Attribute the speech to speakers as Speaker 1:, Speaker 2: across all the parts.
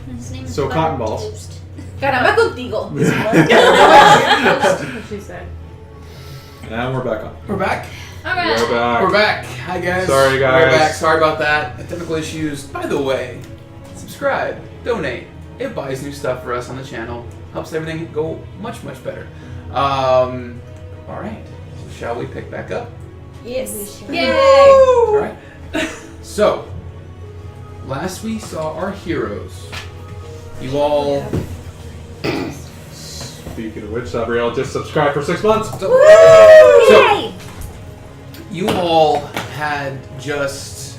Speaker 1: His name is
Speaker 2: So
Speaker 1: Bug
Speaker 2: cotton balls.
Speaker 1: Toast.
Speaker 3: Caramba contigo.
Speaker 4: That's what she said.
Speaker 2: And we're back on.
Speaker 5: We're back.
Speaker 1: Alright.
Speaker 2: We're back.
Speaker 5: We're back. Hi guys.
Speaker 2: Sorry, guys.
Speaker 5: We're back. Sorry about that. Technical issues. By the way, subscribe, donate. It buys new stuff for us on the channel. Helps everything go much, much better. Alright. So shall we pick back up?
Speaker 3: Yes.
Speaker 1: Yay!
Speaker 5: Alright. So, last we saw our heroes. You all...
Speaker 2: Speaking of which, Sabriel just subscribed for 6 months.
Speaker 5: So,
Speaker 1: Yay!
Speaker 5: you all had just...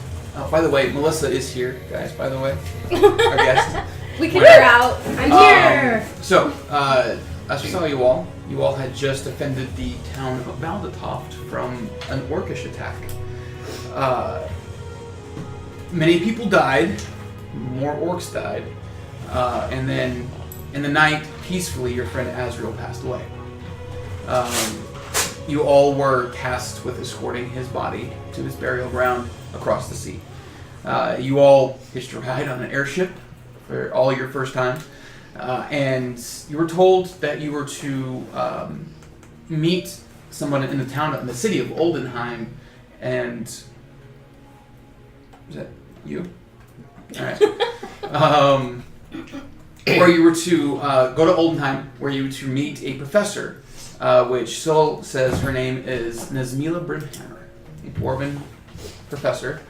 Speaker 5: by the way, Melissa is here, guys, by the way. Our guest.
Speaker 3: We kicked her out.
Speaker 4: I'm here.
Speaker 5: So, as we saw you all had just defended the town of Valdetoft from an orcish attack. Many people died, more orcs died, and then in the night, peacefully, your friend Azrael passed away. You all were tasked with escorting his body to his burial ground across the sea. You all hitched a ride on an airship for all your first time. And you were told that you were to meet someone in the city of Oldenheim, and is that you? All right. Where you were to go to Oldenheim, where you were to meet a professor, which Sol says her name is Nesmila Brimhammer, a dwarven professor,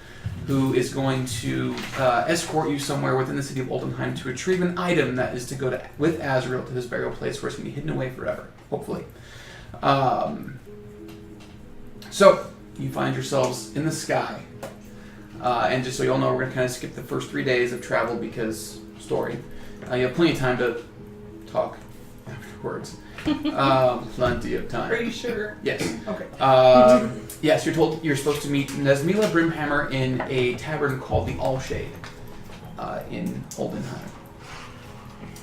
Speaker 5: who is going to escort you somewhere within the city of Oldenheim to retrieve an item that is to go with Azrael to his burial place, where it's going to be hidden away forever, hopefully. So, you find yourselves in the sky. And just so you all know, we're going to kind of skip the first 3 days of travel because story. You have plenty of time to talk afterwards. Plenty of time.
Speaker 4: Are you sure?
Speaker 5: Yes.
Speaker 4: Okay.
Speaker 5: Yes, you're told you're supposed to meet Nesmila Brimhammer in a tavern called the Allshade in Oldenheim.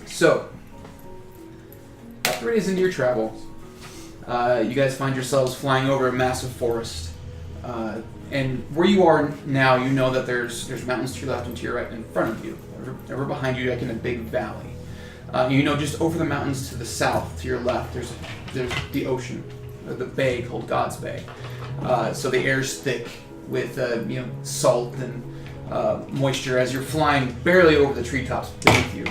Speaker 5: So, about 3 days into your travel, you guys find yourselves flying over a massive forest. And where you are now, you know that there's mountains to your left and to your right in front of you. Over behind you, like in a big valley. You know, just over the mountains to the south, to your left, there's the ocean, or the bay called God's Bay. So the air's thick with salt and moisture as you're flying barely over the treetops beneath you,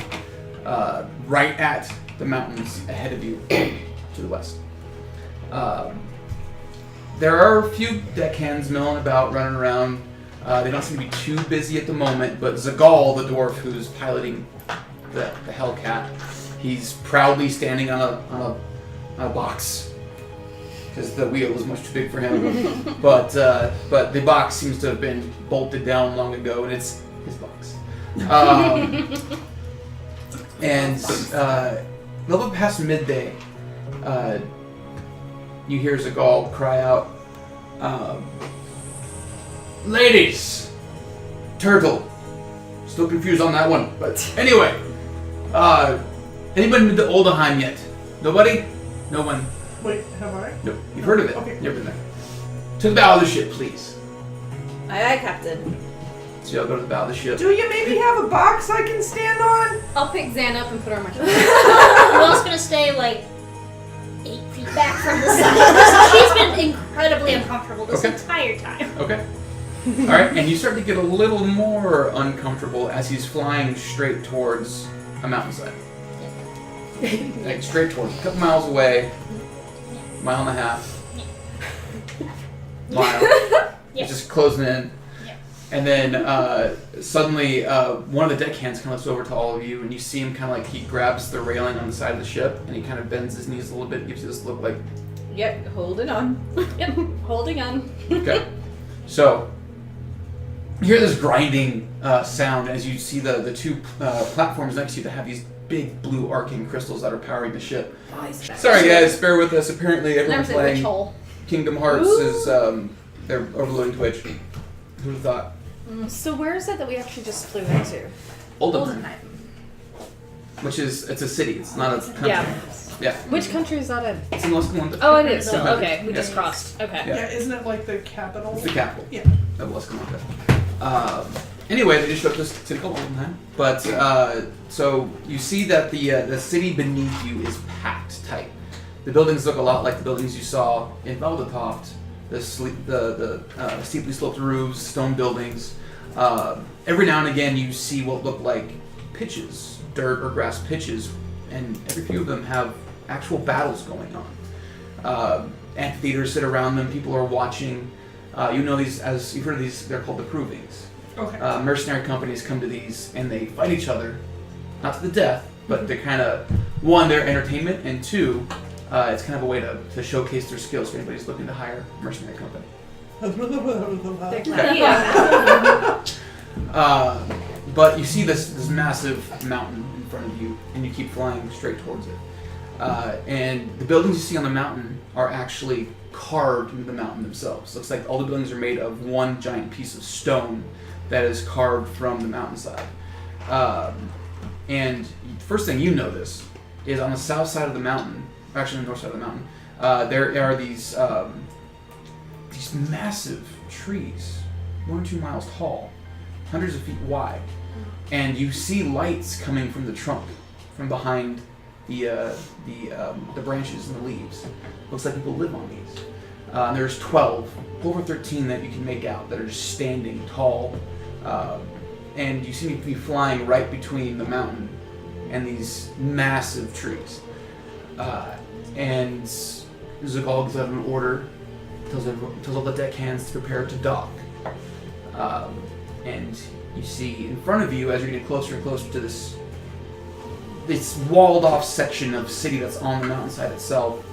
Speaker 5: right at the mountains ahead of you to the west. There are a few deckhands milling about, running around. They don't seem to be too busy at the moment, but Zagal, the dwarf who's piloting the Hellcat, he's proudly standing on a box because the wheel was much too big for him. But the box seems to have been bolted down long ago, and it's his box. And a little bit past midday, you hear Zagal cry out, "Ladies! Turtle!" Still confused on that one, but anyway. Anybody been to Oldenheim yet? Nobody? No one?
Speaker 4: Wait, have I?
Speaker 5: No. You've heard of it?
Speaker 4: Okay.
Speaker 5: Never been there. To the bow of the ship, please.
Speaker 3: Aye, aye, Captain.
Speaker 5: So y'all go to the bow of the ship.
Speaker 4: Do you maybe have a box I can stand on?
Speaker 3: I'll pick Zan up and put her on my shoulder.
Speaker 1: Who else gonna stay like 8 feet back from the side? She's been incredibly uncomfortable this
Speaker 5: Okay.
Speaker 1: entire time.
Speaker 5: Okay. Alright, and you start to get a little more uncomfortable as he's flying straight towards a mountainside. Like straight towards, a couple miles away, mile and a half. Mile.
Speaker 1: Yeah.
Speaker 5: It's just closing in.
Speaker 1: Yeah.
Speaker 5: And then suddenly one of the deckhands kind of looks over to all of you, and you see him kind of like he grabs the railing on the side of the ship, and he kind of bends his knees a little bit, gives you this look like,
Speaker 3: Yep, holding on.
Speaker 1: Yep, holding on.
Speaker 5: okay. So, you hear this grinding sound as you see the two platforms next to you that have these big blue arcing crystals that are powering the ship. Sorry guys, bear with us. Apparently everyone
Speaker 3: Never said which
Speaker 5: playing
Speaker 3: hole.
Speaker 5: Kingdom Hearts is, they're overloading Twitch. Who'd have thought?
Speaker 3: So where is it that we actually just flew into?
Speaker 5: Oldenheim. Which is, it's a city, it's not a country.
Speaker 3: Yeah.
Speaker 5: Yeah.
Speaker 3: Which country is that in?
Speaker 5: It's in Los Condes.
Speaker 3: Oh, it is.
Speaker 5: Yeah.
Speaker 3: Okay, we just crossed. Okay.
Speaker 5: Yeah.
Speaker 4: Yeah, isn't it like the capital?
Speaker 5: It's the capital
Speaker 4: Yeah.
Speaker 5: of Los Condes. Anyway, they just showed up this to call one time. But so you see that the city beneath you is packed tight. The buildings look a lot like the buildings you saw in Veldertoft. The steeply sloped roofs, stone buildings. Every now and again, you see what look like pitches, dirt or grass pitches, and every few of them have actual battles going on. Amphitheaters sit around them. People are watching. You know these as you've heard of these. They're called the Provings.
Speaker 4: Okay.
Speaker 5: Mercenary companies come to these and they fight each other, not to the death, but they're kind of one, they're entertainment, and two, it's kind of a way to showcase their skills for anybody who's looking to hire a mercenary company. But you see this massive mountain in front of you, and you keep flying straight towards it. And the buildings you see on the mountain are actually carved into the mountain themselves. Looks like all the buildings are made of one giant piece of stone that is carved from the mountainside. And the first thing you notice is on the south side of the mountain, actually on the north side of the mountain, there are these massive trees, 1 or 2 miles tall, hundreds of feet wide, and you see lights coming from the trunk, from behind the branches and the leaves. Looks like people live on these. And there's 12, over 13 that you can make out that are just standing tall, and you seem to be flying right between the mountain and these massive trees. And Zagal gives out an order, tells all the deckhands to prepare to dock. And you see in front of you, as you're getting closer and closer to this walled off section of city that's on the mountainside itself,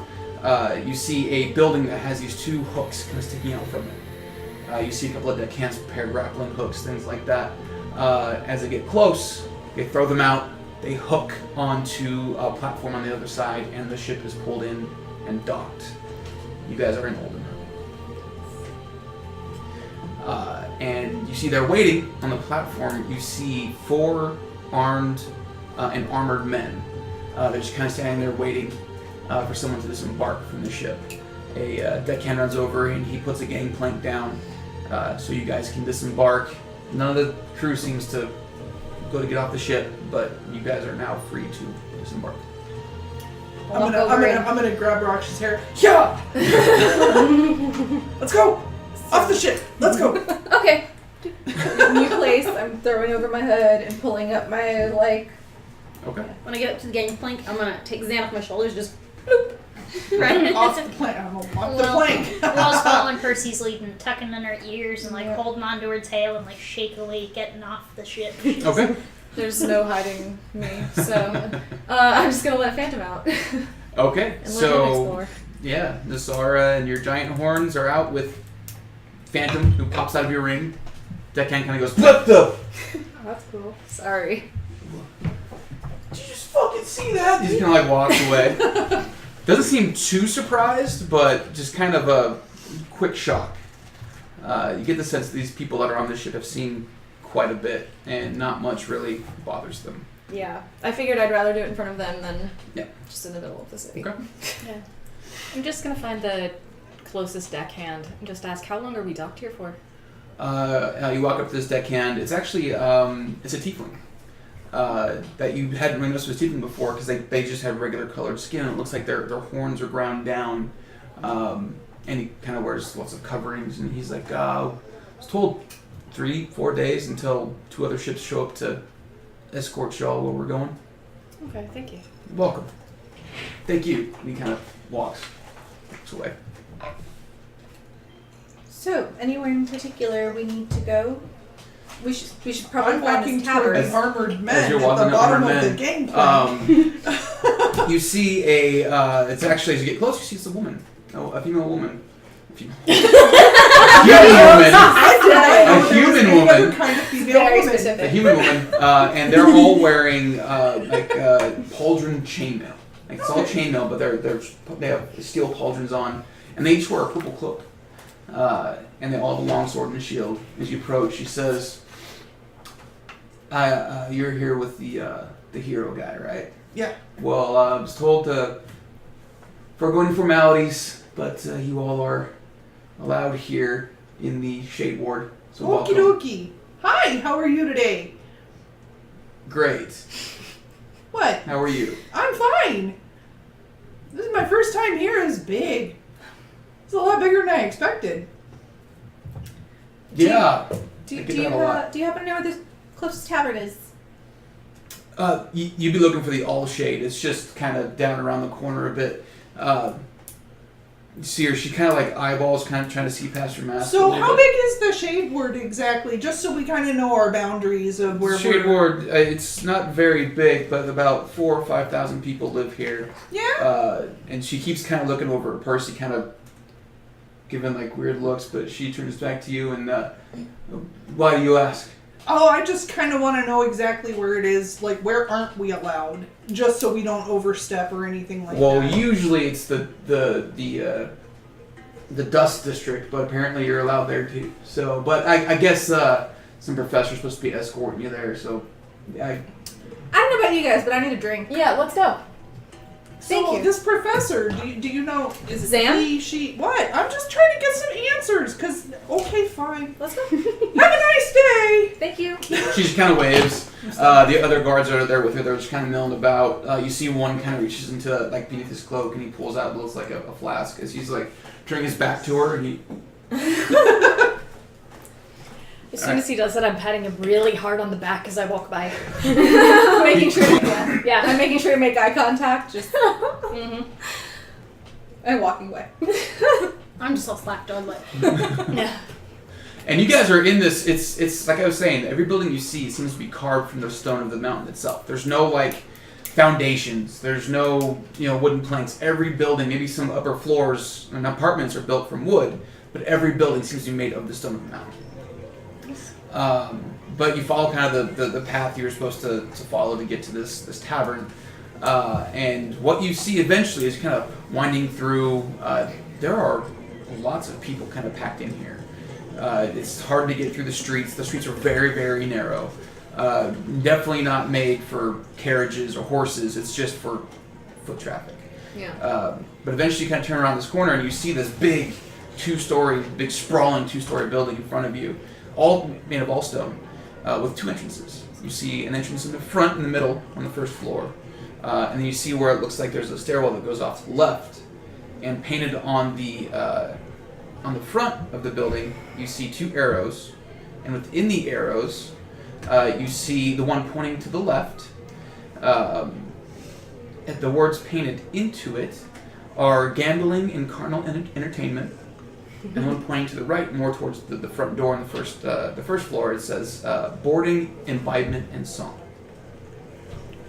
Speaker 5: you see a building that has these 2 hooks kind of sticking out from it. You see a couple of deckhands prepare grappling hooks, things like that. As they get close, they throw them out, they hook onto a platform on the other side, and the ship is pulled in and docked. You guys are in Olden. And you see they're waiting on the platform. You see 4 armed and armored men. They're just kind of standing there waiting for someone to disembark from the ship. A deckhand runs over and he puts a gangplank down so you guys can disembark. None of the crew seems to go to get off the ship, but you guys are now free to disembark.
Speaker 4: I'm gonna grab Roxy's hair. Yeah! Let's go! Off the ship! Let's go!
Speaker 3: Okay. New place. I'm throwing over my hood and pulling up my
Speaker 5: Okay.
Speaker 1: When I get up to the gangplank, I'm gonna take Zan off my shoulders, just bloop, right
Speaker 4: Off the plank. I'm off the
Speaker 1: Well,
Speaker 4: plank.
Speaker 1: We're all following Percy's lead and tucking in her ears and like holding onto her tail and like shake away getting off the ship.
Speaker 5: Okay.
Speaker 3: There's no hiding me, so I'm just gonna let Phantom out.
Speaker 5: Okay.
Speaker 3: And let him
Speaker 5: So
Speaker 3: explore.
Speaker 5: yeah, Nasara and your giant horns are out with Phantom, who pops out of your ring. Deckhand kind of goes, "What the?"
Speaker 3: Oh, that's cool. Sorry.
Speaker 5: Did you just fucking see that? He just kind of like walks away. Doesn't seem too surprised, but just kind of a quick shock. You get the sense that these people that are on this ship have seen quite a bit, and not much really bothers them.
Speaker 3: Yeah, I figured I'd rather do it in front of them than
Speaker 5: just
Speaker 3: in the middle of the city.
Speaker 5: Okay.
Speaker 3: Yeah.
Speaker 6: I'm just gonna find the closest deckhand and just ask, how long are we docked here for?
Speaker 5: You walk up to this deckhand. It's actually it's a tiefling that you hadn't really noticed was tiefling before because they just have regular colored skin. It looks like their horns are ground down, and he kind of wears lots of coverings. And he's like, I was told 3-4 days until 2 other ships show up to escort y'all where we're going.
Speaker 6: Okay, thank you.
Speaker 5: Welcome. Thank you. And he kind of walks away.
Speaker 3: So, anywhere in particular we need to go? We should probably
Speaker 4: I'm
Speaker 3: find
Speaker 4: walking
Speaker 3: this
Speaker 4: toward
Speaker 3: tavern.
Speaker 4: the armored men
Speaker 5: As you're
Speaker 4: at
Speaker 5: walking
Speaker 4: the
Speaker 5: up
Speaker 4: bottom
Speaker 5: armored
Speaker 4: of the
Speaker 5: men,
Speaker 4: gangplank.
Speaker 5: You see it's actually, as you get close, you see it's a woman. A female woman. A human woman.
Speaker 4: I did not know
Speaker 5: A
Speaker 4: there was
Speaker 5: human
Speaker 4: any
Speaker 5: woman.
Speaker 4: other kind of female
Speaker 3: Very
Speaker 4: woman.
Speaker 5: A
Speaker 3: specific.
Speaker 5: human woman, and they're all wearing pauldron chainmail. Like it's all chainmail, but they have steel pauldrons on, and they each wear a purple cloak. And they all have a long sword and a shield. As you approach, she says, "You're here with the hero guy, right?"
Speaker 4: Yeah.
Speaker 5: Well, I was told to forego any formalities, but you all are allowed here in the Shade Ward. So
Speaker 4: Okie
Speaker 5: welcome.
Speaker 4: dokie. Hi, how are you today?
Speaker 5: Great.
Speaker 4: What?
Speaker 5: How are you?
Speaker 4: I'm fine. This is my first time here. It's big. It's a lot bigger than I expected.
Speaker 5: Yeah.
Speaker 3: Do
Speaker 5: I
Speaker 3: you
Speaker 5: get that a lot.
Speaker 3: happen to know where the closest tavern is?
Speaker 5: You'd be looking for the All Shade. It's just kind of down around the corner a bit. You see her, she kind of like eyeballs, kind of trying to see past her mask.
Speaker 4: So how big is the Shade Ward exactly? Just so we kind of know our boundaries of where
Speaker 5: Shade
Speaker 4: we're...
Speaker 5: Ward, it's not very big, but about 4,000 or 5,000 people live here.
Speaker 4: Yeah?
Speaker 5: And she keeps kind of looking over at Percy, kind of giving like weird looks, but she turns back to you and, why do you ask?
Speaker 4: Oh, I just kind of want to know exactly where it is. Like, where aren't we allowed? Just so we don't overstep or anything like that.
Speaker 5: Well, usually it's the Dust District, but apparently you're allowed there too. So, but I guess some professor's supposed to be escorting you there. So,
Speaker 3: I don't know about you guys, but I need a drink.
Speaker 6: Yeah, let's go.
Speaker 3: Thank you.
Speaker 4: This professor, do you know, is it
Speaker 6: Sam?
Speaker 4: he, she, what? I'm just trying to get some answers, because, okay, fine.
Speaker 3: Let's go.
Speaker 4: Have a nice day!
Speaker 3: Thank you.
Speaker 5: she just kind of waves. The other guards are there with her. They're just kind of milling about. You see one kind of reaches into like beneath his cloak and he pulls out what looks like a flask as he's like turning his back to her and he.
Speaker 6: As soon as he does that, I'm patting him really hard on the back as I walk by. Making sure. Yeah.
Speaker 3: I'm making sure to make eye contact. Just.
Speaker 6: Mm-hmm.
Speaker 3: And walking away.
Speaker 1: I'm just all slack-jawed like.
Speaker 6: Yeah.
Speaker 5: And you guys are in this. It's like I was saying. Every building you see seems to be carved from the stone of the mountain itself. There's no like foundations. There's no wooden planks. Every building, maybe some upper floors and apartments are built from wood, but every building seems to be made of the stone of the mountain. But you follow kind of the path you're supposed to follow to get to this tavern. And what you see eventually is kind of winding through. There are lots of people kind of packed in here. It's hard to get through the streets. The streets are very, very narrow. Definitely not made for carriages or horses. It's just for foot traffic.
Speaker 6: Yeah.
Speaker 5: But eventually you kind of turn around this corner and you see this big sprawling two-story building in front of you, all made of all stone, with two entrances. You see an entrance in the front, in the middle, on the first floor. And then you see where it looks like there's a stairwell that goes off to the left. And painted on the front of the building, you see two arrows. And within the arrows, you see the one pointing to the left. And the words painted into it are gambling and carnal entertainment. And one pointing to the right, more towards the front door on the first floor, it says boarding, imbibement, and song.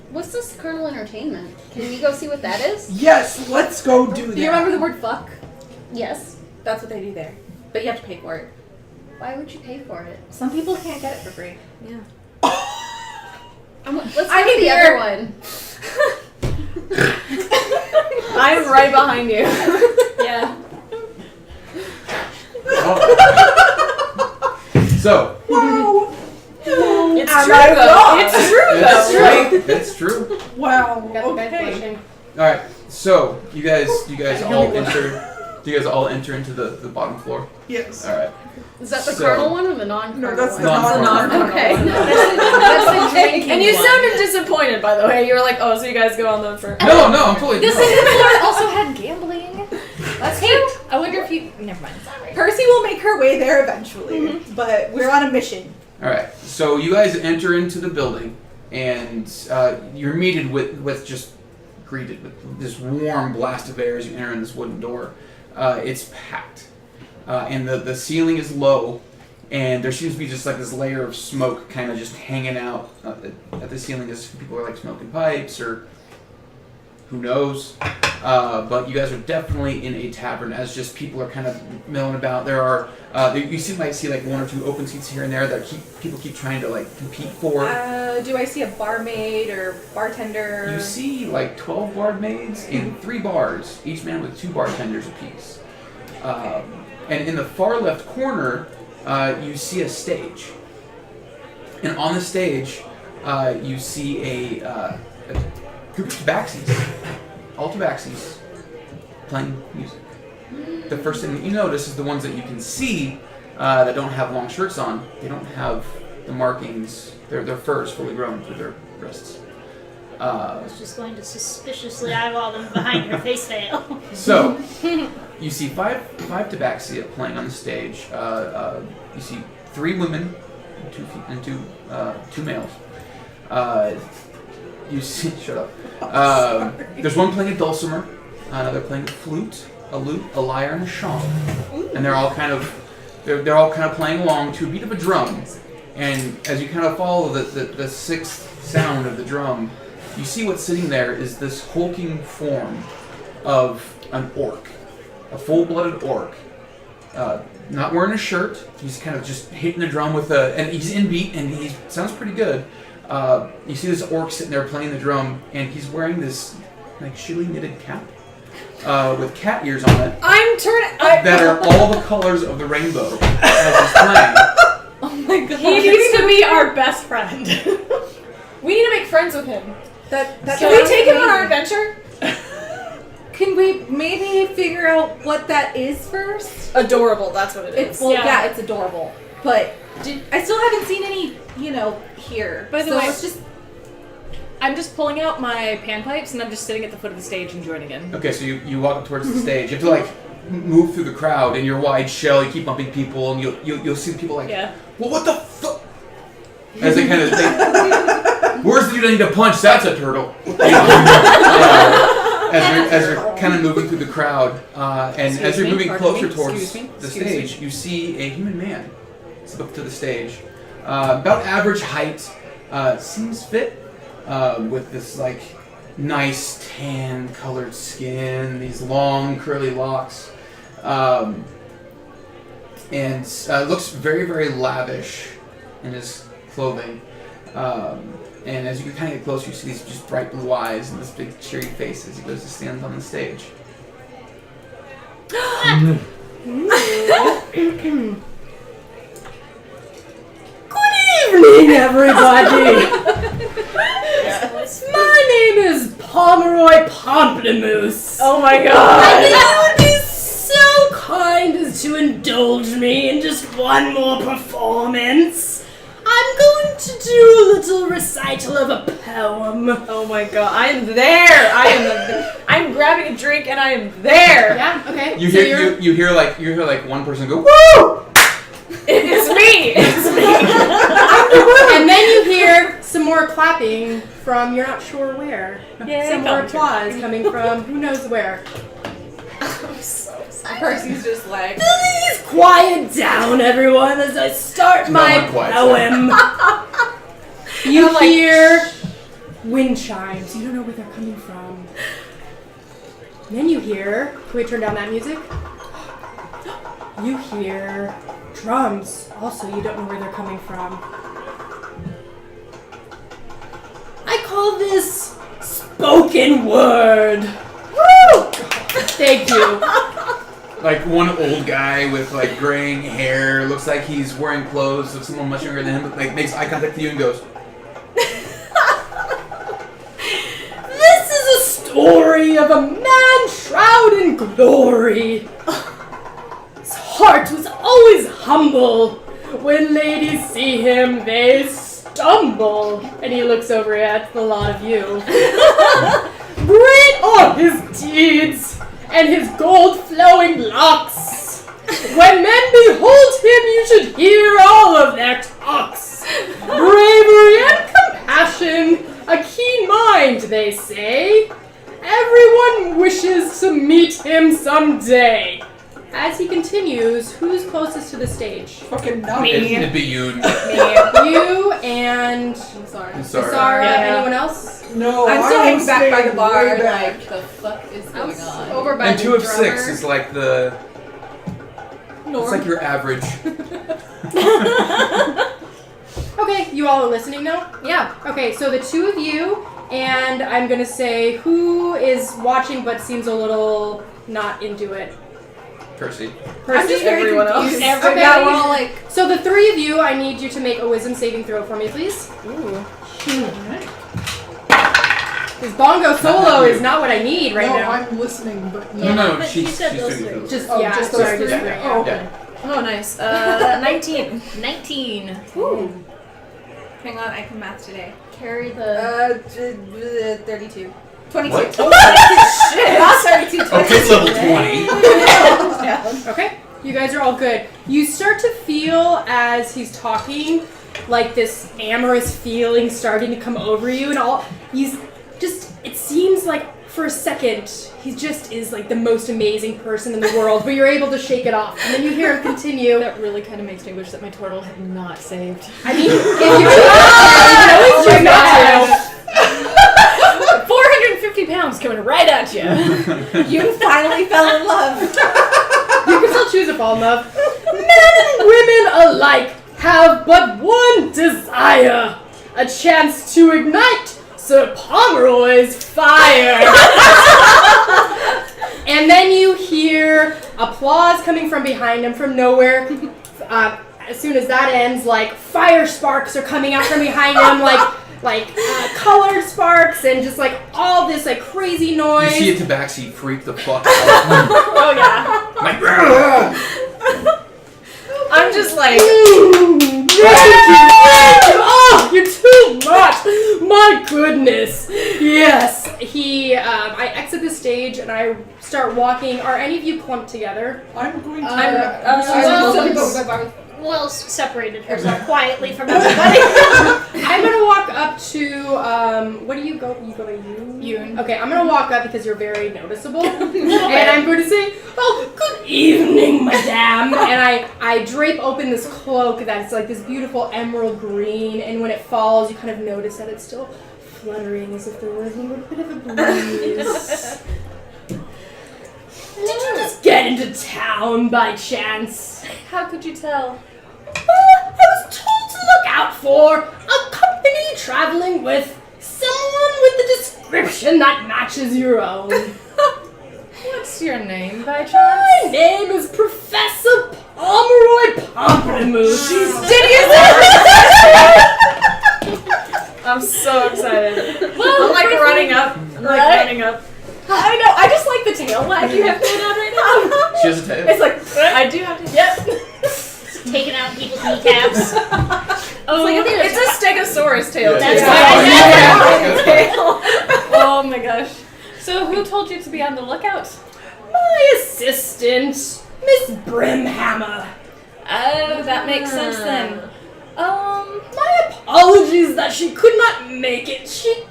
Speaker 1: What's this carnal entertainment? Can we go see what that is?
Speaker 4: Yes, let's go do that.
Speaker 3: Do you remember the word fuck?
Speaker 1: Yes.
Speaker 3: That's what they do there. But you have to pay for it.
Speaker 1: Why would you pay for it?
Speaker 3: Some people can't get it for free.
Speaker 6: Yeah.
Speaker 1: Let's go
Speaker 3: I
Speaker 1: to
Speaker 3: need
Speaker 1: the
Speaker 3: beer.
Speaker 1: other one.
Speaker 6: I'm right behind you.
Speaker 1: Yeah.
Speaker 5: So,
Speaker 4: Wow.
Speaker 6: It's
Speaker 3: Am
Speaker 6: true
Speaker 3: I
Speaker 6: though.
Speaker 3: wrong?
Speaker 6: It's true
Speaker 5: that's
Speaker 6: though.
Speaker 5: right. That's true.
Speaker 4: Wow.
Speaker 1: Got the guy
Speaker 4: Okay.
Speaker 1: blushing.
Speaker 5: All right. So you guys all enter. Do you guys all enter into the bottom floor?
Speaker 4: Yes.
Speaker 5: All right.
Speaker 1: Is that the
Speaker 5: So-
Speaker 1: carnal one or the non-carnal
Speaker 4: No, that's
Speaker 1: one?
Speaker 4: the
Speaker 5: Non-carnal.
Speaker 1: Okay.
Speaker 6: That's the
Speaker 1: drinking
Speaker 6: And you
Speaker 1: one.
Speaker 6: sounded disappointed, by the way. You were like, "Oh, so you guys go on the first."
Speaker 5: No, I'm totally.
Speaker 6: This
Speaker 5: no.
Speaker 6: floor also had gambling. That's true. I wonder if you. Never mind.
Speaker 3: Percy will make her way there eventually, but we're on a mission.
Speaker 5: All right. So you guys enter into the building, and you're greeted with this warm blast of air as you enter in this wooden door. It's packed, and the ceiling is low, and there seems to be just like this layer of smoke kind of just hanging out at the ceiling as people are like smoking pipes or who knows. But you guys are definitely in a tavern as just people are kind of milling about. There are might see like one or two open seats here and there that people keep trying to like compete for.
Speaker 3: Do I see a barmaid or bartender?
Speaker 5: You see like 12 barmaids in 3 bars, each man with 2 bartenders apiece. And in the far left corner, you see a stage. And on the stage, you see a group of tabaxis, all tabaxis, playing music. The first thing that you notice is the ones that you can see that don't have long shirts on. They don't have the markings, their fur is fully grown through their wrists.
Speaker 1: I was just going to suspiciously eyeball them behind your face veil.
Speaker 5: So, you see five tabaxia playing on the stage. You see 3 women and two males. You see, shut up. There's one playing a dulcimer, another playing a flute, a lute, a lyre, and a shawm, and they're all kind of playing along to a beat of a drum. And as you kind of follow the sixth sound of the drum, you see what's sitting there is this hulking form of an orc, a full-blooded orc. Not wearing a shirt. He's kind of just hitting the drum and he's in beat, and he sounds pretty good. You see this orc sitting there playing the drum, and he's wearing this like shilly knitted cap with cat ears on it.
Speaker 6: I'm turning.
Speaker 5: That are all the colors of the rainbow as he's playing.
Speaker 3: Oh my god.
Speaker 6: He needs to be our best friend.
Speaker 3: We need to make friends with him. That
Speaker 6: Can we take him on our adventure?
Speaker 3: Can we maybe figure out what that is first?
Speaker 6: Adorable. That's what it is.
Speaker 3: It's adorable. But I still haven't seen any, here.
Speaker 6: By the
Speaker 3: so
Speaker 6: way,
Speaker 3: let's just.
Speaker 6: I'm just pulling out my panpipes and I'm just sitting at the foot of the stage and joining in.
Speaker 5: Okay, so you walk up towards the stage. You have to like move through the crowd in your wide shell. You keep bumping people, and you'll see the people like, well, what the fuck? As they kind of where's the dude I need to punch? That's a turtle. As you're kind of moving through the crowd, and as you're moving closer towards the stage, you see a human man step up to the stage, about average height, seems fit, with this like nice tan colored skin, these long curly locks, and looks very, very lavish in his clothing. And as you kind of get closer, you see these just bright blue eyes and this big cheery face as he goes to stand on the stage.
Speaker 7: Good evening, everybody! My name is Pomeroy Pomplamoose.
Speaker 6: Oh my god!
Speaker 7: And you would be so kind as to indulge me in just one more performance. I'm going to do a little recital of a poem.
Speaker 6: Oh my god! I am there. I'm grabbing a drink and I am there.
Speaker 3: Yeah, okay.
Speaker 5: You hear like one person go, woo!
Speaker 6: It's me. It's me.
Speaker 3: And then you hear some more clapping from you're not sure where.
Speaker 6: Yay,
Speaker 3: Some more
Speaker 6: country.
Speaker 3: applause coming from who knows where.
Speaker 1: I'm so excited.
Speaker 3: Percy's just like.
Speaker 7: Please quiet down, everyone, as I start my
Speaker 5: one quiets
Speaker 7: poem. You hear wind chimes. You don't know where they're coming from. Then you hear... Can we turn down that music? You hear drums. Also, you don't know where they're coming from. I call this spoken word. Woo! Thank you.
Speaker 5: Like one old guy with like graying hair, looks like he's wearing clothes of someone much younger than him, but like makes eye contact with you and goes,
Speaker 7: This is a story of a man shrouded in glory. His heart was always humble. When ladies see him, they stumble. And he looks over at the lot of you. Great are his deeds and his gold flowing locks. When men behold him, you should hear all of their talks. Bravery and compassion, a keen mind, they say. Everyone wishes to meet him someday. As he continues, who's closest to the stage?
Speaker 4: Fucking no.
Speaker 5: it'd be you.
Speaker 3: You and
Speaker 5: Sorry.
Speaker 3: Sarah.
Speaker 6: Yeah.
Speaker 3: Anyone else?
Speaker 4: No,
Speaker 3: I'm still hanging back by the
Speaker 4: staying
Speaker 3: bar,
Speaker 4: way back.
Speaker 3: like, the fuck is going on?
Speaker 6: Over by
Speaker 5: And
Speaker 6: the
Speaker 5: 2 of
Speaker 6: drummer.
Speaker 5: 6 is like the. It's like your average.
Speaker 3: Okay, you all are listening now?
Speaker 6: Yeah.
Speaker 3: Okay, so the 2 of you, and I'm gonna say who is watching but seems a little not into it.
Speaker 5: Percy.
Speaker 3: Percy,
Speaker 6: everyone else.
Speaker 3: Okay,
Speaker 6: Yeah, we're all
Speaker 3: like. So the 3 of you, I need you to make a wisdom saving throw for me, please.
Speaker 6: Ooh.
Speaker 3: This bongo solo is not what I need right
Speaker 4: No,
Speaker 3: now.
Speaker 4: I'm listening, but
Speaker 5: No,
Speaker 1: but
Speaker 5: she's
Speaker 1: she said those
Speaker 5: doing it.
Speaker 1: things.
Speaker 3: Just
Speaker 4: Oh,
Speaker 3: yeah,
Speaker 4: just those
Speaker 3: sorry,
Speaker 4: 3.
Speaker 3: just 3.
Speaker 4: Oh, okay.
Speaker 5: Yeah.
Speaker 6: Oh, nice. 19.
Speaker 1: 19.
Speaker 6: Ooh.
Speaker 8: Hang on, I can math today.
Speaker 6: Carry the.
Speaker 8: 32. 22.
Speaker 5: What?
Speaker 8: Shit! Not 32, 22.
Speaker 5: Okay, level 20.
Speaker 3: Okay, you guys are all good. You start to feel as he's talking, like this amorous feeling starting to come over you, and he's just. It seems like for a second he just is like the most amazing person in the world, but you're able to shake it off, and then you hear him continue.
Speaker 6: That really kind of makes me wish that my turtle had not saved.
Speaker 3: I mean, if you always choose not to.
Speaker 6: 450 pounds coming right at you.
Speaker 8: You finally fell in love.
Speaker 3: You can still choose to fall in love. Men and women alike have but one desire: a chance to ignite Sir Pomeroy's fire. And then you hear applause coming from behind him from nowhere. As soon as that ends, like fire sparks are coming out from behind him, like colored sparks, and just like all this like crazy noise.
Speaker 5: You see a tabaxi freak the fuck out.
Speaker 6: Oh yeah.
Speaker 5: Like,
Speaker 8: I'm just like,
Speaker 3: oh, you're too much. My goodness. Yes. I exit the stage and I start walking. Are any of you clumped together?
Speaker 4: I'm going to.
Speaker 1: Well, separated herself quietly from everybody.
Speaker 3: I'm gonna walk up to what do you go? You go to
Speaker 8: Yoon.
Speaker 3: Okay, I'm gonna walk up because you're very noticeable, and I'm going to say, "Oh, good evening, madame." And I drape open this cloak that's like this beautiful emerald green, and when it falls, you kind of notice that it's still fluttering as if there was a little bit of a breeze. Did you just get into town by chance?
Speaker 6: How could you tell?
Speaker 3: I was told to look out for a company traveling with someone with the description that matches your own.
Speaker 6: What's your name by chance?
Speaker 3: My name is Professor Pomeroy Pamplemousse.
Speaker 8: did you
Speaker 6: I'm so excited.
Speaker 8: I'm like running up.
Speaker 6: Running up. I know. I just like the tail wag you have going on right now.
Speaker 5: she has a tail.
Speaker 6: It's like I do have to. Yep.
Speaker 1: Taking out people's kneecaps.
Speaker 6: It's a stegosaurus tail.
Speaker 5: Yeah,
Speaker 1: That's
Speaker 5: yeah.
Speaker 1: why
Speaker 6: Oh my gosh. So who told you to be on the lookout?
Speaker 3: My assistant, Miss Brimhammer.
Speaker 6: Oh, that makes sense then.
Speaker 3: My apologies that she could not make it. She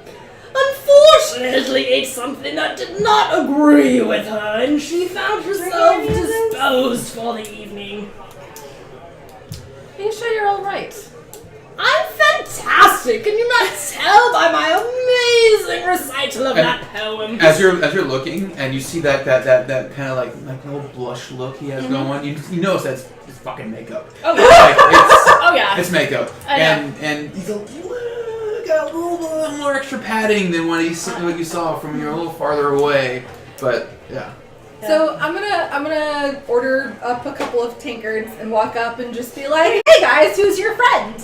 Speaker 3: unfortunately ate something that did not agree with her, and she found herself disposed for the evening.
Speaker 6: Are you sure you're all right?
Speaker 3: I'm fantastic! Can you not tell by my amazing recital of that poem?
Speaker 5: As you're looking and you see that kind of like little blush look he has going, you notice that's it's fucking makeup.
Speaker 6: Oh yeah. Oh yeah.
Speaker 5: It's makeup.
Speaker 6: I know.
Speaker 5: And he's got a little more extra padding than what you saw from you're a little farther away. But yeah.
Speaker 8: So I'm gonna order up a couple of tankards and walk up and just be like, "Hey guys, who's your friend?"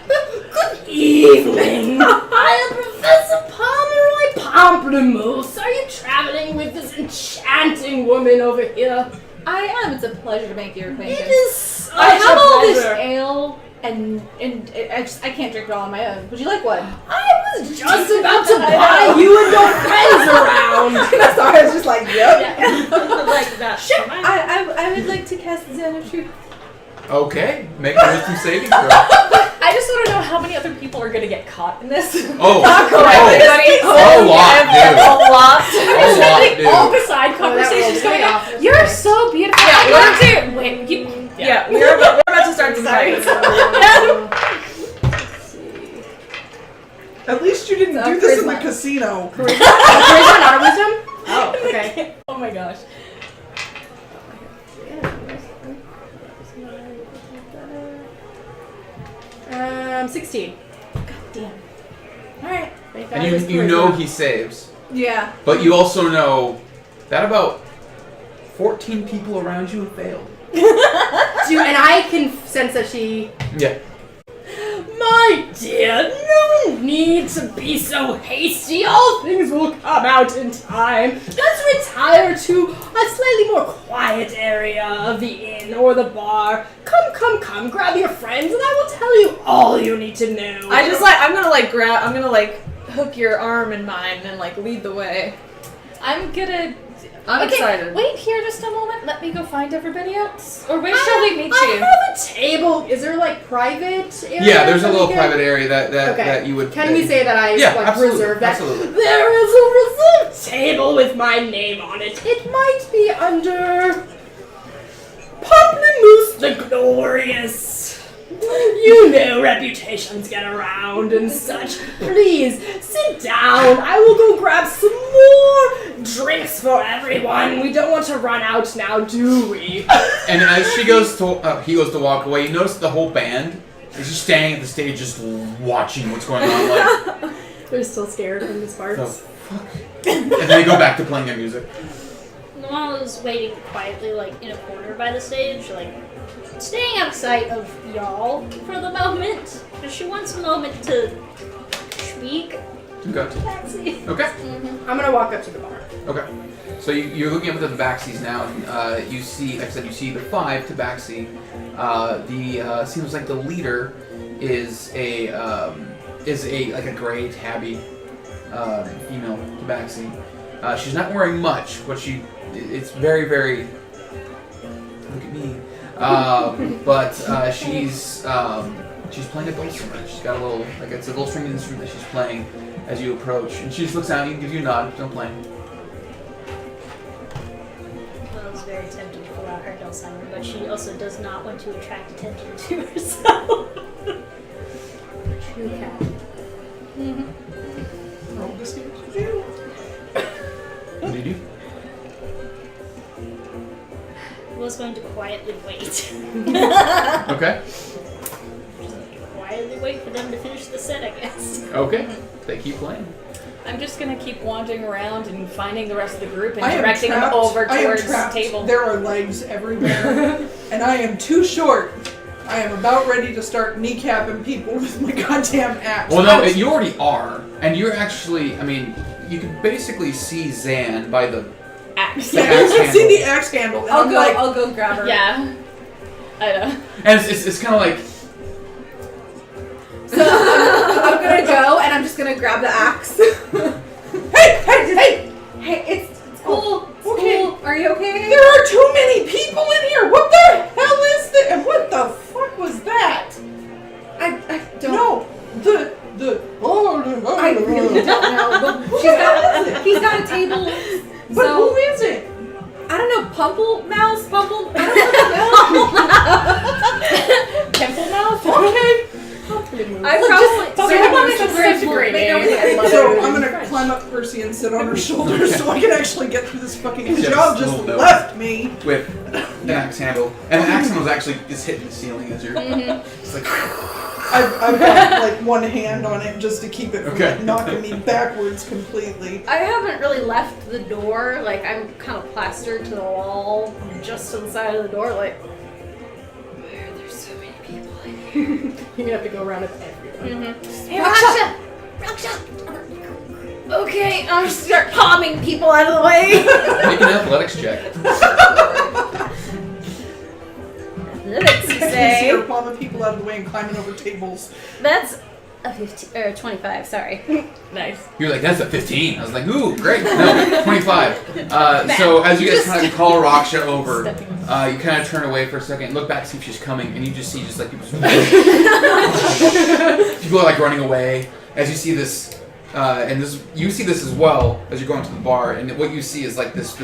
Speaker 3: Good evening! I am Professor Pomeroy Pamplemousse. Are you traveling with this enchanting woman over here?
Speaker 8: I am. It's a pleasure to make your acquaintance.
Speaker 3: It is such
Speaker 8: I have
Speaker 3: a
Speaker 8: all this
Speaker 3: pleasure.
Speaker 8: ale and I can't drink it all on my own. Would you like one?
Speaker 3: I was just about to buy you and your friends around.
Speaker 8: Sorry, I was just like, yep.
Speaker 1: like that.
Speaker 8: Sure. I would like to cast Zone of Truth.
Speaker 5: Okay, make a wisdom saving throw.
Speaker 6: I just want to know how many other people are gonna get caught in this.
Speaker 5: Oh,
Speaker 6: Everybody.
Speaker 5: a lot, dude.
Speaker 6: A lot.
Speaker 5: A lot, dude.
Speaker 6: All the side conversations going on. You're so beautiful.
Speaker 8: Yeah,
Speaker 6: Wait, you.
Speaker 8: Yeah, we're about to start the fight.
Speaker 4: At least you didn't
Speaker 8: So
Speaker 4: do this in the
Speaker 8: charisma.
Speaker 4: casino.
Speaker 3: Charisma, not a wisdom? Oh, okay.
Speaker 6: Oh my gosh.
Speaker 3: 16.
Speaker 8: Damn.
Speaker 3: Alright.
Speaker 5: And you know he saves,
Speaker 8: Yeah.
Speaker 5: but you also know that about 14 people around you have failed.
Speaker 3: And I can sense that she...
Speaker 5: Yeah.
Speaker 3: My
Speaker 7: My dear, no need to be so hasty. All things will come out in time. Let's retire to a slightly more quiet area of the inn or the bar. Come, grab your friends and I will tell you all you need to know.
Speaker 8: I'm gonna hook your arm in mine and lead the way.
Speaker 6: I'm
Speaker 8: I'm excited.
Speaker 6: Wait here just a moment. Let me go find everybody else. Or where shall we meet
Speaker 7: I
Speaker 6: you?
Speaker 7: have a table. Is there private area?
Speaker 5: Yeah, there's a
Speaker 7: that we
Speaker 5: little
Speaker 7: can-
Speaker 5: private area that
Speaker 7: Okay.
Speaker 5: you would.
Speaker 7: Can we say that I
Speaker 5: absolutely,
Speaker 7: reserve that?
Speaker 5: absolutely.
Speaker 7: There is a reserved table with my name on it. It might be under Pamplemousse the Glorious. You know, reputations get around and such. Please, sit down. I will go grab some more drinks for everyone. We don't want to run out now, do we?
Speaker 5: And as he goes to walk away, you notice the whole band is just standing at the stage, just watching what's going on.
Speaker 7: They're still scared from this part.
Speaker 5: The fuck? And then they go back to playing their music.
Speaker 1: Noelle is waiting quietly, in a corner by the stage, staying out of sight of y'all for the moment. Because she wants a moment to speak
Speaker 5: Okay.
Speaker 1: to Patsy.
Speaker 5: Okay.
Speaker 7: I'm gonna walk up to the bar.
Speaker 5: Okay. So you're looking up at the tabaxis now, and you see, like I said, you see the 5 tabaxi. Seems like the leader is a gray tabby female tabaxi. She's not wearing much, but it's very, very. Look at me. But she's playing a dulcimer. She's got a little, it's a little string instrument that she's playing as you approach, and she just looks down at you and gives you a nod. Don't play.
Speaker 1: I was very tempted to pull out her dulcimer, but she also does not want to attract attention to herself. True cat.
Speaker 4: Roll to see what you do.
Speaker 5: What do you do?
Speaker 1: Was going to quietly wait.
Speaker 5: Okay.
Speaker 1: Quietly wait for them to finish the set, I guess.
Speaker 5: Okay. They keep playing.
Speaker 6: I'm just gonna keep wandering around and finding the rest of the group and
Speaker 4: I am
Speaker 6: directing them
Speaker 4: trapped.
Speaker 6: over
Speaker 4: I am
Speaker 6: towards the
Speaker 4: trapped.
Speaker 6: table.
Speaker 4: There are legs everywhere, and I am too short. I am about ready to start kneecapping people with my goddamn axe.
Speaker 5: Well, no, you already are, and you're actually. I mean, you can basically see Zan by the
Speaker 6: Axe.
Speaker 4: Yeah,
Speaker 5: axe
Speaker 4: you can see
Speaker 5: handle.
Speaker 4: the axe handle, and
Speaker 8: I'll
Speaker 4: I'm
Speaker 8: go grab her.
Speaker 6: Yeah. I know.
Speaker 5: And it's kind of like.
Speaker 8: So I'm gonna go and I'm just gonna grab the axe.
Speaker 4: hey!
Speaker 8: Hey, it's cool. It's
Speaker 4: Okay.
Speaker 8: cool. Are you okay?
Speaker 4: There are too many people in here. What the hell is this? And what the fuck was that?
Speaker 8: I don't.
Speaker 4: No, the.
Speaker 8: I really don't know. But he's got a table.
Speaker 4: But
Speaker 8: So
Speaker 4: who is it?
Speaker 8: I don't know. Pumple mouse. I don't know.
Speaker 6: Pimple mouth?
Speaker 4: Okay.
Speaker 8: I probably.
Speaker 6: So
Speaker 8: I wanted
Speaker 6: just
Speaker 8: to grab
Speaker 6: great
Speaker 8: make
Speaker 6: name.
Speaker 8: everything-
Speaker 4: So I'm gonna climb up Percy and sit on her shoulders so I can actually get through this fucking. Because
Speaker 5: Just
Speaker 4: y'all
Speaker 5: a
Speaker 4: just
Speaker 5: little note.
Speaker 4: left me.
Speaker 5: With an axe handle, and the axe handle is actually just hitting the ceiling as you're. It's like.
Speaker 4: I've got one hand on it just to keep it from
Speaker 5: Okay.
Speaker 4: knocking me backwards completely.
Speaker 8: I haven't really left the door. I'm kind of plastered to the wall, just to the side of the door. Why are there so many people in here?
Speaker 7: You're gonna have to go around with everyone.
Speaker 8: Hey, Raksha! Okay, I'll just start palming people out of the way.
Speaker 5: Make an athletics check.
Speaker 8: Let's
Speaker 4: See
Speaker 8: say
Speaker 4: her palming people out of the way and climbing over tables.
Speaker 8: that's a 15 or 25. Sorry.
Speaker 6: Nice.
Speaker 5: You're like, that's a 15. I was like, ooh, great. No, 25. So as you guys kind of call Raksha over, you kind of turn away for a second, look back, see if she's coming, and you just see just like people. People are running away. As you see this, you see this as well as you're going to the bar, and what you see is this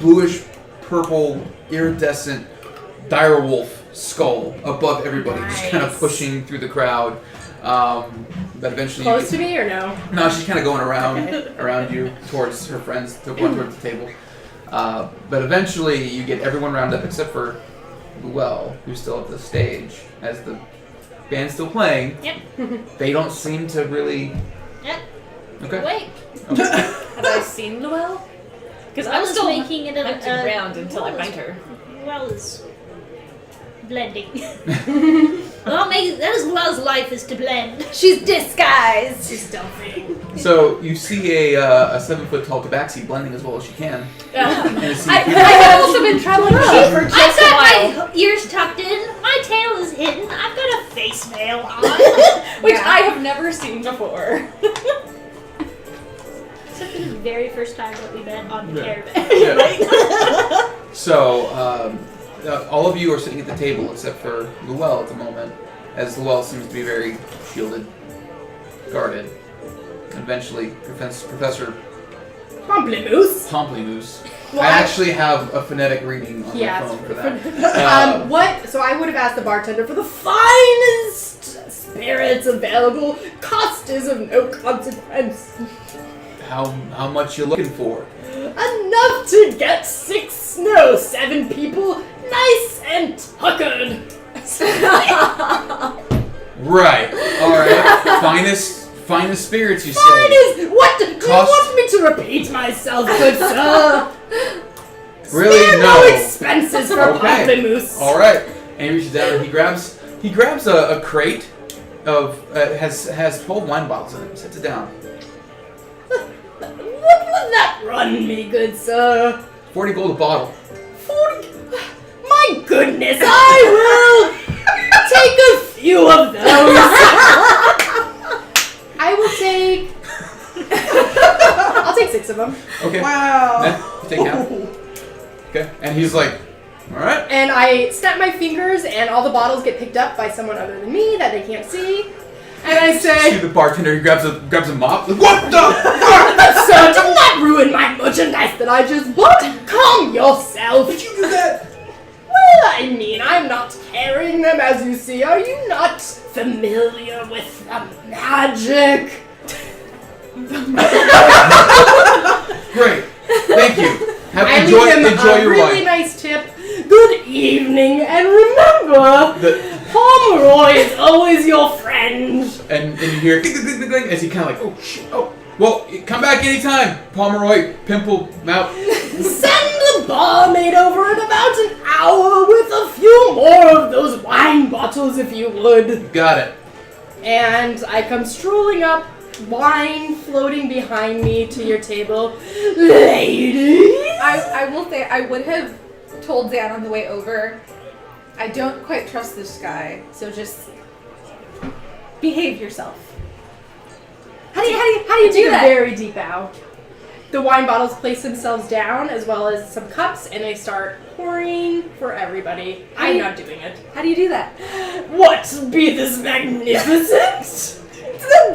Speaker 5: bluish, purple, iridescent direwolf skull above everybody, just kind of pushing through the crowd. But eventually,
Speaker 7: Close to me or no?
Speaker 5: no, she's kind of going around you towards her friends, towards the table. But eventually, you get everyone round up except for Luell, who's still at the stage as the band's still playing.
Speaker 1: Yep.
Speaker 5: They don't seem to really.
Speaker 1: Yep.
Speaker 5: Okay.
Speaker 1: Wait.
Speaker 6: Have I seen Luell? Because
Speaker 1: I
Speaker 6: I'm
Speaker 1: was
Speaker 6: still
Speaker 1: making it
Speaker 6: hunting around until I find her.
Speaker 1: Well, is blending. Well, that is La's life is to blend.
Speaker 8: She's disguised.
Speaker 7: She's stealthy.
Speaker 5: So you see a 7-foot tall tabaxi blending as well as she can. And a sea
Speaker 6: I
Speaker 5: cucumber.
Speaker 6: have also been traveling with sheep for
Speaker 1: I've
Speaker 6: just a
Speaker 1: got
Speaker 6: while.
Speaker 1: my ears tucked in, my tail is hidden, I've got a face veil on.
Speaker 6: Which I have never seen before.
Speaker 1: Except for the very first time that we met on the
Speaker 5: Yeah.
Speaker 1: caravan.
Speaker 5: So, all of you are sitting at the table except for Luell at the moment, as Luell seems to be very shielded, guarded. Eventually, Professor
Speaker 7: Pamplemousse.
Speaker 5: Pamplemousse.
Speaker 7: Well,
Speaker 5: I actually have a phonetic reading on
Speaker 3: He
Speaker 5: my
Speaker 3: asked
Speaker 5: phone for that.
Speaker 3: What? So I would have asked the bartender for the finest spirits available. Cost is of no consequence.
Speaker 5: How much you looking for?
Speaker 7: Enough to get 7 people nice and tuckered.
Speaker 5: Right. All right. Finest spirits, you say?
Speaker 7: Finest. What? Do you
Speaker 5: Cost-
Speaker 7: want me to repeat myself, good sir?
Speaker 5: Really?
Speaker 7: Spare
Speaker 5: No.
Speaker 7: expenses for
Speaker 5: Okay.
Speaker 7: Pamplemousse.
Speaker 5: All right. And he reaches down and he grabs a crate of has 12 wine bottles in it. Sets it down.
Speaker 7: What would that run me, good sir?
Speaker 5: 40 gold a bottle.
Speaker 7: 40. My goodness, I will take a few of those.
Speaker 3: I will take. I'll take 6 of them.
Speaker 5: Okay.
Speaker 4: Wow.
Speaker 5: Then you take half. Okay. And he's like, all right.
Speaker 3: And I snap my fingers, and all the bottles get picked up by someone other than me that they can't see. And I
Speaker 5: See
Speaker 3: say,
Speaker 5: the bartender. He grabs a mop. Like, what the?
Speaker 7: Sir, do not ruin my merchandise that I just bought. Calm yourself.
Speaker 5: Did you do that?
Speaker 7: Well, I mean, I'm not carrying them, as you see. Are you not familiar with magic?
Speaker 5: Great. Thank you.
Speaker 3: I
Speaker 5: Enjoy
Speaker 3: leave him
Speaker 5: your
Speaker 3: a really
Speaker 5: wine.
Speaker 3: nice tip.
Speaker 7: Good evening, and remember,
Speaker 5: The-
Speaker 7: Pomeroy is always your friend.
Speaker 5: and you hear ding, ding, ding, ding, ding, as he kind of like, oh shit, oh. Well, come back anytime, Pomeroy, Pimple, Mount.
Speaker 7: Send the barmaid over in about an hour with a few more of those wine bottles, if you would.
Speaker 5: Got it.
Speaker 3: And I come strolling up, wine floating behind me to your table. Ladies!
Speaker 8: I will say I would have told Dan on the way over, I don't quite trust this guy, so just behave yourself.
Speaker 3: How do you
Speaker 8: do
Speaker 3: take
Speaker 8: that?
Speaker 3: a very deep bow? The wine bottles place themselves down, as well as some cups, and they start pouring for everybody. I'm not doing it.
Speaker 8: How do you do that?
Speaker 7: What be this magnificent?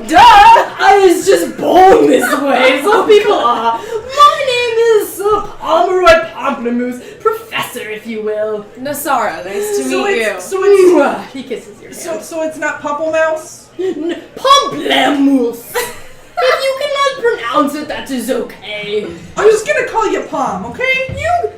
Speaker 7: Duh! I was just born this way, so people are. My name is Sir Pomeroy Pamplemousse, Professor, if you will.
Speaker 6: Nasara, nice to
Speaker 4: So
Speaker 6: meet you.
Speaker 4: it's, so it's
Speaker 3: Mwah. He kisses your hand.
Speaker 4: so it's not Pupple Mouse?
Speaker 7: Pamplemousse. If you cannot pronounce it, that is okay.
Speaker 4: I'm just gonna call you Pom, okay?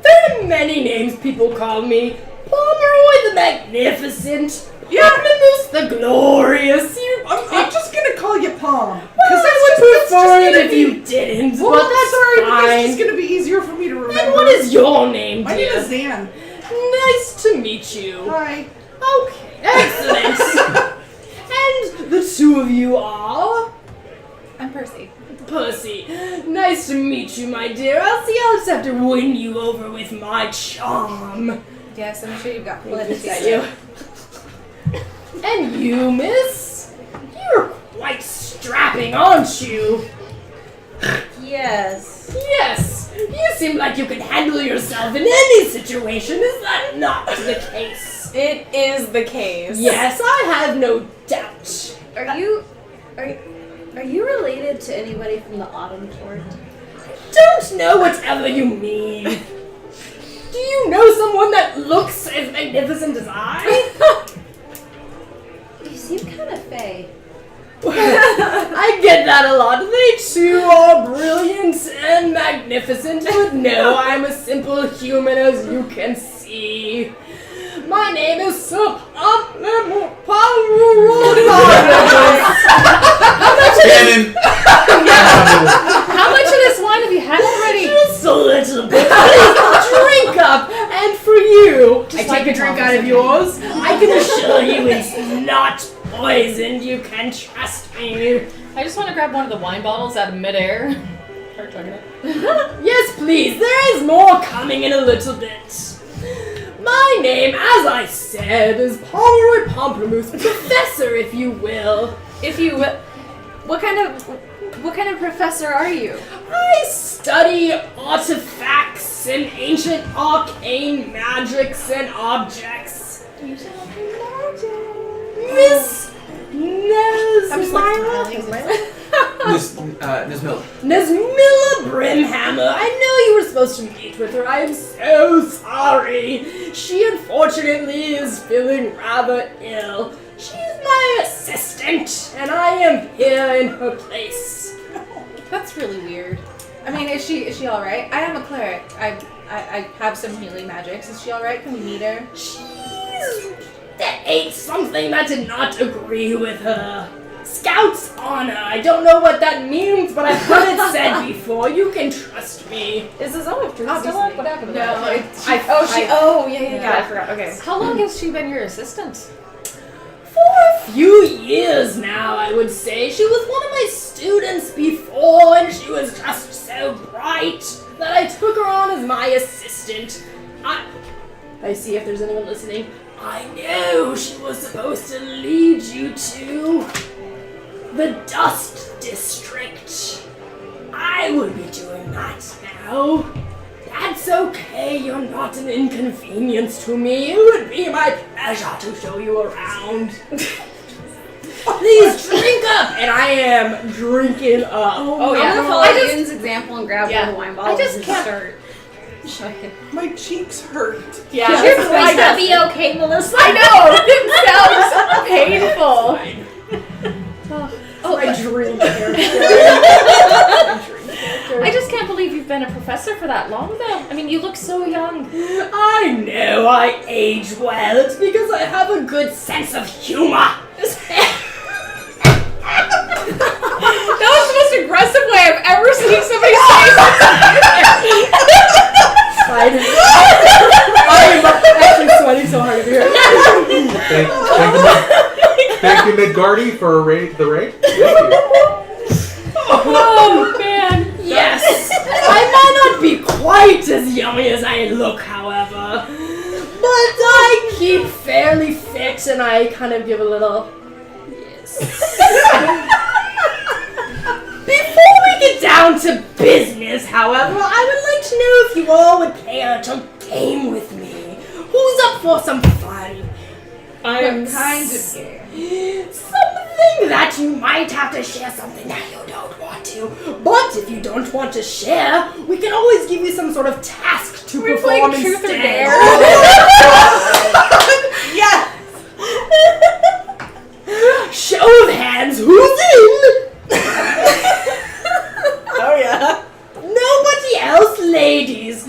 Speaker 7: There are many names people call me. Pomeroy the Magnificent. Pamplemousse the Glorious.
Speaker 4: I'm just gonna call you Pom.
Speaker 7: Because I would prefer it if you didn't,
Speaker 4: Well,
Speaker 7: but
Speaker 4: I'm
Speaker 7: that's
Speaker 4: sorry, but
Speaker 7: fine.
Speaker 4: it's just gonna be easier for me to remember.
Speaker 7: And what is your name,
Speaker 4: My name
Speaker 7: dear?
Speaker 4: is Zan.
Speaker 7: Nice to meet you.
Speaker 4: Hi.
Speaker 7: Okay, excellent. And the two of you are?
Speaker 8: I'm Percy.
Speaker 7: Percy. Nice to meet you, my dear. I'll just have to win you over with my charm.
Speaker 8: Yes, I'm sure you've got plenty
Speaker 7: Is that you? And you, miss? You're quite strapping, aren't you?
Speaker 8: Yes.
Speaker 7: Yes, you seem like you can handle yourself in any situation. Is that not the case?
Speaker 6: It is the case.
Speaker 7: Yes, I have no doubt.
Speaker 8: Are you related to anybody from the Autumn Court?
Speaker 7: Don't know whatever you mean. Do you know someone that looks as magnificent as I?
Speaker 8: You seem kind of fey.
Speaker 7: I get that a lot. They too are brilliant and magnificent, but no, I'm a simple human as you can see. My name is Sir
Speaker 5: Cannon.
Speaker 6: How much of this wine have you had already?
Speaker 7: Just a little bit. Please drink up. And for you, I take a drink out of yours. I can assure you it's
Speaker 6: grab one of the wine bottles out of midair? Start chugging it.
Speaker 7: Yes, please. There is more coming in a little bit. My name, as I said, is Pomeroy Pomplamoose, professor, if you will.
Speaker 8: If you, what kind of professor are you?
Speaker 7: I study artifacts and ancient arcane magics and objects. Miss Nesmilla Brimhammer, I know you were supposed to meet with her. I am so sorry. She unfortunately is feeling rather ill. She's my assistant, and I am here in her place.
Speaker 8: That's really weird. I mean, is she all right? I am a cleric. I have some healing magics. Is she all right? Can we meet her?
Speaker 7: There ain't something that did not agree with her. Scout's honor. I don't know what that means, but I've heard it said before. You can trust me.
Speaker 6: Is the Zone of Truth still up? What happened to that?
Speaker 8: Yeah, I forgot. Okay.
Speaker 6: How long has she been your assistant?
Speaker 7: For a few years now, I would say. She was one of my students before, and she was just so bright that I took her on as my assistant. I see if there's anyone listening. I knew she was supposed to lead you to the Dust District. I would be doing that now. That's okay, you're not an inconvenience to me. It would be my pleasure to show you around. Please drink up! And I am drinking up.
Speaker 8: Oh yeah. I'm gonna follow Ian's example and grab one of the wine bottles.
Speaker 6: I just
Speaker 8: and
Speaker 6: can't
Speaker 8: start.
Speaker 4: My cheeks hurt.
Speaker 6: Yeah.
Speaker 1: You're supposed to be okay, Melissa.
Speaker 8: I know. It sounds painful.
Speaker 7: My dream character.
Speaker 6: I just can't believe you've been a professor for that long, though. I mean, you look so young.
Speaker 7: I know I age well. It's because I have a good sense of humor.
Speaker 8: That was the most aggressive way I've ever seen somebody say something.
Speaker 7: I am actually sweating so hard here.
Speaker 2: Thank you, Midgardy, for the raid. Thank you.
Speaker 7: Oh man, yes. I might not be quite as yummy as I look, however, but I keep fairly fit, and I kind of give a little yes. Before we get down to business, however, I would like to know if you all would play a little game with me. Who's up for some fun?
Speaker 8: I am kind of game.
Speaker 7: Something that you might have to share, something that you don't want to. But if you don't want to share, we can always give you some sort of task to perform instead.
Speaker 8: Truth or Dare?
Speaker 4: Yes!
Speaker 7: Show of hands, who's in?
Speaker 4: Oh yeah.
Speaker 7: Nobody else, ladies.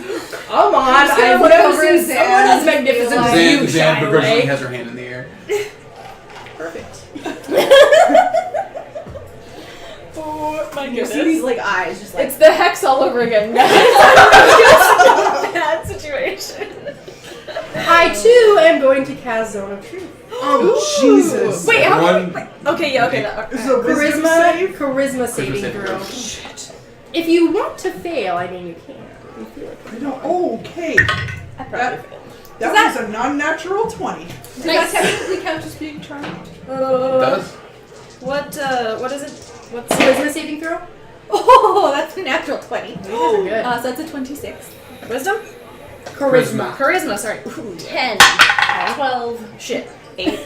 Speaker 7: Come on,
Speaker 8: I'm just gonna
Speaker 7: I've
Speaker 8: look
Speaker 7: never
Speaker 8: over
Speaker 7: seen
Speaker 8: Zan
Speaker 7: someone as
Speaker 8: and
Speaker 7: magnificent
Speaker 8: feel
Speaker 7: as
Speaker 8: like-
Speaker 7: you,
Speaker 5: Zan
Speaker 7: shy
Speaker 5: begrudgingly
Speaker 7: away.
Speaker 5: has her hand in the air.
Speaker 6: Oh my
Speaker 4: You see these like eyes just like
Speaker 6: It's the hex all over again, guys. Bad situation.
Speaker 7: I too am going to cast Zone of Truth.
Speaker 4: oh Jesus.
Speaker 8: Wait, how
Speaker 2: One.
Speaker 8: Okay, yeah, okay.
Speaker 4: Is it a wisdom
Speaker 7: Charisma,
Speaker 4: save?
Speaker 7: charisma saving
Speaker 5: saving
Speaker 7: throw.
Speaker 5: throw.
Speaker 4: Shit.
Speaker 7: If you want to fail, I mean you can. If you feel like
Speaker 4: I don't. Oh, okay.
Speaker 6: I probably failed.
Speaker 4: That was a non-natural 20.
Speaker 8: Does that technically count as being charmed?
Speaker 5: Does?
Speaker 6: What is it? What's
Speaker 7: charisma saving throw?
Speaker 8: Oh, that's a natural 20.
Speaker 7: These are good.
Speaker 8: So that's a 26.
Speaker 6: wisdom?
Speaker 7: Charisma.
Speaker 6: Charisma, sorry.
Speaker 8: 10. 12.
Speaker 6: Shit.
Speaker 8: 8.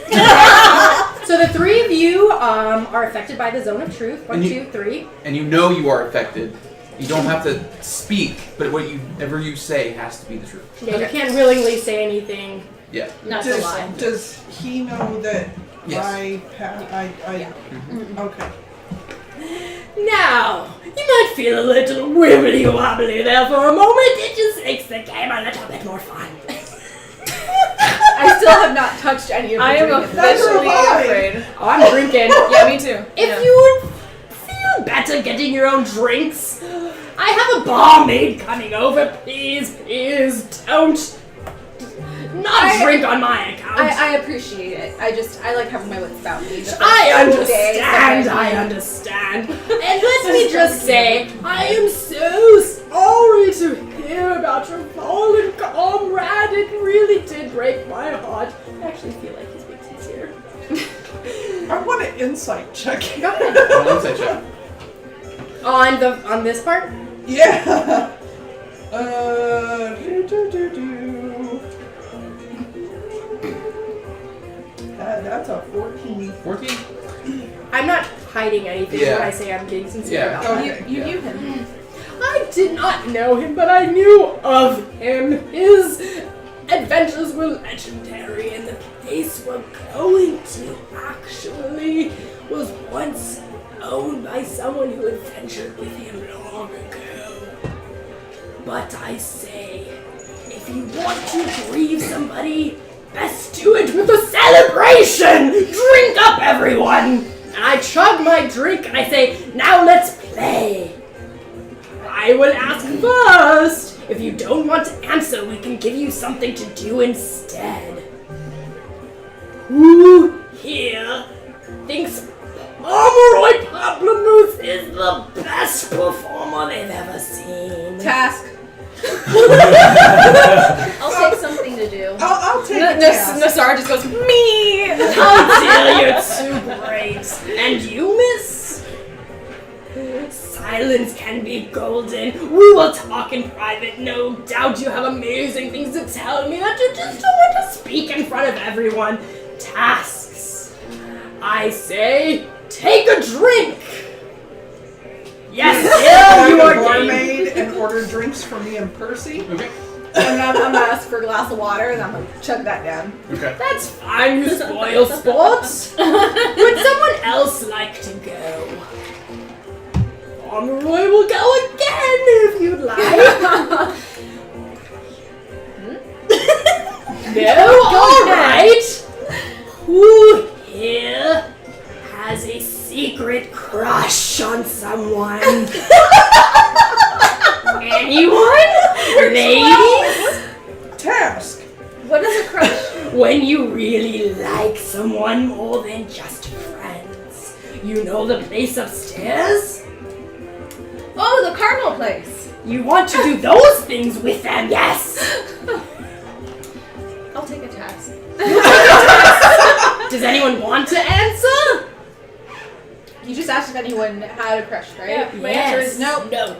Speaker 7: So the three of you are affected by the Zone of Truth. One,
Speaker 5: And you-
Speaker 7: 2, 3.
Speaker 5: And you know you are affected. You don't have to speak, but whatever you say has to be the truth.
Speaker 7: Yeah, you can't willingly say anything.
Speaker 5: Yeah.
Speaker 8: Not to
Speaker 4: Does,
Speaker 8: lie.
Speaker 4: does he know that
Speaker 5: Yes.
Speaker 4: Okay.
Speaker 7: Now, you might feel a little wibbly wobbly there for a moment. It just makes the game a little bit more fun.
Speaker 8: I still have not touched any of the
Speaker 6: I am
Speaker 8: drink.
Speaker 6: officially
Speaker 4: That's
Speaker 6: afraid.
Speaker 7: Oh, I'm drinking.
Speaker 6: Yeah, me too.
Speaker 7: If you would feel better getting your own drinks, I have a barmaid coming over. Please don't. not drink on my account.
Speaker 8: I appreciate it. I like having my wits about me.
Speaker 7: I understand. And let me just say, I am so sorry to hear about your fallen comrade. It really did break my heart. I actually feel like he's being sincere.
Speaker 4: I want an insight check.
Speaker 3: Go ahead.
Speaker 5: Roll insight check.
Speaker 3: On this part?
Speaker 4: Yeah. That's a 14.
Speaker 5: 14?
Speaker 3: I'm not hiding anything
Speaker 5: Yeah.
Speaker 3: when I say I'm being sincere
Speaker 5: Yeah.
Speaker 3: about
Speaker 4: Okay.
Speaker 3: that.
Speaker 8: You knew him.
Speaker 3: I did not know him, but I knew of him. His adventures were legendary, and the place we're going to actually was once owned by someone who adventured with him long ago. But I say, if you want to grieve somebody, best do it with a celebration! Drink up, everyone! And I chug my drink and I say, now let's play. I will ask first. If you don't want to answer, we can give you something to do instead. Who here thinks Pomeroy Pamplemousse is the best performer they've ever seen?
Speaker 8: Task. I'll take something to do.
Speaker 4: I'll take a task.
Speaker 6: Nasara just goes, me!
Speaker 3: Oh dear, you're too great. And you, miss? Silence can be golden. We will talk in private. No doubt you have amazing things to tell me that you just don't want to speak in front of everyone. Tasks. I say, take a drink. Yes,
Speaker 4: I'm
Speaker 3: you
Speaker 4: a
Speaker 3: are game.
Speaker 4: barmaid and order drinks for me and Percy.
Speaker 5: Okay.
Speaker 8: And I'm gonna ask for a glass of water and I'm gonna chug that down.
Speaker 5: Okay.
Speaker 3: That's fine, you spoil sport. Would someone else like to go? Pomeroy will go again if you'd like. No, alright. Who here has a secret crush on someone? Anyone? Ladies?
Speaker 4: Task.
Speaker 8: What is a crush?
Speaker 3: When you really like someone more than just friends. You know the place upstairs?
Speaker 8: Oh, the Cardinal place.
Speaker 3: You want to do those things with them, yes!
Speaker 8: I'll take a task.
Speaker 3: Does anyone want to answer?
Speaker 8: You just asked if anyone had a crush, right?
Speaker 6: Yeah.
Speaker 8: My answer is no.
Speaker 3: No.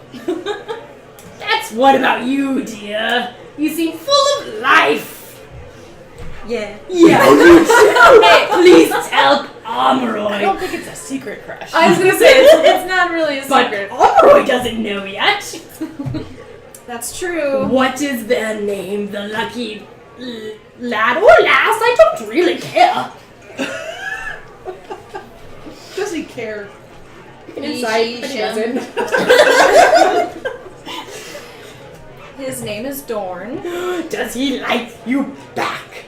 Speaker 3: That's what about you, dear? You seem full of life.
Speaker 6: Yeah.
Speaker 3: Yeah, you do. Hey, please tell Pomeroy.
Speaker 6: I don't think it's a secret crush.
Speaker 8: I was gonna say, it's not really a
Speaker 3: But
Speaker 8: secret.
Speaker 3: Pomeroy doesn't know yet.
Speaker 8: That's true.
Speaker 3: What is their name? The lucky lad or lass? I don't really care.
Speaker 4: Does he care?
Speaker 3: Inside, but he doesn't.
Speaker 8: His name is Dorn.
Speaker 3: Does he like you back?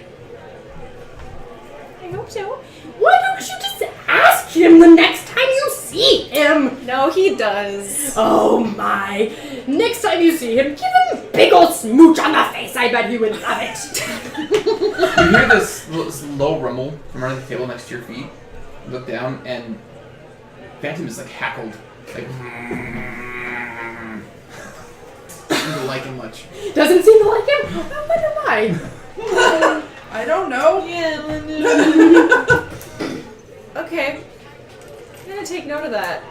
Speaker 8: I hope so.
Speaker 3: Why don't you just ask him the next time you see him?
Speaker 8: No, he does.
Speaker 3: Oh my. Next time you see him, give him a big old smooch on the face. I bet he would love it.
Speaker 5: You hear this low rumble from under the table next to your feet. You look down, and Phantom is like hackled. Like, doesn't like him much.
Speaker 3: Doesn't seem to like him? I wonder why.
Speaker 4: I don't know.
Speaker 8: Yeah. Okay. I'm gonna take note of that.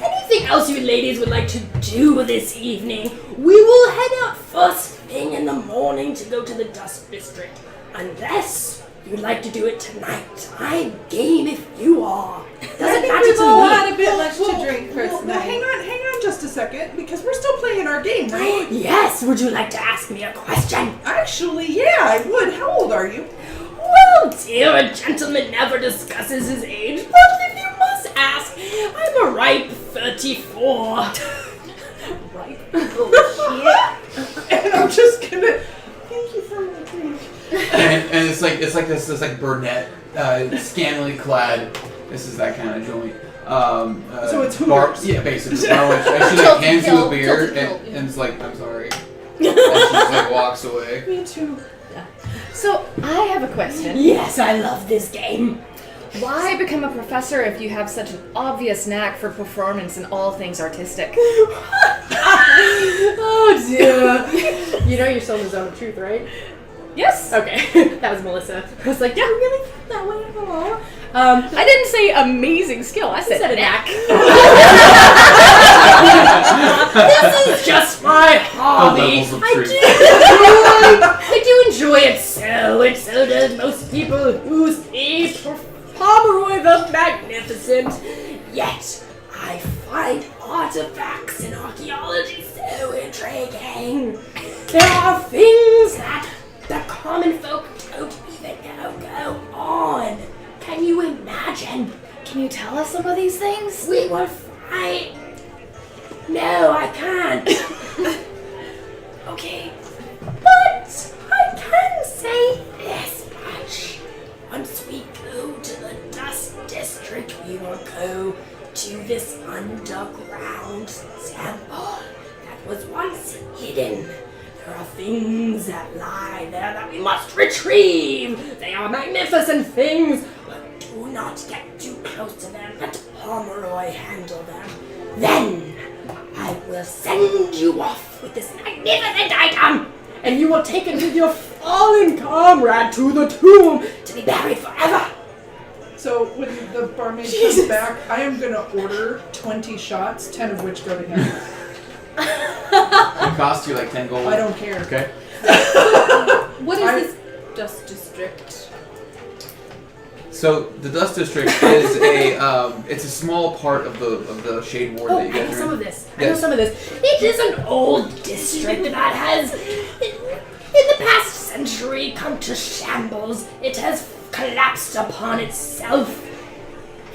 Speaker 3: Anything else you ladies would like to do this evening? We will head out first thing in the morning to go to the Dust District. Unless you'd like to do it tonight. I'm game if you are. Doesn't matter
Speaker 8: We've
Speaker 3: to
Speaker 8: all
Speaker 3: me.
Speaker 8: had a bit much to drink for
Speaker 4: Well,
Speaker 8: tonight.
Speaker 4: hang on just a second, because we're still playing our game, right?
Speaker 3: Yes, would you like to ask me a question?
Speaker 4: Actually, yeah, I would. How old are you?
Speaker 3: Well, dear, a gentleman never discusses his age, but if you must ask, I'm a ripe 34. Ripe?
Speaker 4: And I'm just gonna. Thank you for my drink.
Speaker 5: And it's like this brunette, scantily clad. This is that kind of joint.
Speaker 4: So it's
Speaker 5: bar,
Speaker 4: Hooters.
Speaker 5: yeah, basically. She like hands you a beer and it's like, I'm sorry. And she just like walks away.
Speaker 4: Me too.
Speaker 6: So, I have a question.
Speaker 7: Yes, I love this game.
Speaker 6: Why become a professor if you have such an obvious knack for performance and all things artistic?
Speaker 7: Oh dear. You know you're still in the zone of truth, right?
Speaker 6: Yes.
Speaker 7: Okay. That was Melissa. I was like, yeah, really? That way? Aw.
Speaker 6: I didn't say amazing skill. I said,
Speaker 7: said a
Speaker 6: knack.
Speaker 7: This is just my
Speaker 5: The
Speaker 7: hobby.
Speaker 5: levels of truth.
Speaker 7: I do enjoy it so, and so does most people who see Pomeroy the Magnificent. Yet, I find artifacts in archaeology so intriguing. There are things that the common folk don't even know go on. Can you imagine?
Speaker 6: Can you tell us some of these things?
Speaker 7: We will fight. No, I can't. Okay. But I can say this much. Once we go to the Dust District, we will go to this underground temple that was once hidden. There are things that lie there that we must retrieve. They are magnificent things, but do not get too close to them. Let Pomeroy handle them. Then I will send you off with this magnificent item, and you will take it with your fallen comrade to the tomb to be buried forever.
Speaker 4: So when the barmaid comes back, I am gonna order 20 shots, 10 of which go to him.
Speaker 5: It costs you like 10 gold.
Speaker 4: I don't care.
Speaker 5: Okay.
Speaker 8: What is this dust district?
Speaker 5: So the Dust District is it's a small part of the Shade Ward
Speaker 7: Oh,
Speaker 5: that
Speaker 7: I
Speaker 5: you
Speaker 7: know
Speaker 5: guys are
Speaker 7: some
Speaker 5: in.
Speaker 7: of this. I
Speaker 5: Yes.
Speaker 7: know some of this. It is an old district that has, in the past century, come to shambles. It has collapsed upon itself.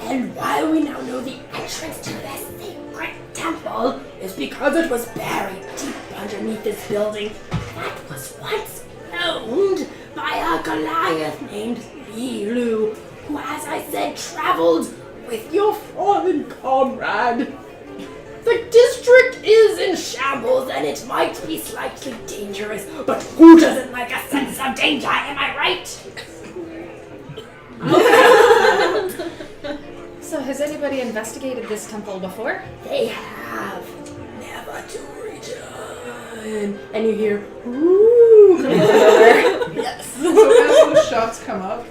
Speaker 7: And why we now know the entrance to this sacred temple is because it was buried deep underneath this building that was once owned by a Goliath named Lilu, who, as I said, traveled with your fallen comrade. The district is in shambles and it might be slightly dangerous, but who doesn't like a sense of danger, am I right?
Speaker 6: So, has anybody investigated this temple before?
Speaker 7: They have never to return. And you hear, ooh, coming from nowhere. Yes.
Speaker 4: So as those shots come up,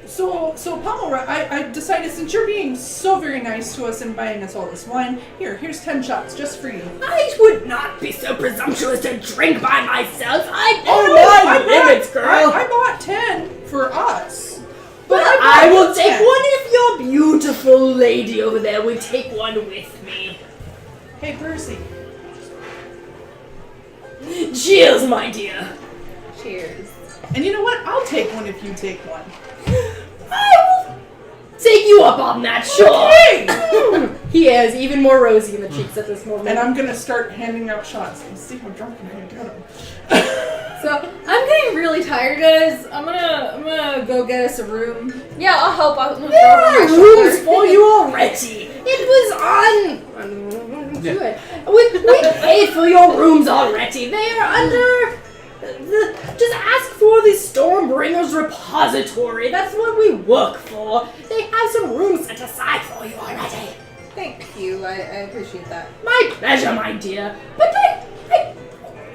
Speaker 4: so Pomeroy, I decided since you're being so very nice to us and buying us all this wine, here's 10 shots just for you.
Speaker 7: I would not be so presumptuous to drink by myself. I
Speaker 4: Oh,
Speaker 7: know
Speaker 4: no,
Speaker 7: my limits, girl.
Speaker 4: I bought 10 for us. But
Speaker 7: I will
Speaker 4: bought
Speaker 7: take
Speaker 4: 10.
Speaker 7: one if your beautiful lady over there would take one with me.
Speaker 4: Hey, Percy.
Speaker 7: Cheers, my dear.
Speaker 8: Cheers.
Speaker 4: And you know what? I'll take one if you take one.
Speaker 7: I will take you up on that, sure. He is even more rosy in the cheeks at this moment.
Speaker 4: And I'm gonna start handing out shots. Let's see how drunk I'm gonna get him.
Speaker 8: So I'm getting really tired, guys. I'm gonna go get us a room. Yeah, I'll help out.
Speaker 7: There are rooms for you already. It was on. Good. We paid for your rooms already. They are under. Just ask for the Stormbringer's repository. That's what we work for. They have some rooms set aside for you already.
Speaker 8: Thank you. I appreciate that.
Speaker 7: My pleasure, my dear. But I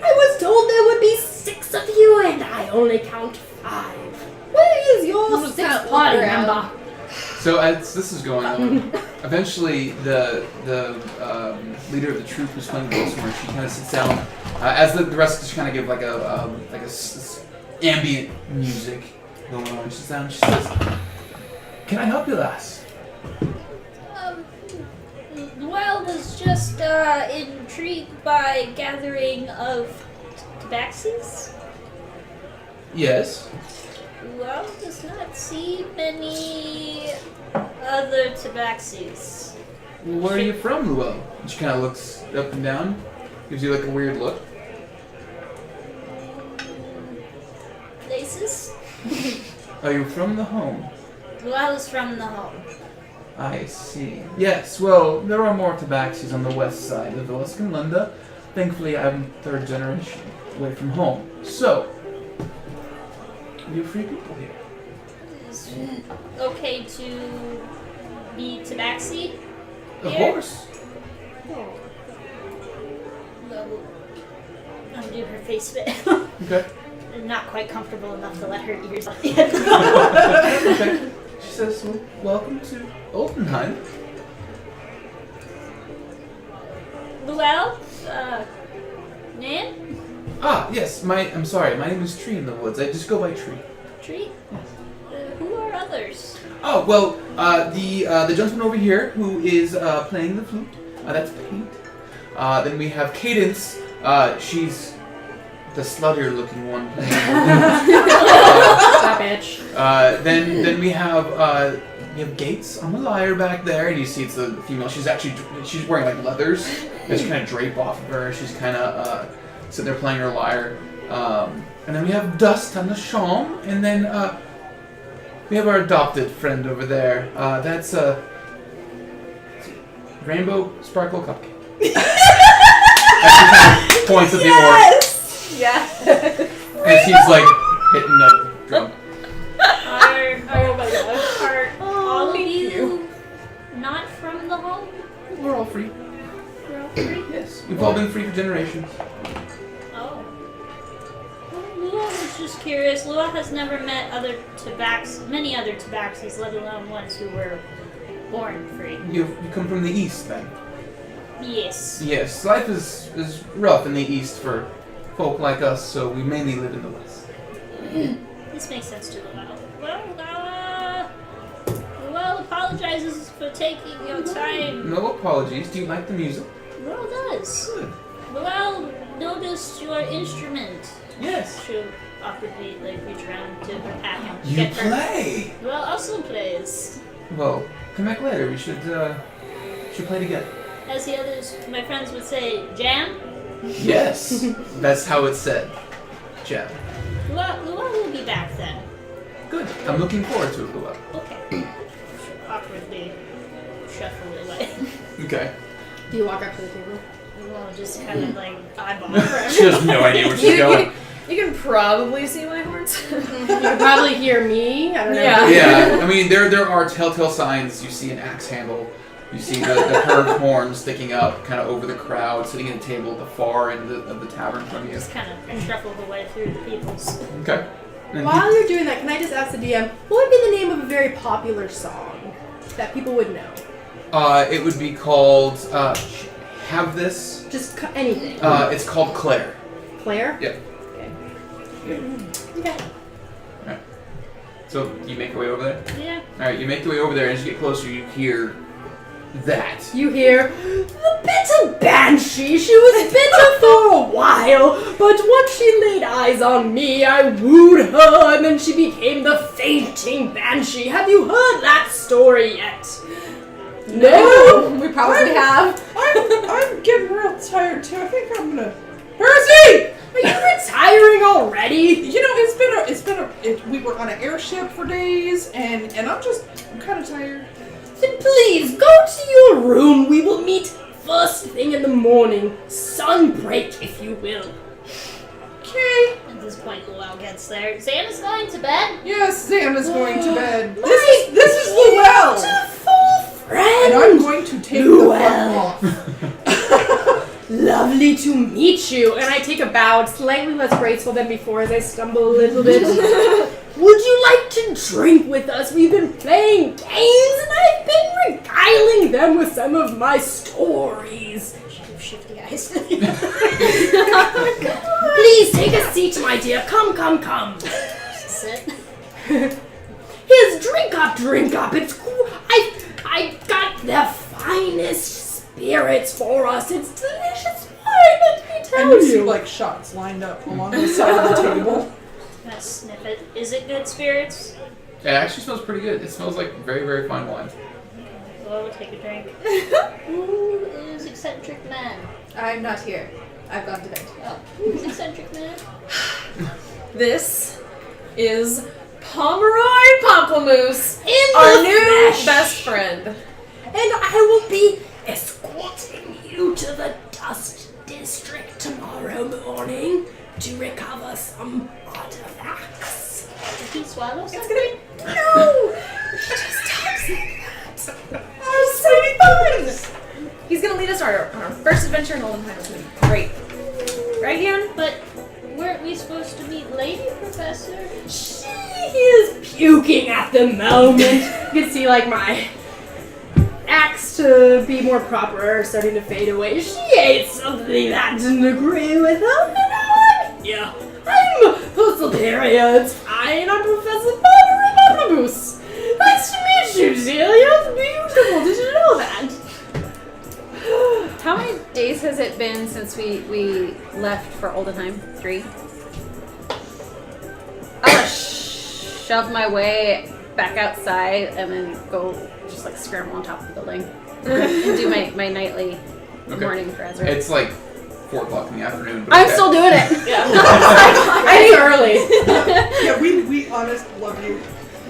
Speaker 7: was told there would be 6 of you, and I only count 5. Where is your
Speaker 8: Just
Speaker 7: 6th
Speaker 8: kinda look
Speaker 7: party
Speaker 8: around.
Speaker 7: member?
Speaker 5: So as this is going on, eventually the leader of the troop who's playing the Dulcimer, she kind of sits down as the rest just kind of give like a ambient music going on. She sits down and she says, "Can I help you, lass?"
Speaker 1: Well, was just intrigued by gathering of tabaxis.
Speaker 5: Yes.
Speaker 1: Well, does not see many other tabaxis.
Speaker 5: Well, where are you from, Luel? And she kind of looks up and down, gives you like a weird look.
Speaker 1: Places?
Speaker 5: Are you from the home?
Speaker 1: Well, is from the home.
Speaker 5: I see. Yes, well, there are more tabaxis on the west side of the Luskanlunda, thankfully I'm third generation away from home. So, you're free people here.
Speaker 1: Is it okay to be tabaxi?
Speaker 5: Of
Speaker 1: Here?
Speaker 5: course.
Speaker 1: No. Undo her face bit.
Speaker 5: Okay.
Speaker 1: Not quite comfortable enough to let her ears up yet.
Speaker 5: Okay. She says, well, welcome to Oldenheim.
Speaker 1: Luell? Nan?
Speaker 5: Ah, yes, I'm sorry, my name is Tree in the Woods. I just go by Tree.
Speaker 1: Tree? Who are others?
Speaker 5: Oh, well, the gentleman over here who is playing the flute, that's Paint. Then we have Cadence, she's the sluttier looking one playing the flute.
Speaker 3: That bitch.
Speaker 5: Then we have Gates on the lyre back there, and you see it's the female. She's wearing like leathers that she kind of drape off of her. She's kind of sitting there playing her lyre. And then we have Dust on the shawm, and then we have our adopted friend over there. That's Rainbow Sparkle Cupcake. And she kind of points at the orc.
Speaker 8: Yes.
Speaker 5: And she's like hitting the drum.
Speaker 1: Oh my gosh. Are all of you not from the home?
Speaker 5: We're all free.
Speaker 1: You're all free?
Speaker 5: Yes. We've all been free for generations.
Speaker 1: Oh. Well, Lua was just curious. Lua has never met many other tabaxis, let alone ones who were born free.
Speaker 5: You come from the east then?
Speaker 1: Yes.
Speaker 5: Yes. Life is rough in the east for folk like us, so we mainly live in the west.
Speaker 1: This makes sense to Luell. Luell apologizes for taking your time.
Speaker 5: No apologies. Do you like the music?
Speaker 1: Luell does.
Speaker 5: Good.
Speaker 1: Luell noticed your instrument.
Speaker 5: Yes.
Speaker 1: She'll awkwardly reach around to her pack and
Speaker 5: You
Speaker 1: get her.
Speaker 5: play.
Speaker 1: Luell also plays.
Speaker 5: Well, come back later. We should play together.
Speaker 1: As the others, my friends would say, jam?
Speaker 5: Yes. That's how it's said. Jam.
Speaker 1: Luell will be back then.
Speaker 5: Good. I'm looking forward to it, Luella.
Speaker 1: Okay. She'll awkwardly shuffle away.
Speaker 5: Okay.
Speaker 3: Do you walk up to the table?
Speaker 1: Luell just kind of eyeball her.
Speaker 5: She has no idea where she's going.
Speaker 6: You can probably see my horns.
Speaker 3: You can probably hear me. I don't know.
Speaker 6: Yeah.
Speaker 5: Yeah. I mean, there are telltale signs. You see an axe handle. You see the curved horn sticking up, kind of over the crowd, sitting at a table at the far end of the tavern from you.
Speaker 1: Just kind of shuffle her way through the peoples.
Speaker 5: Okay. And
Speaker 3: While you're doing that, can I just ask the DM, what would be the name of a very popular song that people would know?
Speaker 5: it would be called Have This.
Speaker 3: Just anything.
Speaker 5: It's called Claire.
Speaker 3: Claire?
Speaker 5: Yep.
Speaker 3: Okay.
Speaker 5: So you make your way over there?
Speaker 1: Yeah.
Speaker 5: Alright, you make your way over there, and as you get closer, you hear that.
Speaker 3: You hear, the bitter banshee, she was bitter for a while, but once she laid eyes on me, I wooed her, and then she became the fainting banshee. Have you heard that story yet? No?
Speaker 8: We probably have.
Speaker 4: I'm getting real tired too. I think I'm gonna. Percy!
Speaker 3: Are you retiring already?
Speaker 4: You know, we were on an airship for days, and I'm kind of tired.
Speaker 3: Then please, go to your room. We will meet first thing in the morning. Sunbreak, if you will.
Speaker 4: Okay.
Speaker 1: At this point, Luell gets there. Xana's going to bed.
Speaker 4: Yes, Xana's going to bed.
Speaker 3: My
Speaker 4: This is Luell,
Speaker 3: beautiful friend.
Speaker 4: and I'm going to take the fuck off.
Speaker 3: Lovely to meet you. And I take a bow, slightly less graceful than before as I stumble a little bit. Would you like to drink with us? We've been playing games and I've been regaling them with some of my stories.
Speaker 1: She gives shifty eyes.
Speaker 3: Please take a seat, my dear. Come.
Speaker 1: Sit.
Speaker 3: Here's drink up. It's cool. I got the finest spirits for us. It's delicious wine, let me tell
Speaker 4: And
Speaker 3: you.
Speaker 4: you see like shots lined up along the side of the table.
Speaker 1: Gonna sniff it. Is it good spirits?
Speaker 5: It actually smells pretty good. It smells like very, very fine wine.
Speaker 1: Luell will take a drink. Who is eccentric man?
Speaker 8: I'm not here. I've gone to bed.
Speaker 1: Oh, who's eccentric man?
Speaker 6: This is Pomeroy Pomplamoose,
Speaker 3: In
Speaker 6: our
Speaker 3: the
Speaker 6: new
Speaker 3: flesh.
Speaker 6: best friend.
Speaker 3: And I will be escorting you to the Dust District.
Speaker 7: to recover some artifacts.
Speaker 1: Did he swallow
Speaker 8: It's
Speaker 1: something?
Speaker 8: gonna be no. He just talks like that. Oh, so fun! He's gonna lead us on our first adventure in Oldenheim. It's gonna be great. Right, Ian?
Speaker 1: But weren't we supposed to meet Lady Professor?
Speaker 7: She is puking at the moment. You can see like my axe to be more proper starting to fade away. She ate something that didn't agree with her. And now I'm here. I'm Fusilaria. It's fine. I'm Professor Barbarabus. Nice to meet you, Celia. It's beautiful. Did you know that?
Speaker 8: How many days has it been since we left for Oldenheim? 3? I'm gonna shove my way back outside and then go just like scramble on top of the building and do my nightly morning for Ezra.
Speaker 5: It's like 4 o'clock in the afternoon. But
Speaker 8: I'm
Speaker 5: okay.
Speaker 8: still doing it.
Speaker 1: Yeah.
Speaker 7: It's early.
Speaker 4: Yeah, we honest love you.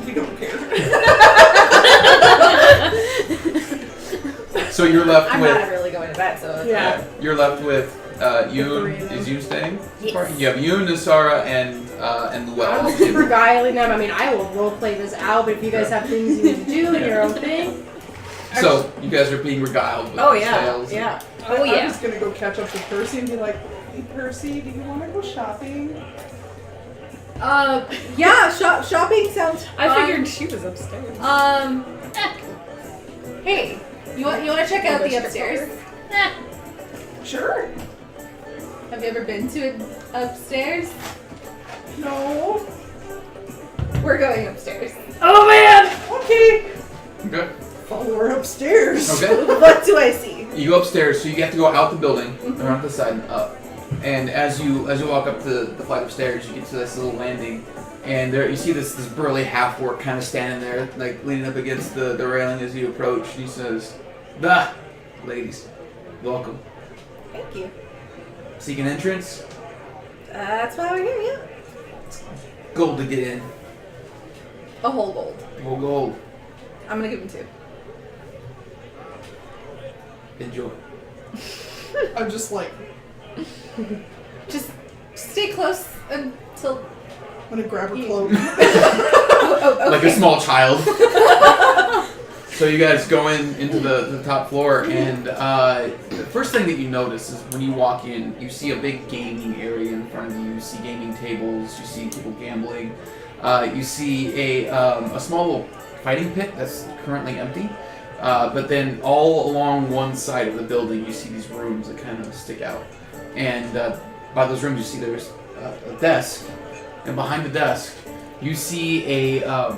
Speaker 4: We don't care.
Speaker 5: So you're left
Speaker 8: I'm
Speaker 5: with.
Speaker 8: not really going to bed, so
Speaker 7: Yeah.
Speaker 5: You're left with Yoon.
Speaker 7: three of them.
Speaker 5: Is Yoon staying?
Speaker 8: Yes.
Speaker 5: You have Yoon, Nasara, and
Speaker 7: I
Speaker 5: Luella.
Speaker 7: will keep beguiling them. I mean, I will roleplay this out, but if you guys have things you need to do and your own thing.
Speaker 5: So you guys are being regaled with
Speaker 8: Oh
Speaker 5: the
Speaker 8: yeah,
Speaker 5: sales.
Speaker 8: yeah.
Speaker 4: I'm
Speaker 8: yeah.
Speaker 4: just gonna go catch up with Percy and be like, hey Percy, do you want to go shopping?
Speaker 9: Yeah, shopping sounds
Speaker 8: I
Speaker 9: fun.
Speaker 8: figured she was upstairs.
Speaker 9: Hey, you want to check out the upstairs?
Speaker 4: Sure.
Speaker 9: Have you ever been to it upstairs?
Speaker 4: No.
Speaker 9: We're going upstairs.
Speaker 7: Oh man!
Speaker 4: Okay.
Speaker 5: Okay.
Speaker 4: Follow her upstairs.
Speaker 5: Okay.
Speaker 9: What do I see?
Speaker 5: You go upstairs, so you have to go out the building, around the side and up. And as you walk up the flight of stairs, you get to this little landing, and there you see this burly half-orc kind of standing there, like leaning up against the railing as you approach. And he says, "Ah, ladies, welcome.
Speaker 9: Thank you.
Speaker 5: Seeking entrance?
Speaker 9: That's why we're here, yeah.
Speaker 5: Gold to get in.
Speaker 9: A whole gold.
Speaker 5: Well, gold.
Speaker 9: I'm gonna give him 2.
Speaker 5: Enjoy."
Speaker 4: I'm just like,
Speaker 9: Just stay close until.
Speaker 4: I'm gonna grab her cloak.
Speaker 5: Like a small child. So you guys go into the top floor, and the first thing that you notice is when you walk in, you see a big gaming area in front of you. You see gaming tables. You see people gambling. You see a small little fighting pit that's currently empty. But then all along one side of the building, you see these rooms that kind of stick out. And by those rooms, you see there's a desk. And behind the desk, you see a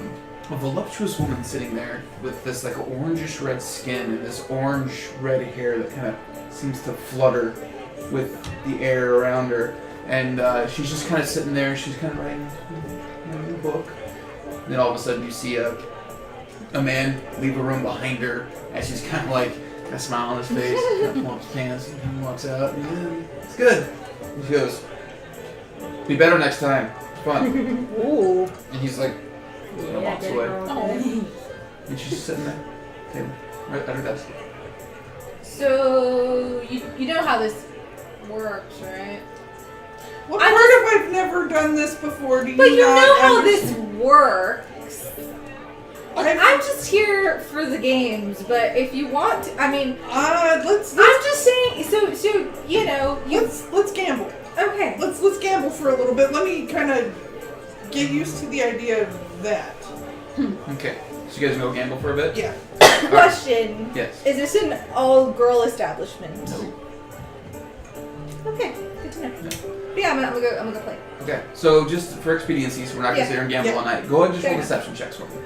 Speaker 5: voluptuous woman sitting there with this like orangish red skin and this orange red hair that kind of seems to flutter with the air around her. And she's just kind of sitting there. She's kind of writing a book. And then all of a sudden, you see a man leave a room behind her as she's kind of like got a smile on his face, kind of pulls his pants, and he walks out. And it's good. And she goes, "Be better next time. Fun."
Speaker 9: Ooh.
Speaker 5: And he's like, and walks away.
Speaker 9: Oh.
Speaker 5: And she's just sitting there, table, right at her desk.
Speaker 9: So you know how this works, right?
Speaker 4: What part of I've never done this before? Do you
Speaker 9: But you
Speaker 4: not
Speaker 9: know how
Speaker 4: understand?
Speaker 9: this works.
Speaker 4: I've-
Speaker 9: I'm just here for the games, but if you want to, I mean,
Speaker 4: let's
Speaker 9: I'm just saying. So you know,
Speaker 4: let's gamble.
Speaker 9: okay.
Speaker 4: Let's gamble for a little bit. Let me kind of get used to the idea of that.
Speaker 5: Okay, so you guys go gamble for a bit?
Speaker 4: Yeah.
Speaker 9: Question:
Speaker 5: Yes.
Speaker 9: Is this an all-girl establishment?
Speaker 5: No.
Speaker 9: Okay, good to know. But yeah, I'm gonna go play.
Speaker 5: Okay, so just for expediency, so we're not going to
Speaker 9: Yeah.
Speaker 5: sit here and gamble
Speaker 4: Yeah.
Speaker 5: all night, go ahead and just roll
Speaker 9: Fair
Speaker 5: deception checks for me.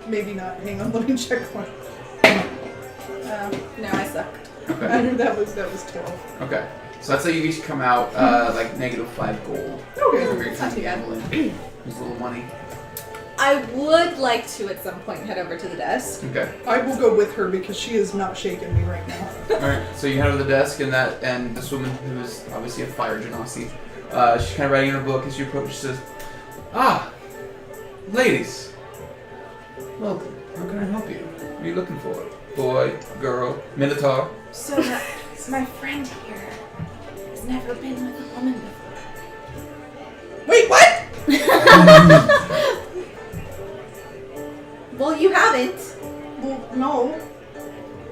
Speaker 4: Maybe not. Hang on, let me check one.
Speaker 9: No, I suck.
Speaker 5: Okay.
Speaker 4: That was 12.
Speaker 5: Okay. So that's how you each come out like -5 gold.
Speaker 4: Okay.
Speaker 5: Every
Speaker 9: That's
Speaker 5: time
Speaker 9: not too
Speaker 5: you
Speaker 9: bad.
Speaker 5: gamble in. There's a little money.
Speaker 9: I would like to at some point head over to the desk.
Speaker 5: Okay.
Speaker 4: I will go with her because she is not shaking me right now.
Speaker 5: Alright, so you head over to the desk and this woman who is obviously a fire genasi, she's kind of writing in her book as you approach, she says, "Ah, ladies, welcome. How can I help you? What are you looking for? Boy, girl, minotaur?"
Speaker 9: So
Speaker 8: My friend here has never been with a woman before.
Speaker 4: Wait, what?
Speaker 9: Well, you haven't.
Speaker 4: Well, no.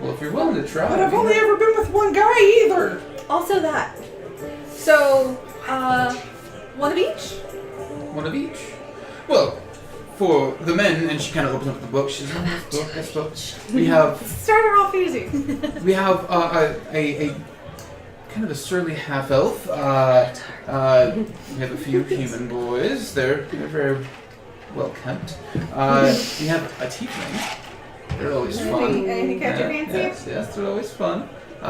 Speaker 5: Well, if you're willing to try.
Speaker 4: But I've only ever been with one guy either.
Speaker 9: Also that. So, one of each?
Speaker 5: One of each. Well, for the men, and she kind of opens up the book. She says, this book. We have
Speaker 9: Start her off easy.
Speaker 5: we have a kind of a surly half elf. We have a few human boys. They're very well kept. We have a tiefling. They're always fun.
Speaker 9: Anything catch your fancy?
Speaker 5: Yes, they're always fun.
Speaker 9: Do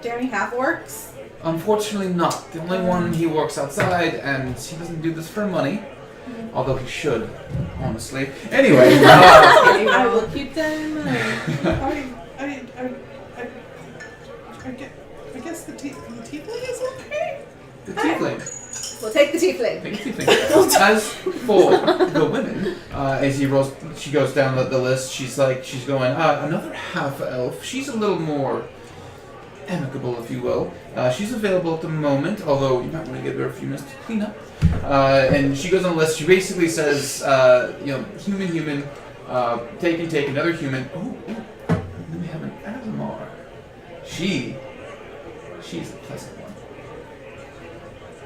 Speaker 9: you have any half-orcs?
Speaker 5: Unfortunately not. The only one, he works outside, and he doesn't do this for money. Although he should, honestly. Anyway,
Speaker 3: I will keep that in mind.
Speaker 4: I guess the tiefling is okay.
Speaker 5: the tiefling.
Speaker 9: We'll take the tiefling.
Speaker 5: Thank you, As for the women, as she goes down the list. She's going another half elf. She's a little more amicable, if you will. She's available at the moment, although you might want to give her a few minutes to clean up. And she goes on the list. She basically says, human, take another human. Oh, then we have an Azamar. She's a pleasant one.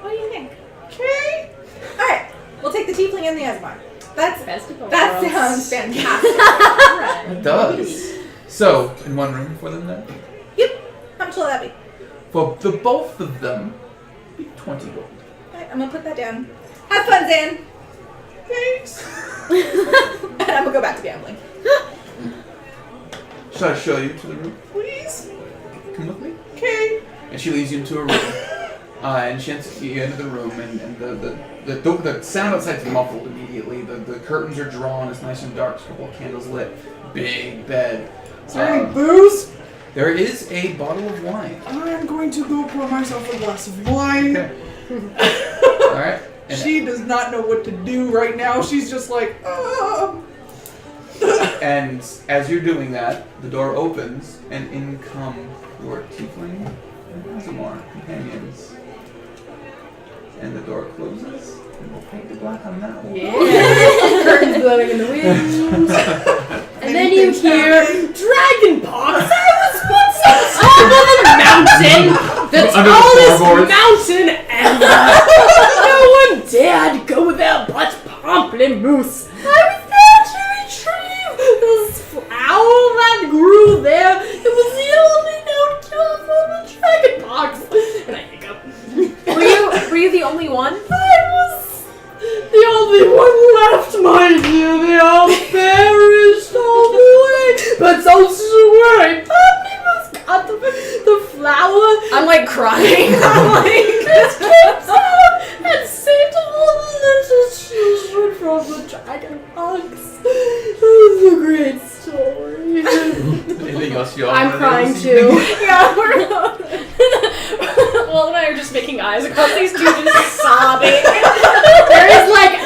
Speaker 9: What do you think? Okay. Alright. We'll take the tiefling and the Asmar. That sounds fantastic.
Speaker 5: It does. So, in one room for them then?
Speaker 9: Yep. How much will that be?
Speaker 5: For the both of them, 20 gold.
Speaker 9: Alright, I'm gonna put that down. Have fun, Zan.
Speaker 4: Thanks.
Speaker 9: And I'm gonna go back to gambling.
Speaker 5: Should I show you to the room?
Speaker 4: Please.
Speaker 5: Come with me.
Speaker 4: Okay.
Speaker 5: And she leads you into a room. And she enters you into the room, and the sound outside is muffled immediately. The curtains are drawn. It's nice and dark. A couple of candles lit. Big bed.
Speaker 4: Is there any booze?
Speaker 5: There is a bottle of wine.
Speaker 4: I'm going to go pour myself a glass of wine.
Speaker 5: Okay. All right. And
Speaker 4: She does not know what to do right now. She's just like,
Speaker 5: And as you're doing that, the door opens, and in come your tiefling and Azamar companions. And the door closes, and we'll paint the black on that one.
Speaker 3: Yeah. Curtains blowing in the wind. And then you hear Dragon Pox. I was once on top of a mountain, the
Speaker 2: Under the
Speaker 3: tallest
Speaker 2: floorboards.
Speaker 3: mountain ever. No one dared go there but Pamplemousse. I was there to retrieve this flower that grew there. It was the only known cure for the dragon pox. And I hiccup.
Speaker 8: Were you the only one?
Speaker 3: I was the only one left, my dear. They all perished all the way. But don't you worry, Pamplemousse got the flower.
Speaker 8: I'm like crying. I'm like,
Speaker 3: This came down and saved all the little children from the dragon pox. It was a great story.
Speaker 5: Anything else you all
Speaker 3: I'm
Speaker 5: wanna do
Speaker 3: crying
Speaker 5: this
Speaker 3: too.
Speaker 5: evening?
Speaker 8: yeah, Will and I are just making eyes across these two, just sobbing.
Speaker 3: There is like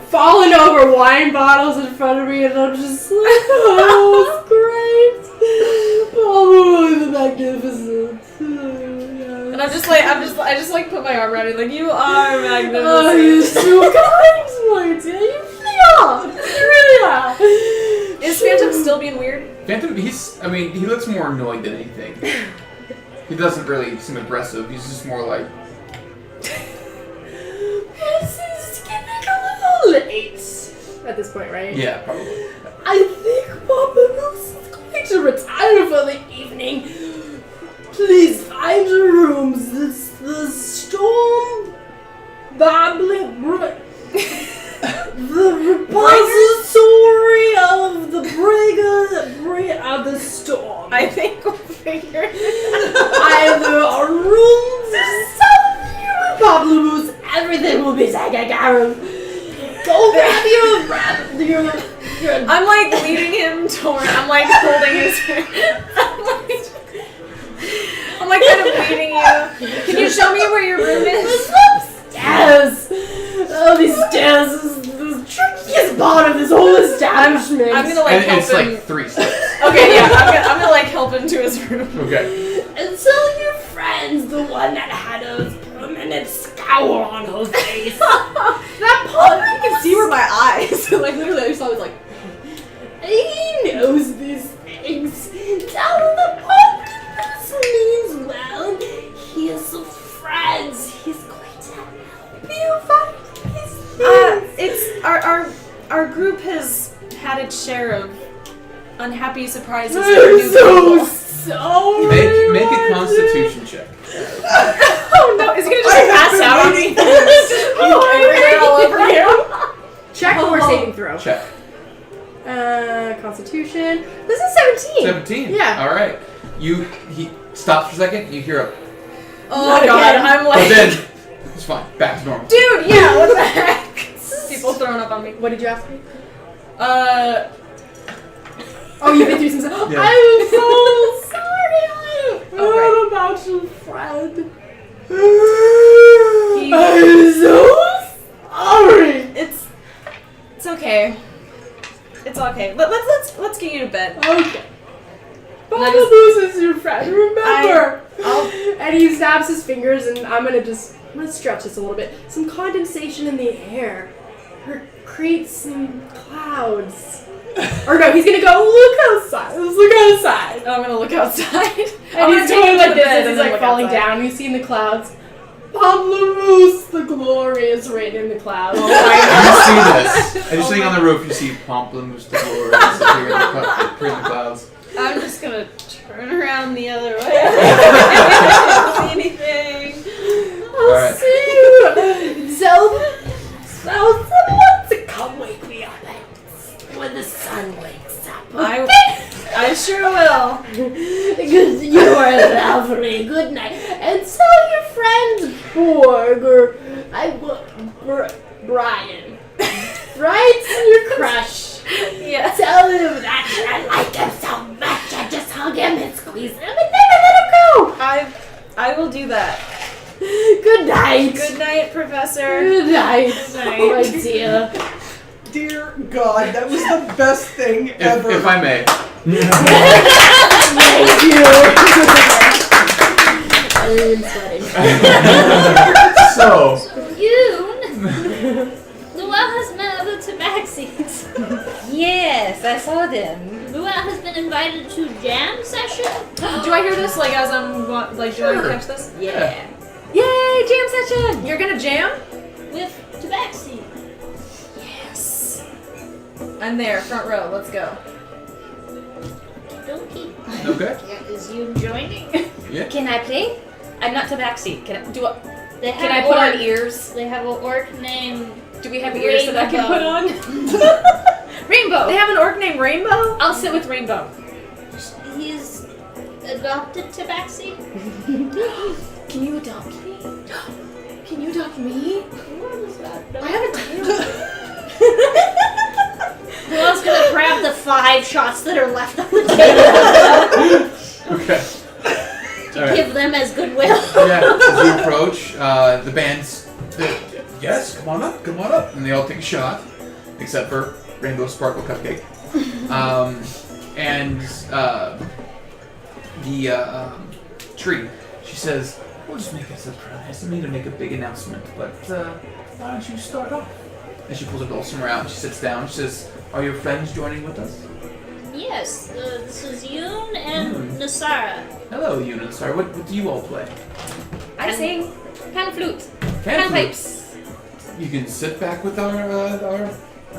Speaker 3: falling over wine bottles in front of me, and I'm just like, oh, it's great. Oh, the magnificent. Yeah.
Speaker 8: And I just like put my arm around you, like, you are
Speaker 3: Oh,
Speaker 8: magnificent.
Speaker 3: you're so kind, my dear. You really are.
Speaker 8: Is Phantom still being weird?
Speaker 5: Phantom, he looks more annoyed than anything. He doesn't really seem aggressive. He's just more like,
Speaker 3: This is getting a little late. At this point, right?
Speaker 5: yeah, probably.
Speaker 3: I think Pamplemousse is going to retire for the evening. Please find your rooms. The storm babbling the repository of the of the storm.
Speaker 8: I think we'll figure it
Speaker 3: Either our rooms south of you and Pamplemousse, everything will be taken care of. Go grab your
Speaker 8: I'm like leading him toward. I'm like holding his hair. I'm like kind of leading you. Can you show me where your room is?
Speaker 3: Upstairs. Oh, these stairs is the trickiest part of this whole establishment.
Speaker 8: I'm gonna like
Speaker 5: And
Speaker 8: help
Speaker 5: it's
Speaker 8: him.
Speaker 5: like 3 steps.
Speaker 8: Okay, yeah, I'm gonna like help him to his room.
Speaker 5: Okay.
Speaker 3: And
Speaker 7: tell your friends, the one that had a permanent scowl on her face. That Palmer,
Speaker 9: You can see where my eyes. Like literally, I just always like.
Speaker 7: he knows these things. Tell him the Palmer means well. He has some friends. He's going to help you find his things.
Speaker 8: It's our group has had its share of unhappy surprises for
Speaker 7: I'm
Speaker 8: new
Speaker 7: so
Speaker 8: people.
Speaker 7: sorry.
Speaker 5: Make a Constitution check.
Speaker 8: Oh no, is he gonna just pass out on me?
Speaker 3: Oh,
Speaker 8: all over you.
Speaker 3: Check or saving throw.
Speaker 5: Check.
Speaker 3: Constitution. This is 17.
Speaker 5: 17.
Speaker 3: Yeah.
Speaker 5: All right. He stops for a second. You hear a.
Speaker 8: Oh god, I'm
Speaker 5: But
Speaker 8: like,
Speaker 5: then it's fine. Back to normal.
Speaker 8: dude, yeah, what the heck? People throwing up on me.
Speaker 3: What did you ask me?
Speaker 7: Oh, you've been through some stuff.
Speaker 5: Yeah.
Speaker 7: I'm so sorry.
Speaker 8: right.
Speaker 7: About your friend.
Speaker 8: He-
Speaker 7: I'm so sorry.
Speaker 8: It's okay. It's okay. Let's get you to bed.
Speaker 7: Okay. Papa
Speaker 8: Let us-
Speaker 7: loses your friend. Remember.
Speaker 8: I'll-
Speaker 7: And he snaps his fingers, and I'm gonna stretch this a little bit. Some condensation in the air. Create some clouds. Or no, he's gonna go look outside. Let's look outside.
Speaker 8: I'm gonna look outside.
Speaker 7: And he's going like this as he's like falling down. You see in the clouds. Pamplemousse, the glorious, right in the clouds.
Speaker 5: You see this. As you're sitting on the roof, you see Pamplemousse the Glorious appear in the clouds.
Speaker 8: I'm just gonna turn around the other way. I don't see anything.
Speaker 7: I'll
Speaker 5: Alright.
Speaker 7: see you. Tell someone to come wake me up when the sun wakes up.
Speaker 8: I sure will.
Speaker 7: Because you are lovely. Good night. And tell your friends, Borg, or Brian. Right? Your crush.
Speaker 8: Yeah.
Speaker 7: Tell him that I like him so much. I just hug him and squeeze him and never let him go.
Speaker 8: I will do that.
Speaker 7: Good night.
Speaker 8: Good night, Professor.
Speaker 7: Good night,
Speaker 8: Night.
Speaker 7: my dear.
Speaker 4: Dear God, that was the best thing ever.
Speaker 5: If I may.
Speaker 7: Thank you. I'm sweating.
Speaker 5: So.
Speaker 1: Yoon! Luau has met other tabaxis.
Speaker 8: Yes, I saw them.
Speaker 1: Luau has been invited to jam session.
Speaker 8: Do I hear this like as I'm like do I catch this?
Speaker 5: Yeah.
Speaker 8: Yay, jam session! You're gonna jam?
Speaker 1: With tabaxi.
Speaker 8: Yes. I'm there, front row. Let's go.
Speaker 1: Donkey.
Speaker 5: Okay.
Speaker 1: Is you joining?
Speaker 5: Yeah.
Speaker 8: Can I play? I'm not tabaxi. Can
Speaker 1: They
Speaker 8: can
Speaker 1: have
Speaker 8: I put
Speaker 1: orc-
Speaker 8: on ears?
Speaker 1: They have an orc named
Speaker 8: Do we have ears that I can put on?
Speaker 1: Rainbow.
Speaker 8: They have an orc named Rainbow? I'll sit with Rainbow.
Speaker 1: He's adopted tabaxi.
Speaker 8: Can you adopt me? Can you adopt me?
Speaker 1: What is that?
Speaker 8: I have a tail.
Speaker 1: Luau's gonna grab the 5 shots that are left on the table
Speaker 5: Okay.
Speaker 1: to
Speaker 5: Alright.
Speaker 1: give them as goodwill.
Speaker 5: Yeah. As you approach, the band's. Yes, come on up. And they all take a shot, except for Rainbow Sparkle Cupcake. And the tree. She says, "We'll just make a surprise. I need to make a big announcement, but why don't you start off?" And she pulls a dulcimer out and she sits down. She says, "Are your friends joining with us?"
Speaker 1: Yes, this is Yoon and
Speaker 5: Yoon.
Speaker 1: Nasara.
Speaker 5: Hello, Eunice. Sorry, what do you all play?
Speaker 8: I sing pan flute.
Speaker 5: Pan flute.
Speaker 8: Pipes.
Speaker 5: You can sit back with our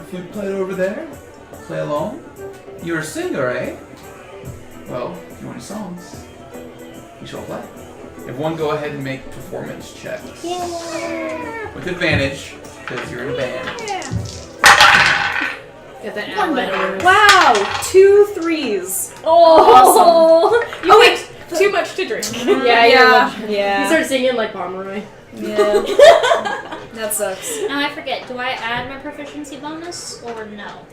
Speaker 5: flute player over there. Play along. You're a singer, eh? Well, if you want any songs, we shall play. Everyone go ahead and make performance checks.
Speaker 1: Yeah.
Speaker 5: With advantage, because you're in a band.
Speaker 3: Get that
Speaker 8: One
Speaker 3: letters.
Speaker 8: Wow, 2 3s.
Speaker 1: Oh,
Speaker 8: You oh wait, too much to drink.
Speaker 3: Yeah,
Speaker 8: yeah,
Speaker 3: You start singing like Pomeroy.
Speaker 8: yeah. That sucks.
Speaker 1: Now I forget. Do I add my proficiency bonus or no?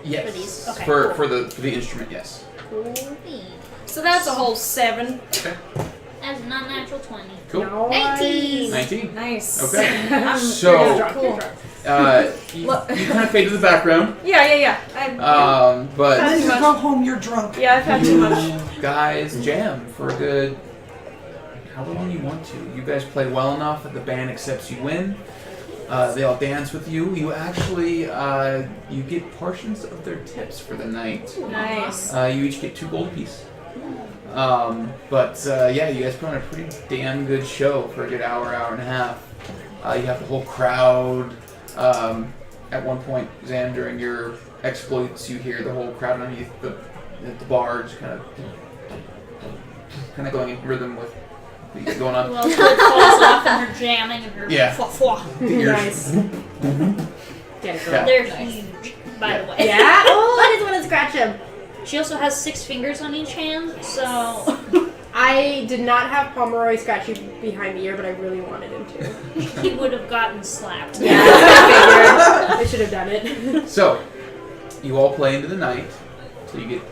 Speaker 5: Yes.
Speaker 1: For these? Okay,
Speaker 5: For
Speaker 1: cool.
Speaker 5: the instrument, yes.
Speaker 1: Cool.
Speaker 8: So that's a whole 7.
Speaker 5: Okay.
Speaker 1: As a non-natural 20.
Speaker 5: Cool.
Speaker 1: 19.
Speaker 5: 19.
Speaker 8: Nice.
Speaker 5: Okay. So
Speaker 8: cool.
Speaker 5: you kind of fade to the background.
Speaker 8: Yeah.
Speaker 5: But
Speaker 4: Time to go home, you're drunk.
Speaker 8: Yeah, I've had too much.
Speaker 5: you guys jam for a good however long you want to. You guys play well enough that the band accepts you win. They all dance with you. You actually, you get portions of their tips for the night.
Speaker 8: Nice.
Speaker 5: You each get 2 gold apiece. Yeah, you guys put on a pretty damn good show for a good hour and a half. You have the whole crowd. At one point, Zan, during your exploits, you hear the whole crowd underneath the bar just kind of going in rhythm with what you got going on.
Speaker 1: Well, she falls off and her jamming and her
Speaker 5: Yeah.
Speaker 1: fwa-fwa.
Speaker 3: Nice. Get it, girl.
Speaker 5: Yeah.
Speaker 1: They're huge, by the way.
Speaker 9: Yeah? Oh, I just want to scratch him.
Speaker 1: She also has 6 fingers on each hand, so
Speaker 3: I did not have Pomeroy scratch you behind the ear, but I really wanted him to.
Speaker 1: he would have gotten slapped.
Speaker 3: Yeah, I should have done it.
Speaker 5: So, you all play into the night until you get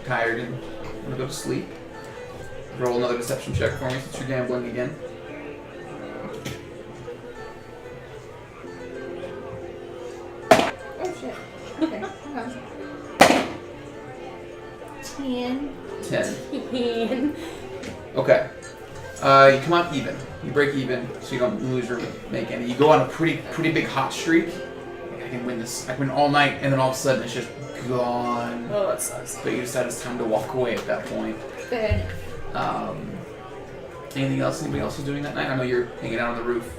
Speaker 5: tired and want to go to sleep. Roll another deception check for me since you're gambling again.
Speaker 9: Oh, shit. Okay, hang on. 10.
Speaker 5: 10. Okay. You come out even. You break even, so you don't lose or make any. You go on a pretty big hot streak. I can win this. I can win all night, and then all of a sudden it's just gone.
Speaker 8: Oh, that sucks.
Speaker 5: But you decide it's time to walk away at that point.
Speaker 9: Good.
Speaker 5: Anything else? Anybody else is doing that night? I know you're hanging out on the roof,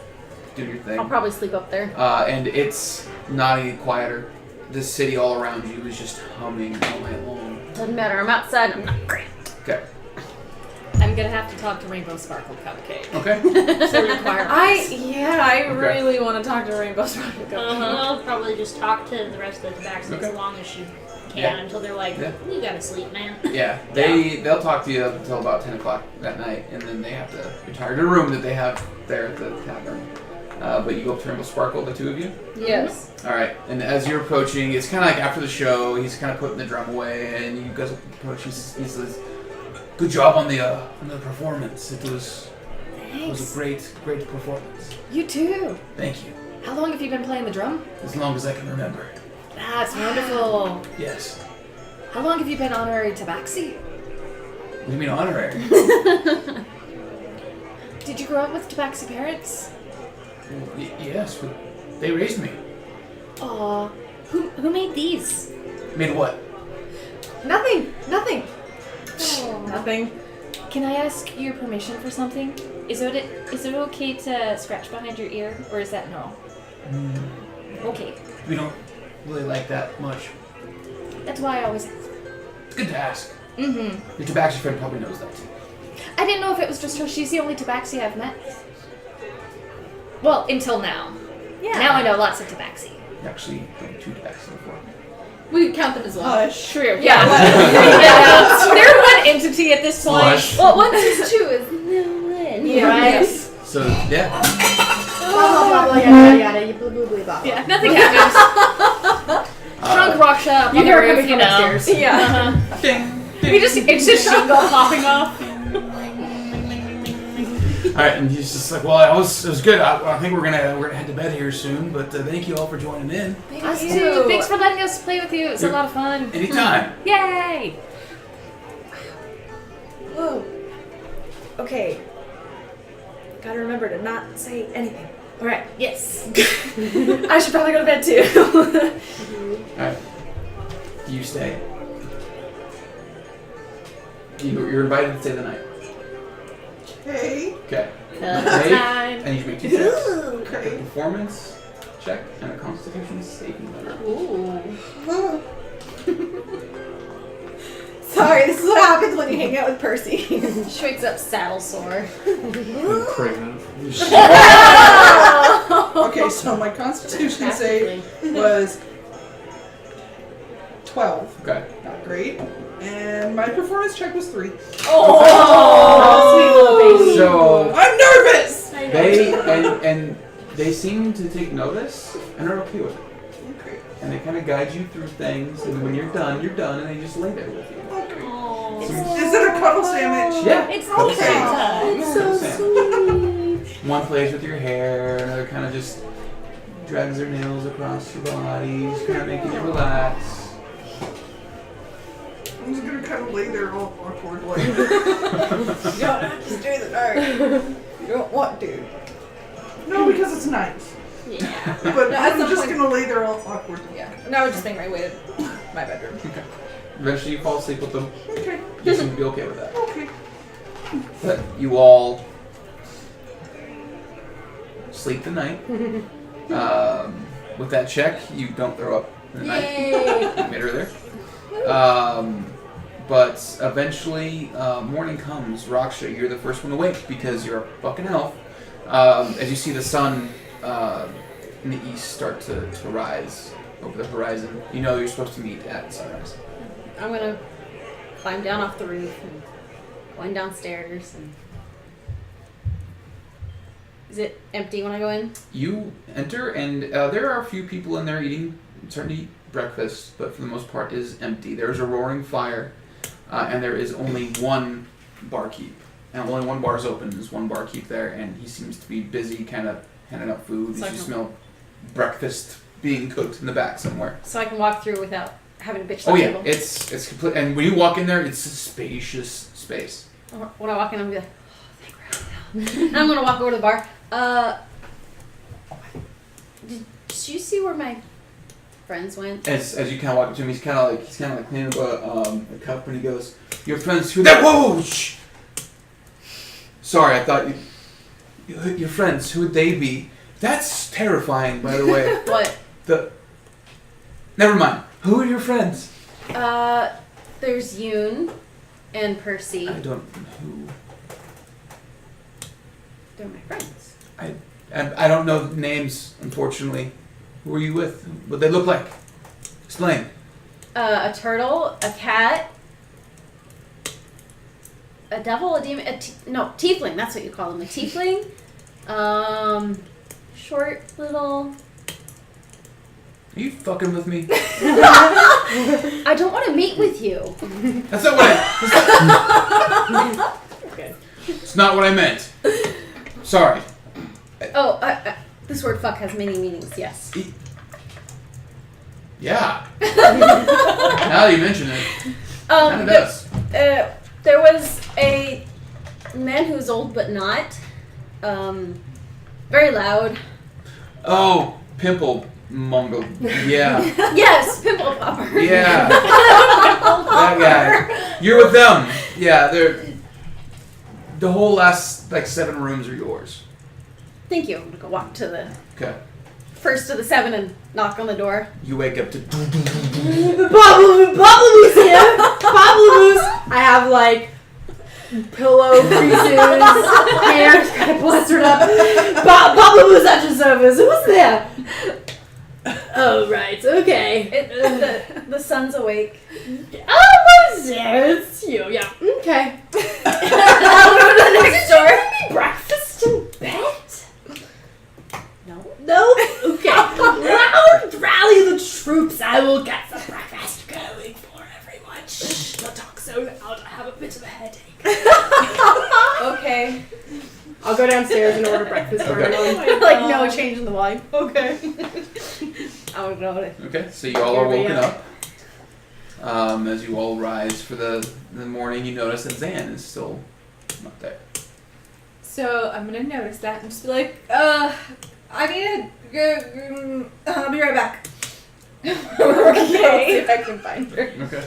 Speaker 5: doing your thing.
Speaker 8: I'll probably sleep up there.
Speaker 5: And it's not any quieter. The city all around you is just humming all night long.
Speaker 8: Doesn't matter. I'm outside. I'm not great.
Speaker 5: Okay.
Speaker 6: I'm gonna have to talk to Rainbow Sparkle Cupcake.
Speaker 5: Okay.
Speaker 6: So require
Speaker 5: Okay.
Speaker 8: really want to talk to Rainbow Sparkle Cupcake.
Speaker 1: I'll probably just talk to the rest of the tabaxis
Speaker 5: Okay.
Speaker 1: as long as she can
Speaker 5: Yeah.
Speaker 1: until they're like,
Speaker 5: Yeah.
Speaker 1: you gotta sleep, man.
Speaker 5: Yeah, they'll talk to you up until about 10 o'clock that night, and then they have to retire to a room that they have there at the tavern. But you go up to Rainbow Sparkle, the 2 of you.
Speaker 8: Yes.
Speaker 5: All right, and as you're approaching, it's kind of like after the show. He's kind of putting the drum away, and you guys approach. He says, "Good job on the performance. It was a great performance.
Speaker 6: You too.
Speaker 5: Thank you.
Speaker 6: How long have you been playing the drum?
Speaker 5: As long as I can remember.
Speaker 6: That's wonderful.
Speaker 5: Yes.
Speaker 6: How long have you been honorary tabaxi?
Speaker 5: What do you mean honorary?
Speaker 6: Did you grow up with tabaxi parents?
Speaker 5: Yes, but they raised me.
Speaker 6: Aw, who made these?
Speaker 5: Made what?
Speaker 9: Nothing. Nothing.
Speaker 3: Nothing.
Speaker 6: Can I ask your permission for something? Is it okay to scratch behind your ear, or is that no? Okay,
Speaker 5: We don't really like that much.
Speaker 6: that's why I always ask.
Speaker 5: It's good to ask.
Speaker 6: Mm-hmm.
Speaker 5: Your tabaxi friend probably knows that too.
Speaker 6: I didn't know if it was just her. She's the only tabaxi I've met. Well, until now.
Speaker 9: Yeah.
Speaker 6: Now I know lots of tabaxi.
Speaker 5: Actually, done 2 tabaxi before.
Speaker 8: We count them as well.
Speaker 6: True. Yeah. They're one entity at this point.
Speaker 5: Slush.
Speaker 8: Well, 1 is 2 is no one.
Speaker 3: Yeah.
Speaker 6: Right.
Speaker 5: So, yeah.
Speaker 9: Blah, blah, blah, yada, yada, blah, blah, blah, blah.
Speaker 6: Yeah. Nothing happens. Drunk rock shop.
Speaker 3: You
Speaker 6: on the
Speaker 3: hear her
Speaker 6: roof,
Speaker 3: coming
Speaker 6: you
Speaker 3: from
Speaker 6: know.
Speaker 3: upstairs.
Speaker 8: Yeah.
Speaker 5: Ding,
Speaker 6: It's just shingle popping off.
Speaker 5: Alright, and he's just like, well, it was good. I think we're gonna head to bed here soon, but thank you all for joining in.
Speaker 6: Us too. Thanks for letting us play with you. It was a lot of fun.
Speaker 5: Anytime.
Speaker 6: Yay!
Speaker 8: Whoa. Okay. Gotta remember to not say anything. Alright.
Speaker 6: Yes.
Speaker 8: I should probably go to bed too.
Speaker 5: Alright. You stay. You're invited to stay the night.
Speaker 4: Hey.
Speaker 5: Okay.
Speaker 6: Time.
Speaker 5: And you can make 2 checks.
Speaker 4: Okay.
Speaker 5: A performance check and a constitution saving throw.
Speaker 9: Sorry, this is what happens when you hang out with Percy.
Speaker 6: She wakes up saddle sore.
Speaker 2: I'm pregnant.
Speaker 4: Okay, so my constitution save was 12.
Speaker 5: Okay.
Speaker 4: Not great. And my performance check was 3.
Speaker 3: Oh, sweet little baby.
Speaker 5: So
Speaker 4: I'm nervous!
Speaker 5: and they seem to take notice and are okay with it.
Speaker 4: Okay.
Speaker 5: And they kind of guide you through things, and when you're done, and they just lay there with you.
Speaker 1: Oh,
Speaker 4: Is it a cuddle sandwich?
Speaker 5: Yeah.
Speaker 1: it's
Speaker 5: Cuddle
Speaker 1: okay.
Speaker 5: sandwich.
Speaker 1: It's
Speaker 5: Cuddle
Speaker 1: so
Speaker 5: sandwich. One plays with your hair, another kind of just drags their nails across your body, just kind of making you relax.
Speaker 4: I'm just gonna kind of lay there all awkwardly.
Speaker 9: You don't have to do the dark. Sorry. You don't want to.
Speaker 4: No, because it's nice.
Speaker 3: Yeah.
Speaker 4: But
Speaker 9: No, at
Speaker 4: I'm
Speaker 9: some
Speaker 4: just
Speaker 9: point-
Speaker 4: gonna lay there all awkward.
Speaker 9: Yeah. No, I was just making my way to my bedroom.
Speaker 5: Okay. Eventually you fall asleep with them.
Speaker 4: Okay.
Speaker 5: You seem to be okay with that.
Speaker 4: Okay.
Speaker 5: But you all sleep the night. With that check, you don't throw up in the night. You made her there. But eventually, morning comes. Raksha, you're the first one to wake because you're a fucking elf. As you see the sun in the east start to rise over the horizon, you know you're supposed to meet at sunrise.
Speaker 8: I'm gonna climb down off the roof and going downstairs. And is it empty when I go in?
Speaker 5: You enter, and there are a few people in there starting to eat breakfast, but for the most part is empty. There's a roaring fire, and there is only one barkeep. And only one bar is open. There's one barkeep there, and he seems to be busy kind of handing out food.
Speaker 8: So
Speaker 5: You smell breakfast being cooked in the back somewhere.
Speaker 8: So I can walk through without having to bitch.
Speaker 5: Oh yeah,
Speaker 8: table.
Speaker 5: it's complete. And when you walk in there, it's a spacious space.
Speaker 8: When I walk in, I'm gonna be like, oh, thank God. And I'm gonna walk over to the bar. Did you see where my friends went?
Speaker 5: As you kind of walk up to him, he's kind of like cleaning up a cup, and he goes, "Your friends who that? Whoa! Shh. Sorry, I thought your friends. Who would they be? That's terrifying, by the way.
Speaker 8: What?
Speaker 5: Never mind. Who are your friends?
Speaker 8: There's Yoon and Percy.
Speaker 5: I don't know who.
Speaker 8: They're my friends.
Speaker 5: I don't know names, unfortunately. Who are you with? What they look like? Explain.
Speaker 8: A turtle, a cat, a devil, a demon, tiefling. That's what you call them. A tiefling. Short little.
Speaker 5: Are you fucking with me?
Speaker 8: I don't want to meet with you.
Speaker 5: That's not what I.
Speaker 3: Okay.
Speaker 5: It's not what I meant. Sorry.
Speaker 8: Oh, this word "fuck" has many meanings. Yes.
Speaker 5: Yeah. Now that you mention it, kind of does.
Speaker 8: There was a man who was old but not. Very loud.
Speaker 5: Oh, pimple mumble. Yeah.
Speaker 8: Yes, pimple popper.
Speaker 5: Yeah. That guy. You're with them. Yeah, they're. The whole last 7 rooms are yours.
Speaker 8: Thank you. I'm gonna go walk to the
Speaker 5: Okay.
Speaker 8: first of the 7 and knock on the door.
Speaker 5: You wake up to.
Speaker 3: Babalu's here! Babalu's! I have pillow creases, hair kind of plastered up. Babalu's at your service. Who's there? Oh, right. Okay.
Speaker 8: The sun's awake.
Speaker 3: Oh, there. It's you. Yeah. Okay.
Speaker 8: I'll go to the next door.
Speaker 3: Breakfast in bed?
Speaker 8: No.
Speaker 3: No? Okay. Round rally the troops. I will get some breakfast going for everyone. Shh, don't talk so loud. I have a bit of a headache.
Speaker 8: Okay.
Speaker 3: I'll go downstairs and order breakfast for
Speaker 5: Okay.
Speaker 3: everyone.
Speaker 8: No change in the volume.
Speaker 3: Okay.
Speaker 8: I would go to.
Speaker 5: Okay, so you all are woken
Speaker 3: Yeah.
Speaker 5: up. As you all rise for the morning, you notice that Zan is still not there.
Speaker 9: So I'm gonna notice that and just be like, I need to go. I'll be right back.
Speaker 8: Okay.
Speaker 9: I'll see if I can find her.
Speaker 5: Okay.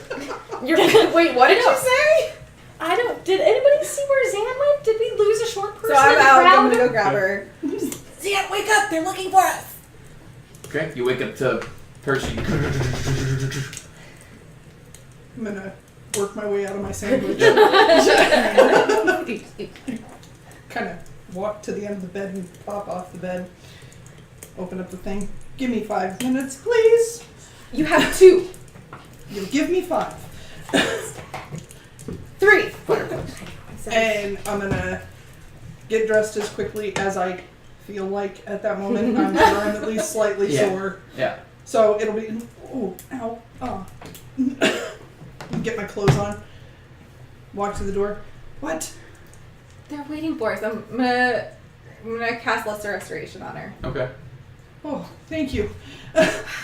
Speaker 8: Wait, what did you
Speaker 9: say?
Speaker 8: I don't. Did anybody see where Zan went? Did we lose a short person?
Speaker 9: So I'm
Speaker 8: in the
Speaker 9: out. I'm
Speaker 8: crowd?
Speaker 9: gonna go grab her. Zan, wake up! They're looking for us.
Speaker 5: Okay, you wake up to Percy.
Speaker 4: I'm gonna work my way out of my sandwich. Kind of walk to the end of the bed and pop off the bed. Open up the thing. Give me 5 minutes, please.
Speaker 9: You have 2.
Speaker 4: You'll give me 5.
Speaker 9: 3.
Speaker 4: And I'm gonna get dressed as quickly as I feel like at that moment. I'm sure I'm at least slightly
Speaker 5: Yeah.
Speaker 4: sore.
Speaker 5: Yeah.
Speaker 4: So it'll be, oh, ow, oh. Get my clothes on. Walk to the door. What?
Speaker 9: They're waiting for us. I'm gonna cast Lesser Restoration on her.
Speaker 5: Okay.
Speaker 4: Oh, thank you.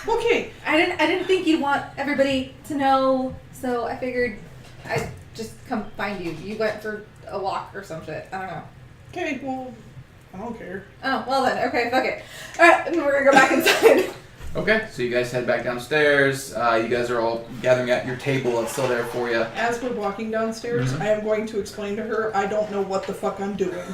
Speaker 4: Okay.
Speaker 9: I didn't think you'd want everybody to know, so I figured I'd just come find you. You went for a walk or some shit. I don't know.
Speaker 4: Okay, well, I don't care.
Speaker 9: Oh, well then. Okay, fuck it. Alright, and we're gonna go back inside.
Speaker 5: Okay, so you guys head back downstairs. You guys are all gathering at your table. It's still there for you.
Speaker 4: As we're walking downstairs, I am going to explain to her I don't know what the fuck I'm doing.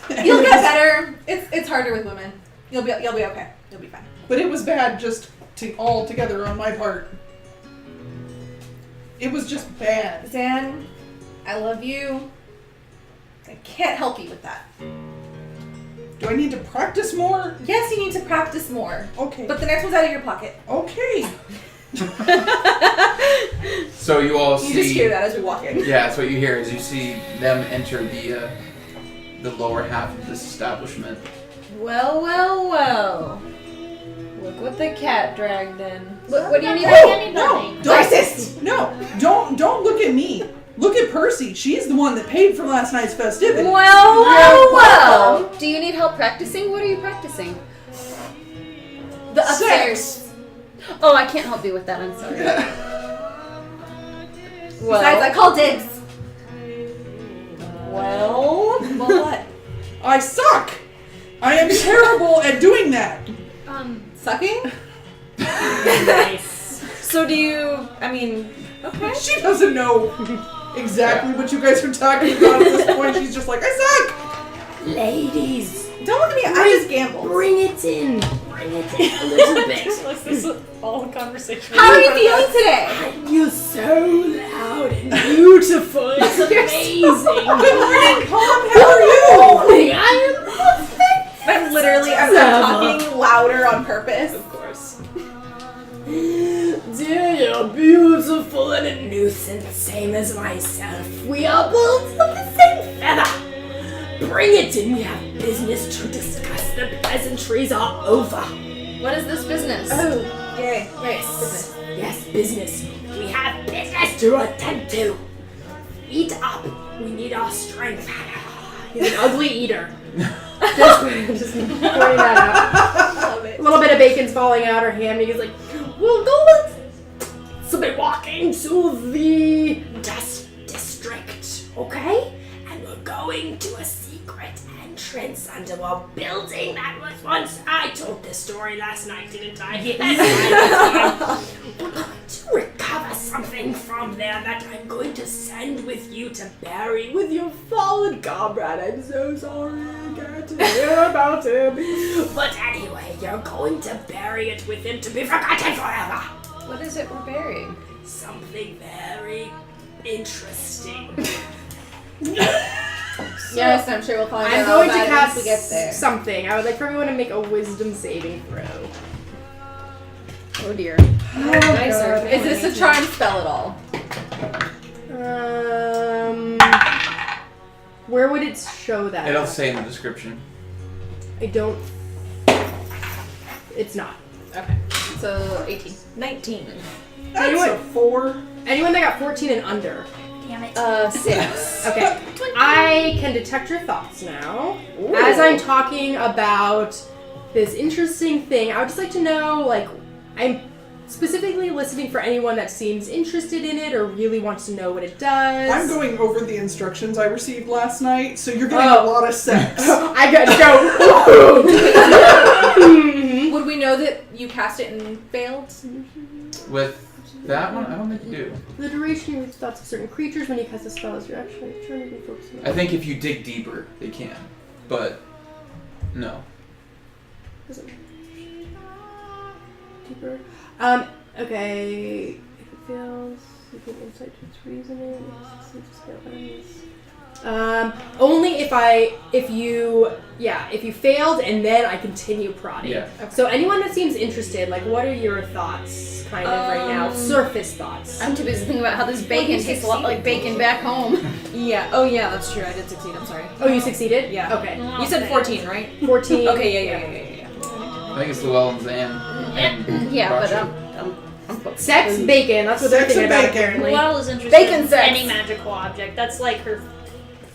Speaker 9: You'll get better. It's harder with women. You'll be okay. You'll be fine.
Speaker 4: But it was bad just all together on my part. It was just bad.
Speaker 9: Zan, I love you. I can't help you with that.
Speaker 4: Do I need to practice more?
Speaker 9: Yes, you need to practice more.
Speaker 4: Okay.
Speaker 9: But the next one's out of your pocket.
Speaker 4: Okay.
Speaker 5: So you all see.
Speaker 9: You just hear that as we walk in.
Speaker 5: Yeah, that's what you hear. Is you see them enter the lower half of this establishment.
Speaker 6: Well, well, well. Look what the cat dragged in.
Speaker 1: What do you need?
Speaker 4: No, don't look at me. Look at Percy. She's the one that paid for last night's festivity.
Speaker 6: Well. Do you need help practicing? What are you practicing?
Speaker 9: The upstairs.
Speaker 6: Oh, I can't help you with that. I'm sorry.
Speaker 9: Besides, I call dibs.
Speaker 6: Well,
Speaker 9: what?
Speaker 4: I suck. I am terrible at doing that.
Speaker 9: Sucking?
Speaker 3: Nice.
Speaker 6: so do you? I mean, okay.
Speaker 4: She doesn't know exactly what you guys are talking about at this point. She's just like, I suck.
Speaker 7: Ladies,
Speaker 9: Don't look at me. I just gambled.
Speaker 7: bring it in. Bring it in a little bit.
Speaker 1: This is all conversation.
Speaker 9: How are you feeling today?
Speaker 7: You're so loud and beautiful. It's amazing.
Speaker 4: Good morning, Tom. How are you?
Speaker 7: I am perfect.
Speaker 9: I'm talking louder on purpose.
Speaker 7: Of course. Dear, you're beautiful and a nuisance, same as myself. We are both of the same feather. Bring it in. We have business to discuss. The pleasantries are over.
Speaker 6: What is this business?
Speaker 9: Oh, yay.
Speaker 7: Yes. Yes, business. We have business to attend to. Eat up. We need our strength. He's an ugly eater. just pointing that out.
Speaker 9: Love it.
Speaker 7: A little bit of bacon's falling out her hand. He's like, we'll go so we're walking to the dust district, okay? And we're going to a secret entrance under a building that was once. I told this story last night, didn't I? Yes. We're going to recover something from there that I'm going to send with you to bury with your fallen comrade. I'm so sorry I can't hear about him. But anyway, you're going to bury it with him to be forgotten forever.
Speaker 6: What is it we're burying?
Speaker 7: Something very interesting.
Speaker 9: Yes, I'm sure we'll find out
Speaker 7: I'm
Speaker 9: all
Speaker 7: going to
Speaker 9: about it
Speaker 7: cast
Speaker 9: once we get there.
Speaker 7: something. I would like for everyone to make a wisdom saving throw.
Speaker 6: Oh dear.
Speaker 9: Is this a charm spell at all?
Speaker 3: Where would it show that?
Speaker 5: It'll say in the description.
Speaker 3: I don't. It's not.
Speaker 9: Okay. So 18. 19.
Speaker 4: That's
Speaker 3: Anyone-
Speaker 4: a 4.
Speaker 3: Anyone that got 14 and under.
Speaker 1: Damn it.
Speaker 9: 6.
Speaker 3: Okay. I can detect your thoughts now. As I'm talking about this interesting thing, I would just like to know, like, I'm specifically listening for anyone that seems interested in it or really wants to know what it does.
Speaker 4: I'm going over the instructions I received last night, so you're getting a lot of sex.
Speaker 3: I gotta go.
Speaker 9: Would we know that you cast it and failed?
Speaker 5: With that one, I don't think you do.
Speaker 3: The duration with thoughts of certain creatures when you cast a spell is you're actually trying to be focused on.
Speaker 5: I think if you dig deeper, they can. But, no.
Speaker 3: Deeper. Okay. If it fails, you can insight to its reasoning. Only if you failed and then I continue prodding.
Speaker 5: Yeah.
Speaker 3: So anyone that seems interested, like, what are your thoughts, kind of right now? Surface thoughts.
Speaker 6: I'm too busy thinking about how this bacon tastes a lot like bacon back home.
Speaker 8: Yeah. Oh, yeah, that's true. I did succeed. I'm sorry.
Speaker 3: Oh, you succeeded?
Speaker 8: Yeah.
Speaker 3: Okay.
Speaker 8: You said 14, right?
Speaker 3: 14.
Speaker 8: Okay, yeah.
Speaker 5: I think it's Llewellyn's and
Speaker 6: Yeah, but
Speaker 5: Roger.
Speaker 6: I'm focused.
Speaker 3: Sex, bacon. That's what they're
Speaker 4: Sex
Speaker 3: thinking
Speaker 4: and
Speaker 3: about,
Speaker 4: bacon.
Speaker 3: apparently.
Speaker 1: Luelle is interested
Speaker 9: Bacon
Speaker 1: in
Speaker 9: sex.
Speaker 1: any magical object. That's like her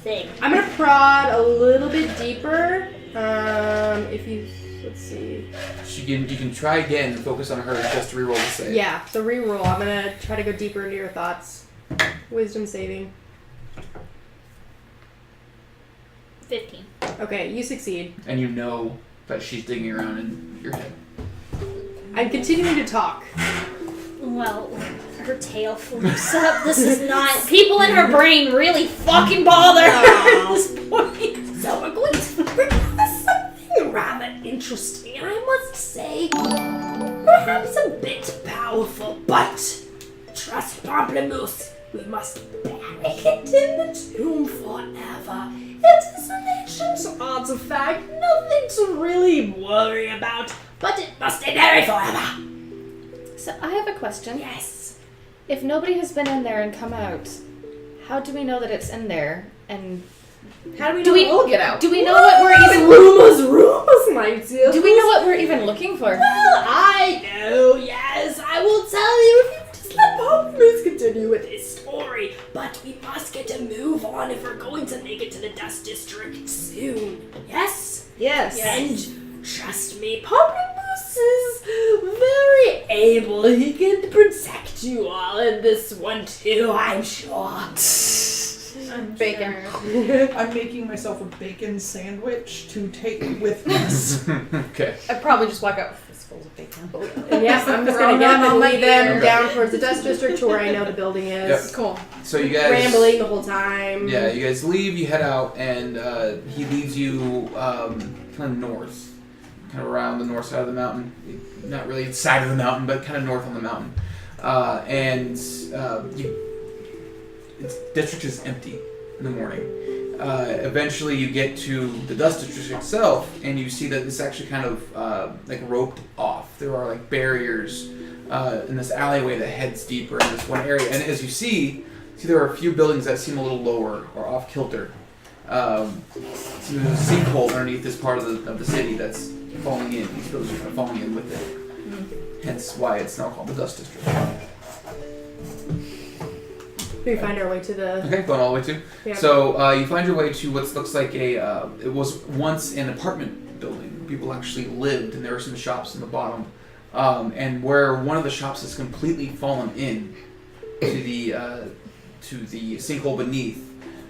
Speaker 1: thing.
Speaker 3: I'm gonna prod a little bit deeper. If you, let's see.
Speaker 5: You can try again and focus on her just to reroll the save.
Speaker 3: Yeah, so reroll. I'm gonna try to go deeper into your thoughts. Wisdom saving.
Speaker 1: 15.
Speaker 3: Okay, you succeed.
Speaker 5: And you know that she's digging around in your head.
Speaker 3: I'm continuing to talk.
Speaker 1: Well, her tail flips up. This is not. People in her brain really fucking bother her at this point.
Speaker 7: So we're going to discuss something rather interesting, I must say. Perhaps a bit powerful, but trust Pamplemousse. We must bury it in the tomb forever. It is an ancient artifact, nothing to really worry about, but it must stay buried forever.
Speaker 6: So I have a question.
Speaker 7: Yes.
Speaker 6: If nobody has been in there and come out, how do we know that it's in there? And
Speaker 8: How do we know
Speaker 6: do we
Speaker 8: we'll get out?
Speaker 6: Do we know what we're even?
Speaker 7: Rumors, my dear.
Speaker 6: Do we know what we're even looking for?
Speaker 7: Well, I know, yes. I will tell you if you just let Pamplemousse continue with his story. But we must get a move on if we're going to make it to the Dust District soon. Yes?
Speaker 8: Yes.
Speaker 7: And trust me, Pamplemousse is very able. He can protect you all in this one too, I'm sure.
Speaker 8: Bacon.
Speaker 4: I'm making myself a bacon sandwich to take with us.
Speaker 5: Okay.
Speaker 8: I'd probably just walk out with fistfuls of bacon.
Speaker 3: And yes, I'm just gonna get them and lead them down towards the Dust District to where I know the building is.
Speaker 5: Yep.
Speaker 8: Cool.
Speaker 5: So you guys
Speaker 3: Rambling the whole time.
Speaker 5: Yeah, you guys leave. You head out, and he leads you kind of north, kind of around the north side of the mountain. Not really side of the mountain, but kind of north on the mountain. The district is empty in the morning. Eventually, you get to the Dust District itself, and you see that it's actually kind of like roped off. There are like barriers in this alleyway that heads deeper in this one area. And as you see there are a few buildings that seem a little lower or off kilter. So there's a sinkhole underneath this part of the city that's falling in. These buildings are kind of falling in with it. Hence why it's now called the Dust District.
Speaker 3: We find our way to the.
Speaker 5: Okay, going all the way to.
Speaker 3: Yeah.
Speaker 5: So you find your way to what looks like it was once an apartment building. People actually lived, and there were some shops in the bottom. And where one of the shops has completely fallen in to the sinkhole beneath,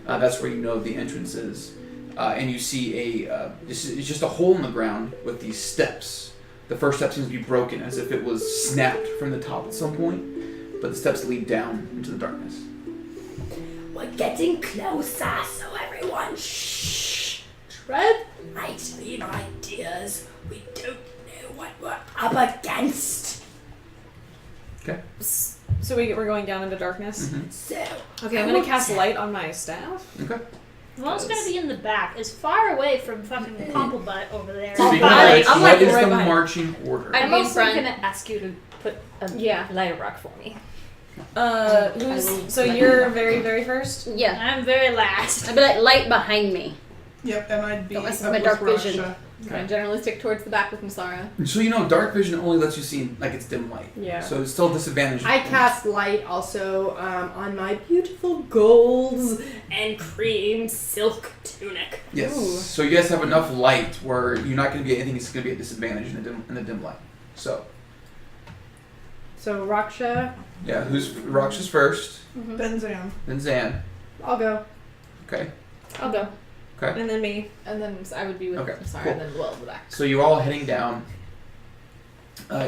Speaker 5: that's where you know the entrance is. And you see it's just a hole in the ground with these steps. The first step seems to be broken, as if it was snapped from the top at some point, but the steps lead down into the darkness.
Speaker 7: We're getting closer, so everyone shh. Tread lightly, my dears. We don't know what we're up against.
Speaker 5: Okay.
Speaker 8: So we're going down into darkness.
Speaker 5: Mm-hmm.
Speaker 7: So,
Speaker 8: Okay, I'm gonna cast light on my staff.
Speaker 5: Okay.
Speaker 1: Well, it's gonna be in the back, as far away from fucking Pumplebutt over there.
Speaker 5: Speaking
Speaker 8: fine.
Speaker 5: of which,
Speaker 8: I'm
Speaker 5: what
Speaker 8: like
Speaker 5: is
Speaker 8: right
Speaker 5: the
Speaker 8: behind.
Speaker 5: marching order?
Speaker 6: I'm
Speaker 8: in
Speaker 6: also
Speaker 8: front.
Speaker 6: gonna ask you to put a light rock for me.
Speaker 8: So you're very, very first?
Speaker 6: Yeah.
Speaker 1: I'm very last.
Speaker 6: I'd be like light behind me.
Speaker 4: Yep, and I'd be
Speaker 6: Don't mess with
Speaker 4: up
Speaker 6: my dark
Speaker 4: with
Speaker 6: vision.
Speaker 4: Rasha.
Speaker 8: Okay. Generally stick towards the back with Masara.
Speaker 5: So you know, dark vision only lets you see like it's dim light.
Speaker 3: Yeah.
Speaker 5: So it's still a disadvantage.
Speaker 3: I cast light also on my beautiful golds and cream silk tunic.
Speaker 5: Yes.
Speaker 8: Ooh.
Speaker 5: So you guys have enough light where you're not going to be anything that's going to be a disadvantage in the dim light. So
Speaker 3: So Raksha,
Speaker 5: yeah, who's Raksha's first?
Speaker 4: Then Zan.
Speaker 5: Then Zan.
Speaker 3: I'll go.
Speaker 5: Okay.
Speaker 8: I'll go.
Speaker 5: Okay.
Speaker 8: And then me. And then I would be with
Speaker 5: Okay,
Speaker 8: Masara
Speaker 5: cool.
Speaker 8: and then Will at the back.
Speaker 5: So you're all heading down.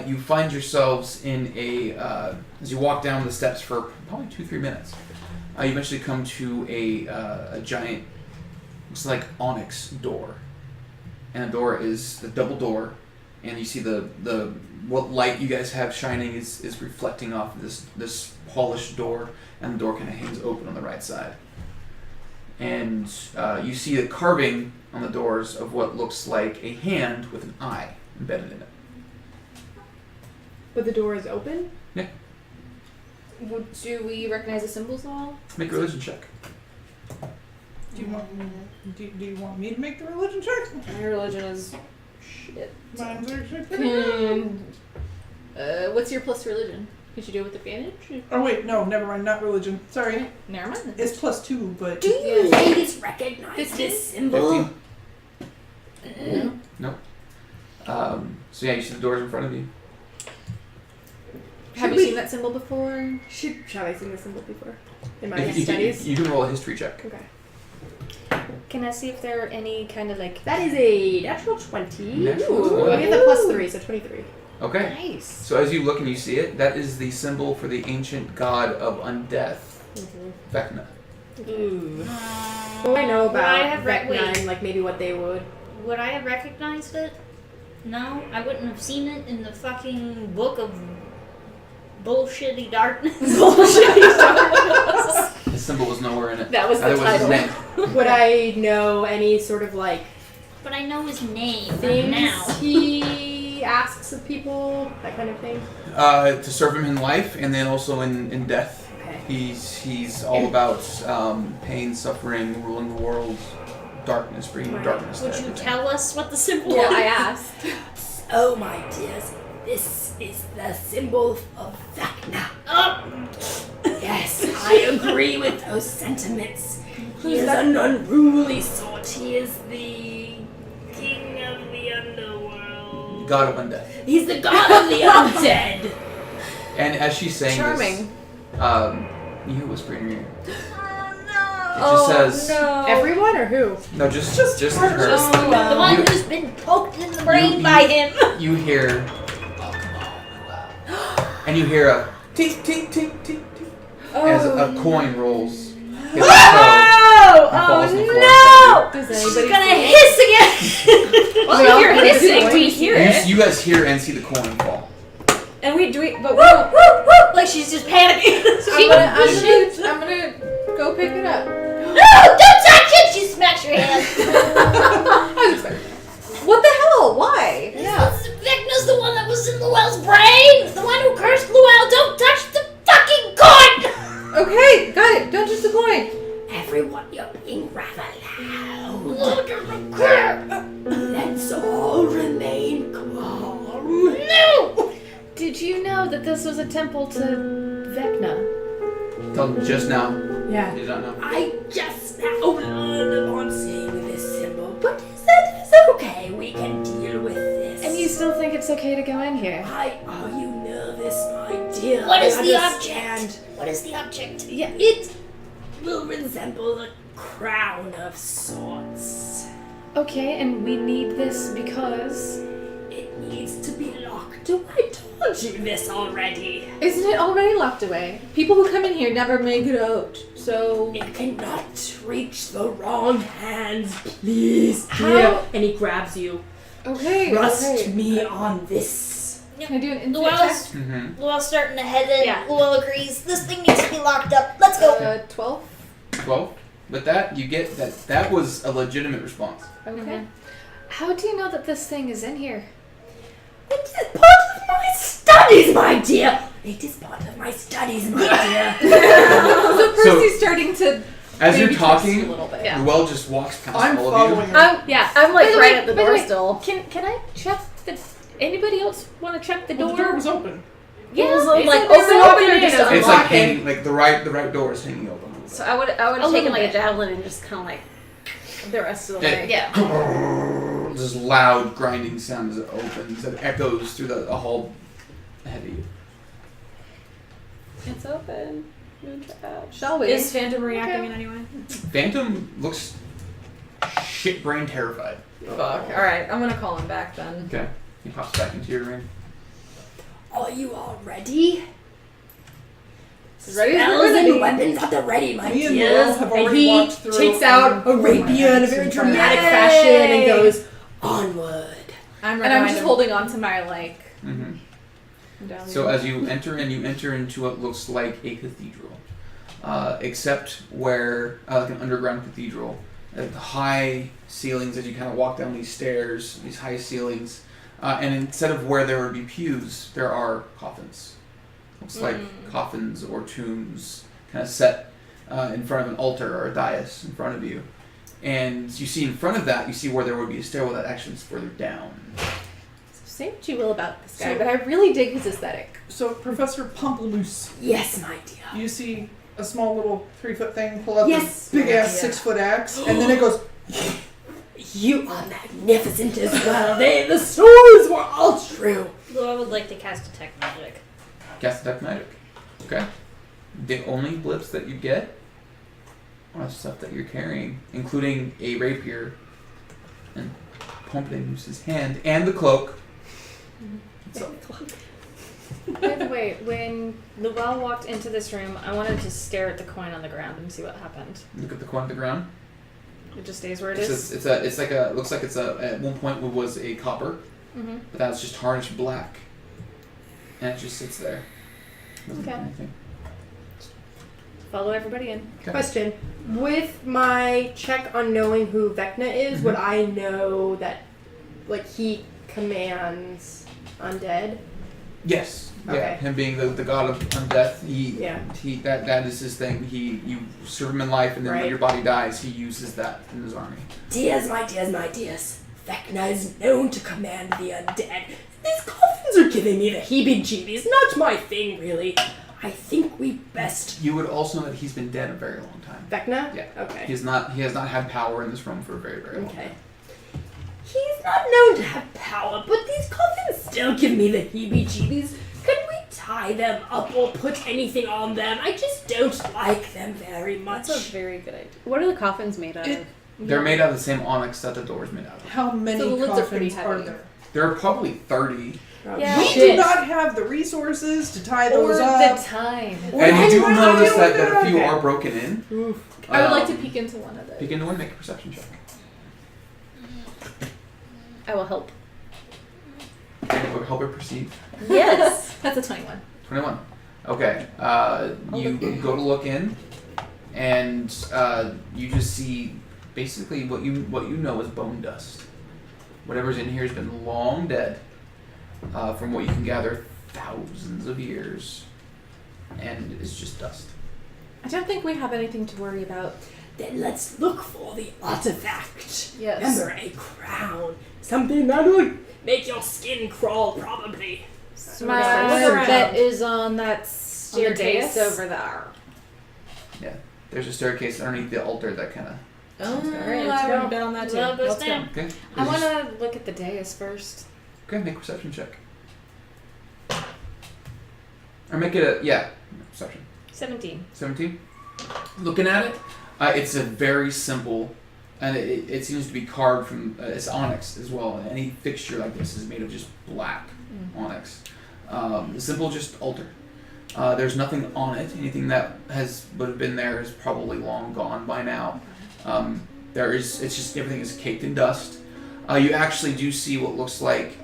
Speaker 5: You find yourselves in as you walk down the steps for probably 2-3 minutes. You eventually come to a giant, looks like onyx door, and the door is a double door, and you see the what light you guys have shining is reflecting off of this polished door, and the door kind of hangs open on the right side. And you see the carving on the doors of what looks like a hand with an eye embedded in it.
Speaker 3: But the door is open?
Speaker 8: Do we recognize the symbols at all?
Speaker 5: Make a religion check.
Speaker 4: Do you want me to make the religion check?
Speaker 8: My religion is shit.
Speaker 4: Mine's actually pretty good.
Speaker 8: What's your plus religion? Could you do it with advantage?
Speaker 4: Oh wait, no, never mind, not religion. Sorry.
Speaker 8: Never mind.
Speaker 4: It's +2, but
Speaker 7: Do you ladies recognize this symbol?
Speaker 5: 15? No. So yeah, you see the doors in front of you.
Speaker 8: Have you seen that symbol before?
Speaker 3: Shall I seen this symbol before? In my
Speaker 5: You
Speaker 3: studies?
Speaker 5: can roll a history check.
Speaker 3: Okay.
Speaker 6: Can I see if there are any kind of like...
Speaker 3: That is a natural 20.
Speaker 5: Natural
Speaker 3: Ooh,
Speaker 5: 20.
Speaker 3: we have the plus 3, so 23.
Speaker 5: Okay.
Speaker 6: Nice.
Speaker 5: So as you look and you see it, that is the symbol for the ancient god of undeath, Vecna.
Speaker 3: Ooh. What do I know
Speaker 1: Would I
Speaker 3: about
Speaker 1: have
Speaker 3: Vecna
Speaker 1: wait.
Speaker 3: and like maybe what they would?
Speaker 1: Would I have recognized it? No, I wouldn't have seen it in the fucking book of bullshitty darkness.
Speaker 5: The symbol was nowhere in it.
Speaker 8: That was the
Speaker 5: Neither was his
Speaker 8: title.
Speaker 5: name.
Speaker 3: Would I know any sort of like
Speaker 1: But I know his name
Speaker 3: things
Speaker 1: now.
Speaker 3: he asks of people, that kind of thing?
Speaker 5: To serve him in life and then also in death.
Speaker 3: Okay.
Speaker 5: He's all about pain, suffering, ruling the world, darkness, bringing
Speaker 3: Right.
Speaker 5: darkness to
Speaker 1: Would you
Speaker 5: everything.
Speaker 1: tell us what the symbol
Speaker 8: Yeah,
Speaker 1: is?
Speaker 8: I asked.
Speaker 7: Oh, my dears, this is the symbol of Vecna.
Speaker 1: Oh,
Speaker 7: Yes, I agree with those sentiments. He is an unruly sort. He is the king of the underworld.
Speaker 5: God of undeath.
Speaker 7: He's the god of the undead.
Speaker 5: And as she's saying
Speaker 8: Charming.
Speaker 5: this, you hear whisper in your ear. It
Speaker 8: Oh,
Speaker 5: just says,
Speaker 8: no.
Speaker 3: Everyone or who?
Speaker 5: no, just her.
Speaker 1: the one
Speaker 5: You-
Speaker 1: who's been poked in the brain
Speaker 5: you-
Speaker 1: by him.
Speaker 5: You hear, oh, come on, and you hear a tink, tink, tink, tink, tink, as a coin rolls. His toe and falls on the floor.
Speaker 8: Does
Speaker 1: She's
Speaker 8: anybody
Speaker 1: gonna
Speaker 8: see it?
Speaker 1: hiss again.
Speaker 6: Well,
Speaker 3: We all
Speaker 6: if you're
Speaker 3: heard the
Speaker 6: hissing,
Speaker 3: voice.
Speaker 6: we hear
Speaker 5: You,
Speaker 6: it.
Speaker 5: you guys hear and see the coin fall.
Speaker 8: And we do it, but we
Speaker 1: Whoop,
Speaker 8: don't.
Speaker 1: whoop, whoop, like she's just panicking.
Speaker 8: I'm gonna go pick it up.
Speaker 1: No, don't touch it! She smacks your hand.
Speaker 8: What the hell? Why?
Speaker 1: Vecna's the one that was in Llewellyn's brain. The one who cursed Llewellyn. Don't touch the fucking coin.
Speaker 8: Okay, got it. Don't touch the coin.
Speaker 7: Everyone, you're being rather loud.
Speaker 1: Look at the crap.
Speaker 7: Let's all remain calm.
Speaker 1: No.
Speaker 6: Did you know that this was a temple to Vecna?
Speaker 5: Till just now,
Speaker 3: Yeah.
Speaker 5: you don't know.
Speaker 7: I just now learned upon seeing this symbol, but that is okay. We can deal with this.
Speaker 6: And you still think it's okay to go in here?
Speaker 7: Why are you nervous, my dear?
Speaker 1: What is
Speaker 7: I
Speaker 1: the
Speaker 7: understand.
Speaker 1: object? What is the object?
Speaker 7: Yeah, it will resemble a crown of sorts.
Speaker 6: Okay, and we need this because...
Speaker 7: It needs to be locked away. I told you this already.
Speaker 8: Isn't it already locked away? People who come in here never make it out. So
Speaker 7: It cannot reach the wrong hands, please,
Speaker 6: How?
Speaker 7: dear. And he grabs you.
Speaker 8: okay.
Speaker 7: Trust
Speaker 8: okay.
Speaker 7: me on this.
Speaker 8: Can I do an insight
Speaker 1: Llewellyn's,
Speaker 8: check?
Speaker 5: Mm-hmm.
Speaker 1: Llewellyn's starting to head in.
Speaker 6: Yeah.
Speaker 1: Llewellyn agrees. This thing needs to be locked up. Let's go.
Speaker 8: 12.
Speaker 5: 12. With that, you get that. That was a legitimate response.
Speaker 8: Okay.
Speaker 6: How do you know that this thing is in here?
Speaker 7: It is part of my studies, my dear. It is part of my studies, my dear.
Speaker 8: So Percy's starting to
Speaker 5: As
Speaker 8: maybe
Speaker 5: you're talking,
Speaker 8: twist a little bit.
Speaker 5: Llewellyn just walks past
Speaker 4: I'm
Speaker 5: all of
Speaker 4: following
Speaker 5: you.
Speaker 4: her.
Speaker 6: Yeah.
Speaker 8: I'm like
Speaker 6: By the
Speaker 8: right
Speaker 6: way-
Speaker 8: at the
Speaker 6: by
Speaker 8: door
Speaker 6: way,
Speaker 8: still.
Speaker 6: Can I check the... Anybody else want to check the
Speaker 4: Well,
Speaker 6: door?
Speaker 4: the door was open.
Speaker 6: Yeah,
Speaker 8: It was
Speaker 6: it's
Speaker 8: like
Speaker 6: there's
Speaker 8: open
Speaker 6: an
Speaker 8: or
Speaker 6: opening.
Speaker 8: just
Speaker 5: It's
Speaker 8: unlock
Speaker 5: like
Speaker 8: it.
Speaker 5: hanging, like the right door is hanging open.
Speaker 8: So I would have
Speaker 6: A
Speaker 8: taken
Speaker 6: little
Speaker 8: like a
Speaker 6: bit.
Speaker 8: javelin and just kind of like the rest of the
Speaker 5: Yeah.
Speaker 8: way.
Speaker 6: Yeah.
Speaker 5: This loud grinding sound as it opens. It echoes through the hall ahead of you.
Speaker 8: It's open. Shall we?
Speaker 3: Is Phantom reacting in any way?
Speaker 5: Phantom looks shit-brain terrified.
Speaker 8: Fuck. All right, I'm gonna call him back then.
Speaker 5: Okay. He pops back into your ring.
Speaker 7: Are you all ready?
Speaker 8: As ready as we're
Speaker 7: Spells
Speaker 8: gonna
Speaker 7: and
Speaker 8: be.
Speaker 7: weapons at the ready, my
Speaker 4: Me and
Speaker 7: dears.
Speaker 4: Will have
Speaker 3: And
Speaker 4: already
Speaker 3: he
Speaker 4: walked through.
Speaker 3: takes out a rapier in a very dramatic fashion and goes onward.
Speaker 8: And I'm just holding on to my like.
Speaker 5: Mm-hmm.
Speaker 8: Down
Speaker 5: So as you enter into what looks like a cathedral, except where like an underground cathedral, the high ceilings as you kind of walk down these stairs, these high ceilings, and instead of where there would be pews, there are coffins. Looks like coffins or tombs, kind of set in front of an altar or a dais in front of you, and you see in front of that, you see where there would be a stairwell that actually is further down.
Speaker 8: Say what you will about this guy,
Speaker 4: So-
Speaker 8: but I really dig his aesthetic.
Speaker 4: So Professor Pumpaloose,
Speaker 7: Yes, my dear.
Speaker 4: you see a small little 3-foot thing pull out
Speaker 7: Yes,
Speaker 4: this big ass
Speaker 7: my dear.
Speaker 4: 6-foot axe, and then it goes.
Speaker 7: You are magnificent as well. The stories were all true.
Speaker 1: Though I would like to cast Detect Magic.
Speaker 5: Cast Detect Magic. Okay. The only blips that you get lot of stuff that you're carrying, including a rapier and Pompadour's hand and the cloak. So,
Speaker 6: By the way, when Luelle walked into this room, I wanted to stare at the coin on the ground and see what happened.
Speaker 5: look at the coin on the ground.
Speaker 6: It just stays where it
Speaker 5: It's
Speaker 6: is.
Speaker 5: looks like it's at one point it was a copper,
Speaker 6: Mm-hmm.
Speaker 5: but that was just tarnished black, and it just sits there. Doesn't do
Speaker 6: Okay.
Speaker 5: anything.
Speaker 6: Follow everybody in.
Speaker 5: Okay.
Speaker 3: Question. With my check on knowing who Vecna is, would I know that, like, he commands undead?
Speaker 5: Yes. Yeah.
Speaker 3: Okay.
Speaker 5: Him being the god of undeath,
Speaker 3: Yeah.
Speaker 5: that is his thing. You serve him in life, and then when
Speaker 3: Right.
Speaker 5: your body dies, he uses that in his army.
Speaker 7: Dears, my dears, my dears. Vecna is known to command the undead. These coffins are giving me the heebie-jeebies. Not my thing, really. I think we best...
Speaker 5: You would also know that he's been dead a very long time.
Speaker 3: Vecna?
Speaker 5: Yeah.
Speaker 3: Okay.
Speaker 5: He has not had power in this realm for a very, very long
Speaker 3: Okay.
Speaker 5: time.
Speaker 7: He's not known to have power, but these coffins still give me the heebie-jeebies. Can we tie them up or put anything on them? I just don't like them very much.
Speaker 6: That's a very good idea.
Speaker 10: What are the coffins made out of?
Speaker 5: They're made out of the same onyx that the door is made out of.
Speaker 4: How many
Speaker 6: So the lids are pretty
Speaker 4: coffins are
Speaker 6: heavy.
Speaker 4: there?
Speaker 5: There are probably 30.
Speaker 6: Yeah.
Speaker 4: We
Speaker 3: Shit.
Speaker 4: do not have the resources to tie
Speaker 6: Or
Speaker 4: those
Speaker 6: the
Speaker 4: up.
Speaker 6: time.
Speaker 5: And you do notice that a few
Speaker 3: Okay.
Speaker 5: are broken in.
Speaker 6: I would like to peek into one of those.
Speaker 5: Peek into one, make a perception check.
Speaker 10: I will help.
Speaker 5: Help her perceive.
Speaker 6: Yes. That's a 21.
Speaker 5: 21. Okay. You go to look in, and you just see basically what you know is bone dust. Whatever's in here has been long dead. From what you can gather, thousands of years, and it's just dust.
Speaker 10: I don't think we have anything to worry about.
Speaker 7: Then let's look for the artifact.
Speaker 6: Yes.
Speaker 7: Remember, a crown. Something that'll make your skin crawl, probably.
Speaker 6: My
Speaker 10: Look around.
Speaker 6: bet is on that
Speaker 10: On the
Speaker 6: staircase
Speaker 10: dais over there.
Speaker 5: There's a staircase underneath the altar that kind of.
Speaker 10: Oh,
Speaker 6: Alright,
Speaker 10: I
Speaker 6: let's
Speaker 10: would bet on that too.
Speaker 6: Love this
Speaker 10: Let's go.
Speaker 6: down.
Speaker 5: Okay.
Speaker 6: I want to look at the dais first.
Speaker 5: Okay, make a perception check. Or make it perception.
Speaker 6: 17.
Speaker 5: 17. Looking at it, it's a very simple, and it seems to be carved from it's onyx as well. Any fixture like this is made of just black onyx. Simple, just altar. There's nothing on it. Anything that would have been there is probably long gone by now. It's just everything is caked in dust. You actually do see what looks like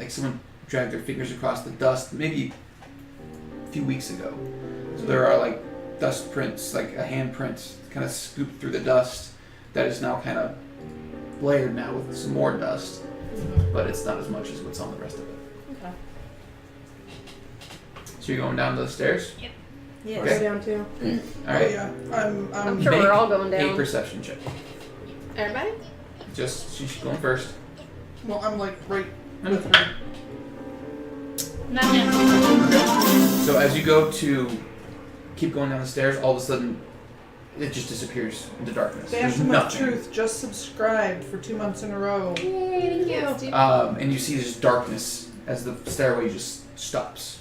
Speaker 5: someone dragged their fingers across the dust maybe a few weeks ago. So there are like dust prints, like a handprint kind of scooped through the dust that is now kind of layered now with some more dust, but it's not as much as what's on the rest of it.
Speaker 6: Okay.
Speaker 5: So you're going down the stairs?
Speaker 10: Yes.
Speaker 5: Okay.
Speaker 3: Go down too.
Speaker 5: All right.
Speaker 4: Oh, yeah.
Speaker 10: I'm sure
Speaker 5: Make
Speaker 10: we're all going
Speaker 5: a
Speaker 10: down.
Speaker 5: perception check.
Speaker 10: Everybody?
Speaker 5: Just she's going first.
Speaker 4: Well, I'm like right with her.
Speaker 6: Not now.
Speaker 5: So as you go to keep going down the stairs, all of a sudden it just disappears into darkness. There's
Speaker 4: Phantom of
Speaker 5: nothing.
Speaker 4: Truth just subscribed for 2 months in a row.
Speaker 6: Thank you.
Speaker 5: And you see this darkness as the stairway just stops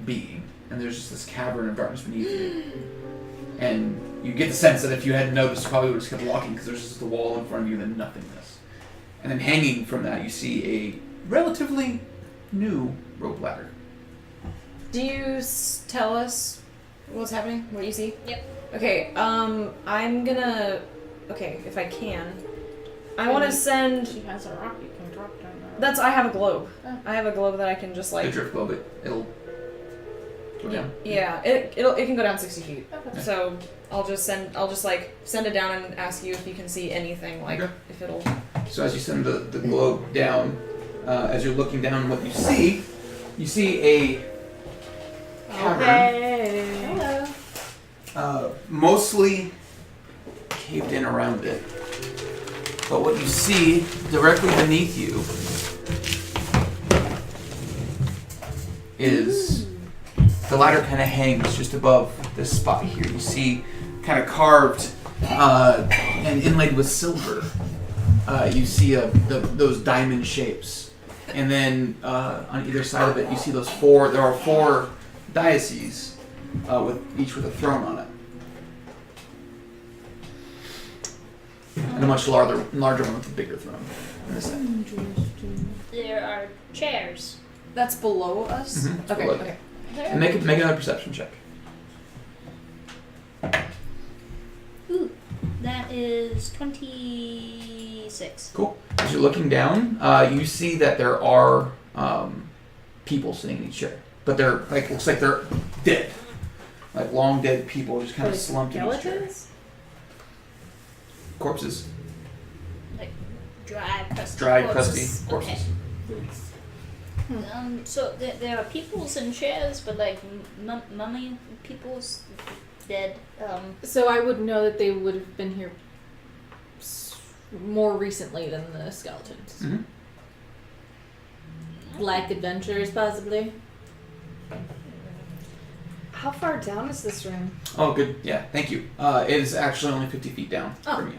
Speaker 5: being, and there's just this cavern of darkness beneath you. And you get the sense that if you hadn't noticed, you probably would have just kept walking because there's just a wall in front of you and then nothingness. And then hanging from that, you see a relatively new rope ladder.
Speaker 10: Do you tell us what's happening? What you see?
Speaker 6: Yep.
Speaker 10: Okay, I'm gonna... Okay, if I can. I want to send...
Speaker 6: She has a rock you can drop down there.
Speaker 10: That's... I have a globe.
Speaker 6: Oh.
Speaker 10: I have a globe that I can just
Speaker 5: The
Speaker 10: like...
Speaker 5: drift globe, it'll go down.
Speaker 10: Yeah, it can go down 60 feet.
Speaker 6: Okay.
Speaker 10: So I'll just send it down and ask you if you can see anything, like
Speaker 5: Okay.
Speaker 10: if it'll...
Speaker 5: So as you send the globe down, as you're looking down, what you see a cavern, mostly caved in around it. But what you see directly beneath you is the ladder kind of hangs just above this spot here. You see kind of carved and inlaid with silver. You see those diamond shapes. And then on either side of it, you see there are four dioceses, each with a throne on it. and a much larger one with a bigger throne in this end.
Speaker 1: There are chairs.
Speaker 10: That's below us?
Speaker 5: Mhm,
Speaker 10: Okay,
Speaker 5: below you.
Speaker 10: okay.
Speaker 5: And make another perception check.
Speaker 1: Ooh, that is 26.
Speaker 5: Cool. As you're looking down, you see that there are people sitting in each chair, but they're like looks like they're dead, like long dead people, just kind of slumped in each chair.
Speaker 3: Skeletons?
Speaker 5: Corpses,
Speaker 1: Like dry, crusty
Speaker 5: crusty corpses.
Speaker 1: Okay. So there are peoples in chairs, but like mummy peoples dead.
Speaker 10: So I would know that they would have been here more recently than the skeletons.
Speaker 5: Mm-hmm.
Speaker 10: Like adventurers, possibly. How far down is this room?
Speaker 5: Oh, good. Yeah, thank you. It is actually only 50 feet down from you.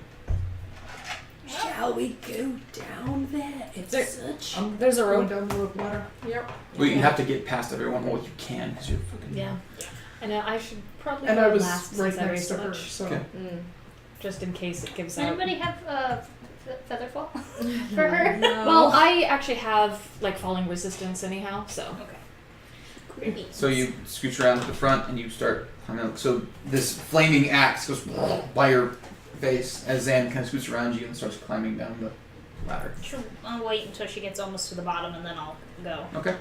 Speaker 7: Shall we go down there? It's such.
Speaker 10: There's a
Speaker 4: Going
Speaker 10: rope.
Speaker 4: down the water.
Speaker 10: Yep.
Speaker 5: Well, you have to get past everyone. Well, you can because you're fucking.
Speaker 10: Yeah. And I should probably
Speaker 4: And
Speaker 10: go
Speaker 4: I was
Speaker 10: last
Speaker 4: right
Speaker 10: since I
Speaker 4: next
Speaker 10: raised
Speaker 4: to
Speaker 10: so
Speaker 4: her,
Speaker 10: much.
Speaker 4: so.
Speaker 5: Okay.
Speaker 10: Just in case it gives
Speaker 1: Does
Speaker 10: out.
Speaker 1: anybody have featherfall for her?
Speaker 10: Well, I actually have like falling resistance anyhow, so.
Speaker 1: Creepy.
Speaker 5: So you scooch around to the front and you start climbing up. So this flaming axe goes by your face as Zan kind of scoots around you and starts climbing down the ladder.
Speaker 1: I'll wait until she gets almost to the bottom and then I'll go.
Speaker 5: Okay.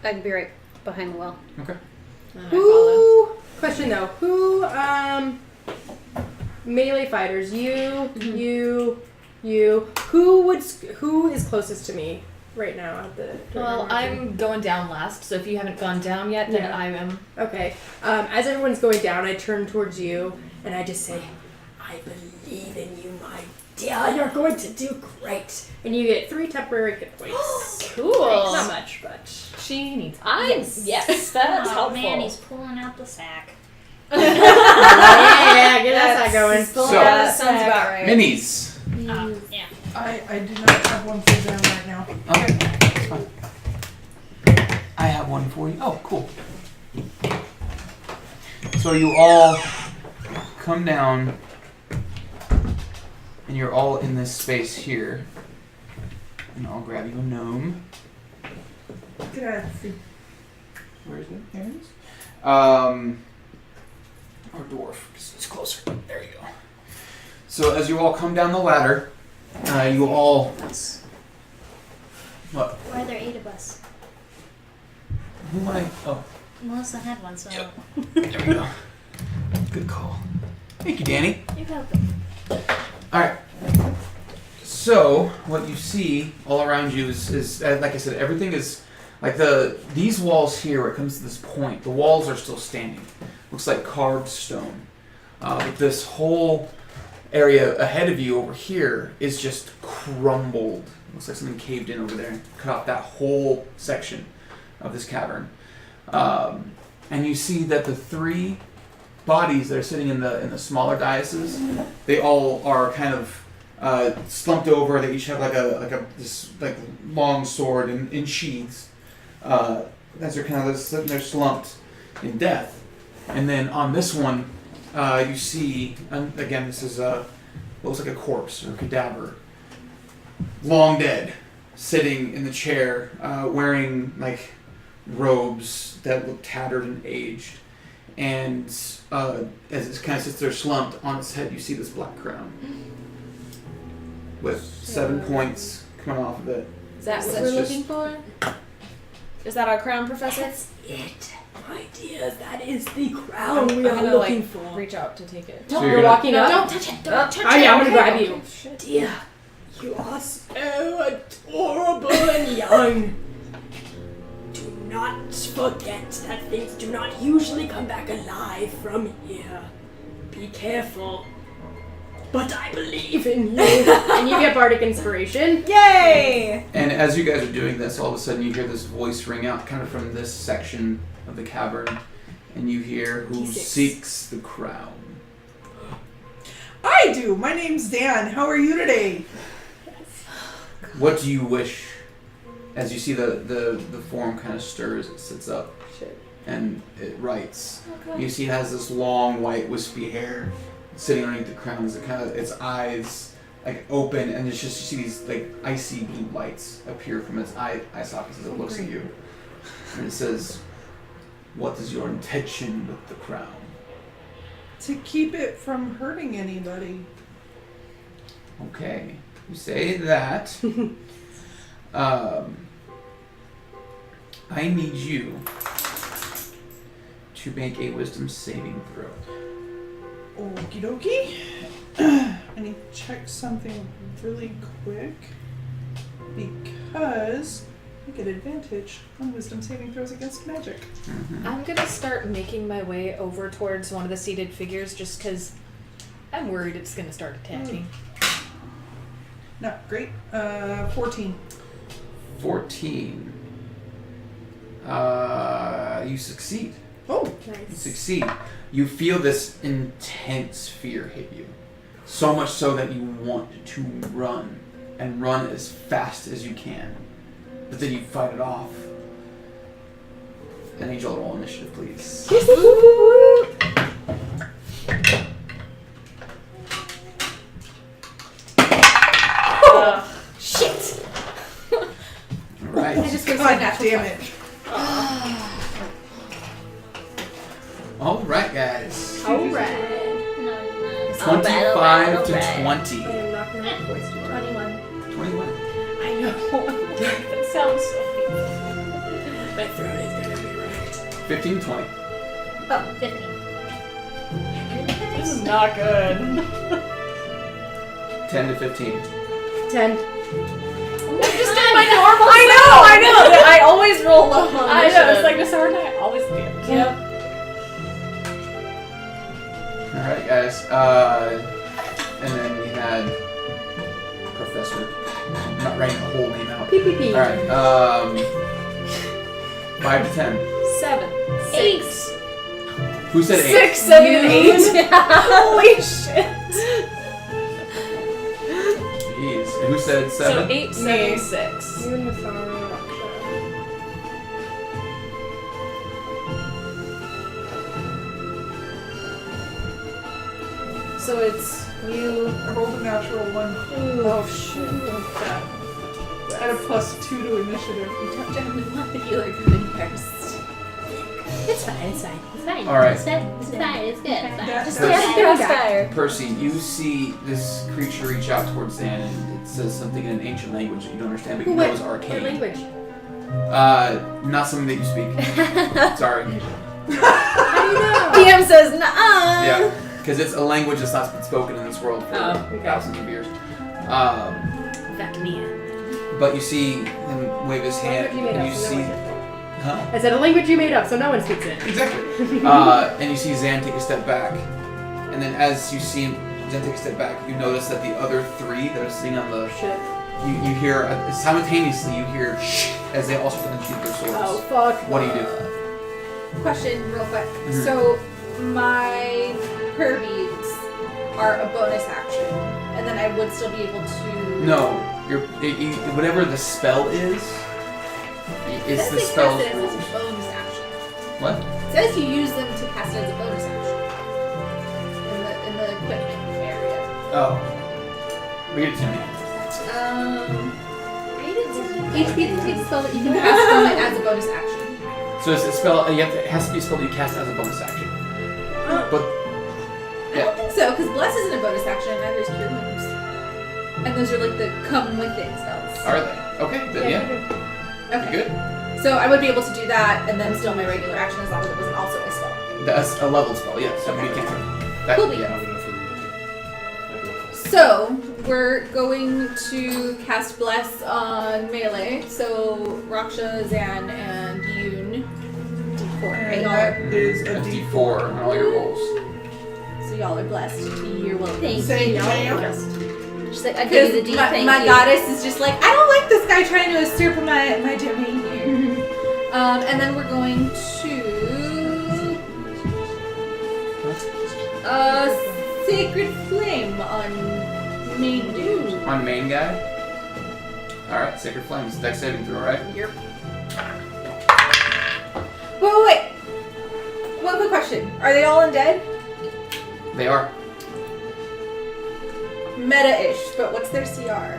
Speaker 11: I can be right behind the well.
Speaker 5: Okay.
Speaker 3: Who? Question though. Who? Melee fighters. You. Who is closest to me right now at the?
Speaker 10: Well, I'm going down last, so if you haven't gone down yet, then
Speaker 3: Yeah.
Speaker 10: I am.
Speaker 3: Okay. As everyone's going down, I turn towards you and I just say, "I believe in you, my dear. You're going to do great." And you get 3 temporary hit points.
Speaker 10: Cool.
Speaker 3: Not much, but
Speaker 10: She needs.
Speaker 3: yes,
Speaker 10: that's
Speaker 1: Oh
Speaker 10: helpful.
Speaker 1: man, he's pulling out the sack.
Speaker 3: yeah, get that side going.
Speaker 5: So-
Speaker 10: that sounds about right.
Speaker 5: Minis.
Speaker 1: Yeah.
Speaker 4: I do not have one for them right now.
Speaker 5: Okay. That's fine. I have one for you. Oh, cool. So you all come down, and you're all in this space here. And I'll grab you a gnome.
Speaker 4: Grazie.
Speaker 5: Where is it? There it is. Or dwarf, because it's closer. There you go. So as you all come down the ladder, you all. What?
Speaker 1: Why are there 8 of us?
Speaker 5: Who am I? Oh,
Speaker 1: Melissa had one, so
Speaker 5: there we go. Good call. Thank you, Danny.
Speaker 1: you're welcome.
Speaker 5: Alright. So, what you see all around you is like I said, everything is like these walls here, where it comes to this point, the walls are still standing. Looks like carved stone. But this whole area ahead of you over here is just crumbled. Looks like something caved in over there and cut off that whole section of this cavern. And you see that the 3 bodies that are sitting in the smaller daises, they all are kind of slumped over. They each have this long sword in sheaths. As they're kind of sitting there slumped in death. And then on this one, you see, and again, this is what looks like a corpse or a cadaver, long dead, sitting in the chair, wearing like robes that look tattered and aged. And as it kind of sits there slumped on its head, you see this black crown with 7 points coming off of it.
Speaker 10: Is that what
Speaker 5: That's
Speaker 10: we're
Speaker 5: just-
Speaker 10: looking for? Is that our crown, Professor?
Speaker 7: That's it, my dear. That is the crown we are
Speaker 10: gonna,
Speaker 7: looking
Speaker 10: like,
Speaker 7: for.
Speaker 10: reach out to take it.
Speaker 5: So
Speaker 3: You're
Speaker 5: you're gonna-
Speaker 3: walking up.
Speaker 8: Don't touch it. Don't touch it.
Speaker 3: Oh yeah, I'm gonna grab you.
Speaker 7: Dear, you are so adorable and young. Do not forget that things do not usually come back alive from here. Be careful. But I believe in you.
Speaker 3: And you get bardic inspiration.
Speaker 8: Yay!
Speaker 5: And as you guys are doing this, all of a sudden you hear this voice ring out kind of from this section of the cavern. And you hear, "Who
Speaker 7: D6.
Speaker 5: seeks the crown?"
Speaker 4: I do. My name's Dan. How are you today?
Speaker 5: What do you wish? As you see the form kind of stirs, it sits up. And it writes. You see it has this long white wispy hair sitting underneath the crown. Its eyes like open, and it's just you see these like icy blue lights appear from its eye sockets as it looks at you, and it says, "What is your intention with the crown?"
Speaker 4: To keep it from hurting anybody.
Speaker 5: Okay, you say that. I need you to make a wisdom saving throw.
Speaker 4: Okie dokie. I need to check something really quick because I get advantage on wisdom saving throws against magic.
Speaker 10: I'm gonna start making my way over towards one of the seated figures just because I'm worried it's gonna start attacking.
Speaker 4: No, great. 14.
Speaker 5: 14. You succeed.
Speaker 4: Oh,
Speaker 5: You succeed. You feel this intense fear hit you. So much so that you want to run. And run as fast as you can. But then you fight it off. I need you all to roll initiative, please.
Speaker 8: Shit!
Speaker 5: Alright.
Speaker 8: I just
Speaker 4: God damn it.
Speaker 5: Alright, guys.
Speaker 1: Alright.
Speaker 5: 25 to 20.
Speaker 1: 21.
Speaker 5: 21.
Speaker 1: I know. That sounds so
Speaker 7: My throat is gonna be wrecked.
Speaker 5: 15 to 20.
Speaker 1: Oh, 15.
Speaker 10: This is not good.
Speaker 5: 10 to 15.
Speaker 7: 10.
Speaker 10: I'm just doing my normal. I know. I always roll low on
Speaker 6: I know,
Speaker 10: initiative.
Speaker 6: it's like the sword I always do.
Speaker 10: Yep.
Speaker 5: Alright, guys. And then we had Professor. I'm not writing the whole name out.
Speaker 7: PPP.
Speaker 5: Alright, 5 to 10.
Speaker 10: 7.
Speaker 1: 8.
Speaker 5: Who said 8?
Speaker 10: 6, 7, and 8. Holy shit.
Speaker 5: Jeez. And who said 7?
Speaker 10: So 8, 7, 6.
Speaker 7: You and Masara.
Speaker 10: So it's you.
Speaker 4: I rolled a natural 1
Speaker 10: Oh shit.
Speaker 4: at a +2 to initiative.
Speaker 8: Gentlemen, let the healer come in first.
Speaker 1: It's fine. It's fine.
Speaker 5: All right.
Speaker 1: It's fine. It's fine. It's good. It's fine.
Speaker 4: That's
Speaker 5: Percy, you see this creature reach out towards Zan, and it says something in an ancient language that you don't understand, but you know is
Speaker 7: What
Speaker 5: arcane.
Speaker 7: language?
Speaker 5: Not something that you speak. Sorry.
Speaker 8: PM says, nah.
Speaker 5: Yeah, because it's a language that's not been spoken in this world for
Speaker 7: okay.
Speaker 5: thousands of years.
Speaker 1: Vacnia.
Speaker 5: But you see him wave his hand,
Speaker 7: Language you made
Speaker 5: and
Speaker 7: up,
Speaker 5: you
Speaker 7: so
Speaker 5: see,
Speaker 7: no one gets
Speaker 5: huh?
Speaker 7: I said a language you made up, so no one speaks it.
Speaker 5: Exactly. And you see Zan take a step back, and then as you see Zan take a step back, you notice that the other 3 that are sitting on the
Speaker 7: Shit.
Speaker 5: you hear simultaneously you hear shh as they also unsheath their swords.
Speaker 7: Oh, fuck.
Speaker 5: What do you do?
Speaker 9: Question, real quick.
Speaker 5: Mhm.
Speaker 9: So my prayer beads are a bonus action, and then I would still be able to.
Speaker 5: No, whatever the spell is, it's the spell's
Speaker 9: Cast it as
Speaker 5: rules.
Speaker 9: a bonus action.
Speaker 5: What?
Speaker 9: It says you use them to cast it as a bonus action in the equipment area.
Speaker 5: Oh, read it to me.
Speaker 9: Each bead contains a spell that you can cast from it as a bonus action.
Speaker 5: So it's a spell. It has to be a spell that you cast as a bonus action. But
Speaker 9: I don't think so, because bless isn't a bonus action, and neither is cure wounds. And those are like the come with it spells.
Speaker 5: are they? Okay, then yeah.
Speaker 9: Okay.
Speaker 5: You good?
Speaker 9: So I would be able to do that, and then still my regular action as long as it wasn't also a spell.
Speaker 5: That's a level spell. Yeah, so we can. That,
Speaker 9: Cool.
Speaker 5: yeah.
Speaker 9: So we're going to cast bless on melee. So Raksha, Zan, and Yoon. D4.
Speaker 4: And
Speaker 9: Right?
Speaker 4: that is a
Speaker 5: That's
Speaker 4: D4.
Speaker 5: D4 on all your rolls.
Speaker 9: So y'all are blessed. You're welcome.
Speaker 1: Thank
Speaker 4: Thank
Speaker 1: you.
Speaker 4: you, ma'am.
Speaker 1: She's like, I give you the D.
Speaker 9: my,
Speaker 1: Thank
Speaker 9: my
Speaker 1: you.
Speaker 9: goddess is just like, I don't like this guy trying to usurp my domain here. And then we're going to sacred flame on main dude.
Speaker 5: On main guy. All right, Sacred Flames. Dex saving throw, right?
Speaker 9: Yep. Wait. One quick question: are they all undead?
Speaker 5: They are.
Speaker 9: meta-ish, but what's their CR?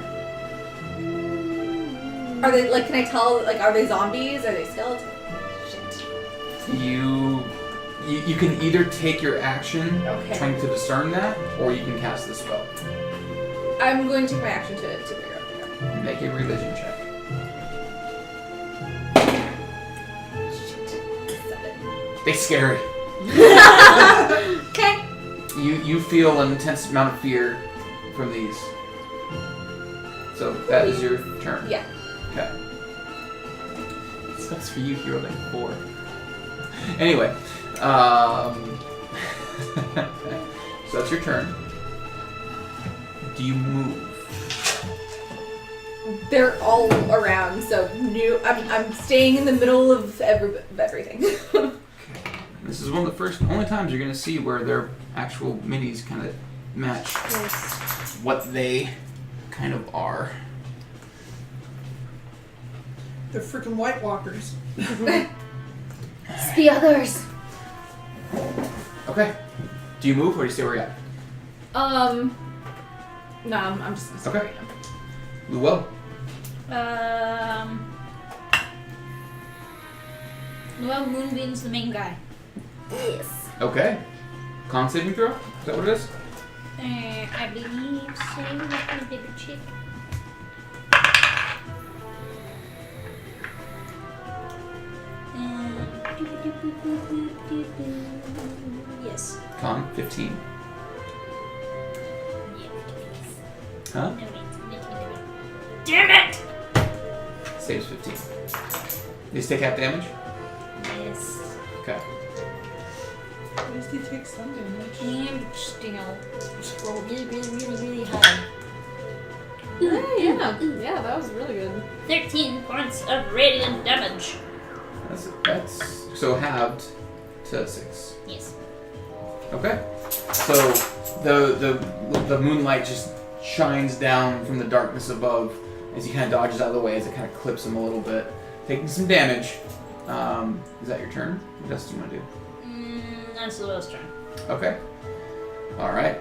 Speaker 9: Are they, like, can I tell, like, are they zombies? Are they skeletons? Shit.
Speaker 5: You can either take your action
Speaker 9: Okay.
Speaker 5: trying to discern that, or you can cast the spell.
Speaker 9: I'm going to take my action to figure out the other.
Speaker 5: Make a religion check.
Speaker 9: Shit. 7.
Speaker 5: They scary.
Speaker 9: Okay.
Speaker 5: You feel an intense amount of fear from these. So that is your turn.
Speaker 9: Yeah.
Speaker 5: Okay. Sucks for you, you rolled like 4. Anyway, so that's your turn. Do you move?
Speaker 9: They're all around, so I'm staying in the middle of everything.
Speaker 5: This is one of the only times you're going to see where their actual minis kind of match what they kind of are.
Speaker 4: They're freaking White Walkers.
Speaker 11: It's the others.
Speaker 5: Okay. Do you move or do you stay where you're at?
Speaker 9: No, I'm just gonna stay
Speaker 5: Okay.
Speaker 9: right now.
Speaker 5: Luell.
Speaker 1: Well, Moonbeam's the main guy.
Speaker 9: Yes.
Speaker 5: Okay. Con saving throw? Is that what it is?
Speaker 1: I believe so. Let me double check. Yes.
Speaker 5: Con 15. Huh?
Speaker 1: Damn it!
Speaker 5: Saves 15. These take half damage?
Speaker 1: Yes.
Speaker 5: Okay.
Speaker 4: At least he takes some damage.
Speaker 1: And still roll really, really, really, really high.
Speaker 10: Yeah, that was really good.
Speaker 1: 13 points of radiant damage.
Speaker 5: That's so halved to 6.
Speaker 1: Yes.
Speaker 5: Okay. So the moonlight just shines down from the darkness above as he kind of dodges out of the way as it kind of clips him a little bit, taking some damage. Is that your turn? What else do you want to do?
Speaker 1: That's the Will's turn.
Speaker 5: Okay. All right.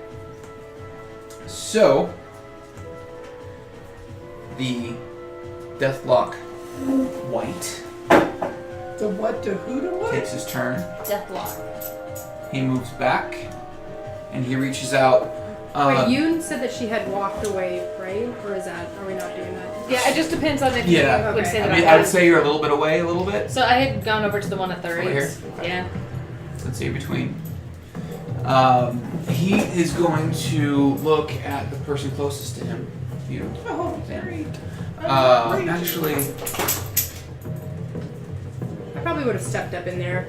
Speaker 5: So the Deathlock White
Speaker 4: The what to who to what?
Speaker 5: takes his turn.
Speaker 1: Deathlock.
Speaker 5: He moves back and he reaches out.
Speaker 3: Wait, Yoon said that she had walked away, right? Or are we not doing that?
Speaker 10: Yeah, it just depends on if
Speaker 5: Yeah.
Speaker 10: you would say that
Speaker 5: I mean,
Speaker 10: I
Speaker 5: I'd
Speaker 10: was.
Speaker 5: say you're a little bit away, a little bit.
Speaker 10: So I had gone over to the one at the
Speaker 5: Over
Speaker 10: right.
Speaker 5: here? Okay.
Speaker 10: Yeah.
Speaker 5: Let's say between. He is going to look at the person closest to him. You.
Speaker 4: Oh,
Speaker 5: Zan.
Speaker 4: great.
Speaker 5: Actually,
Speaker 3: I probably would have stepped up in there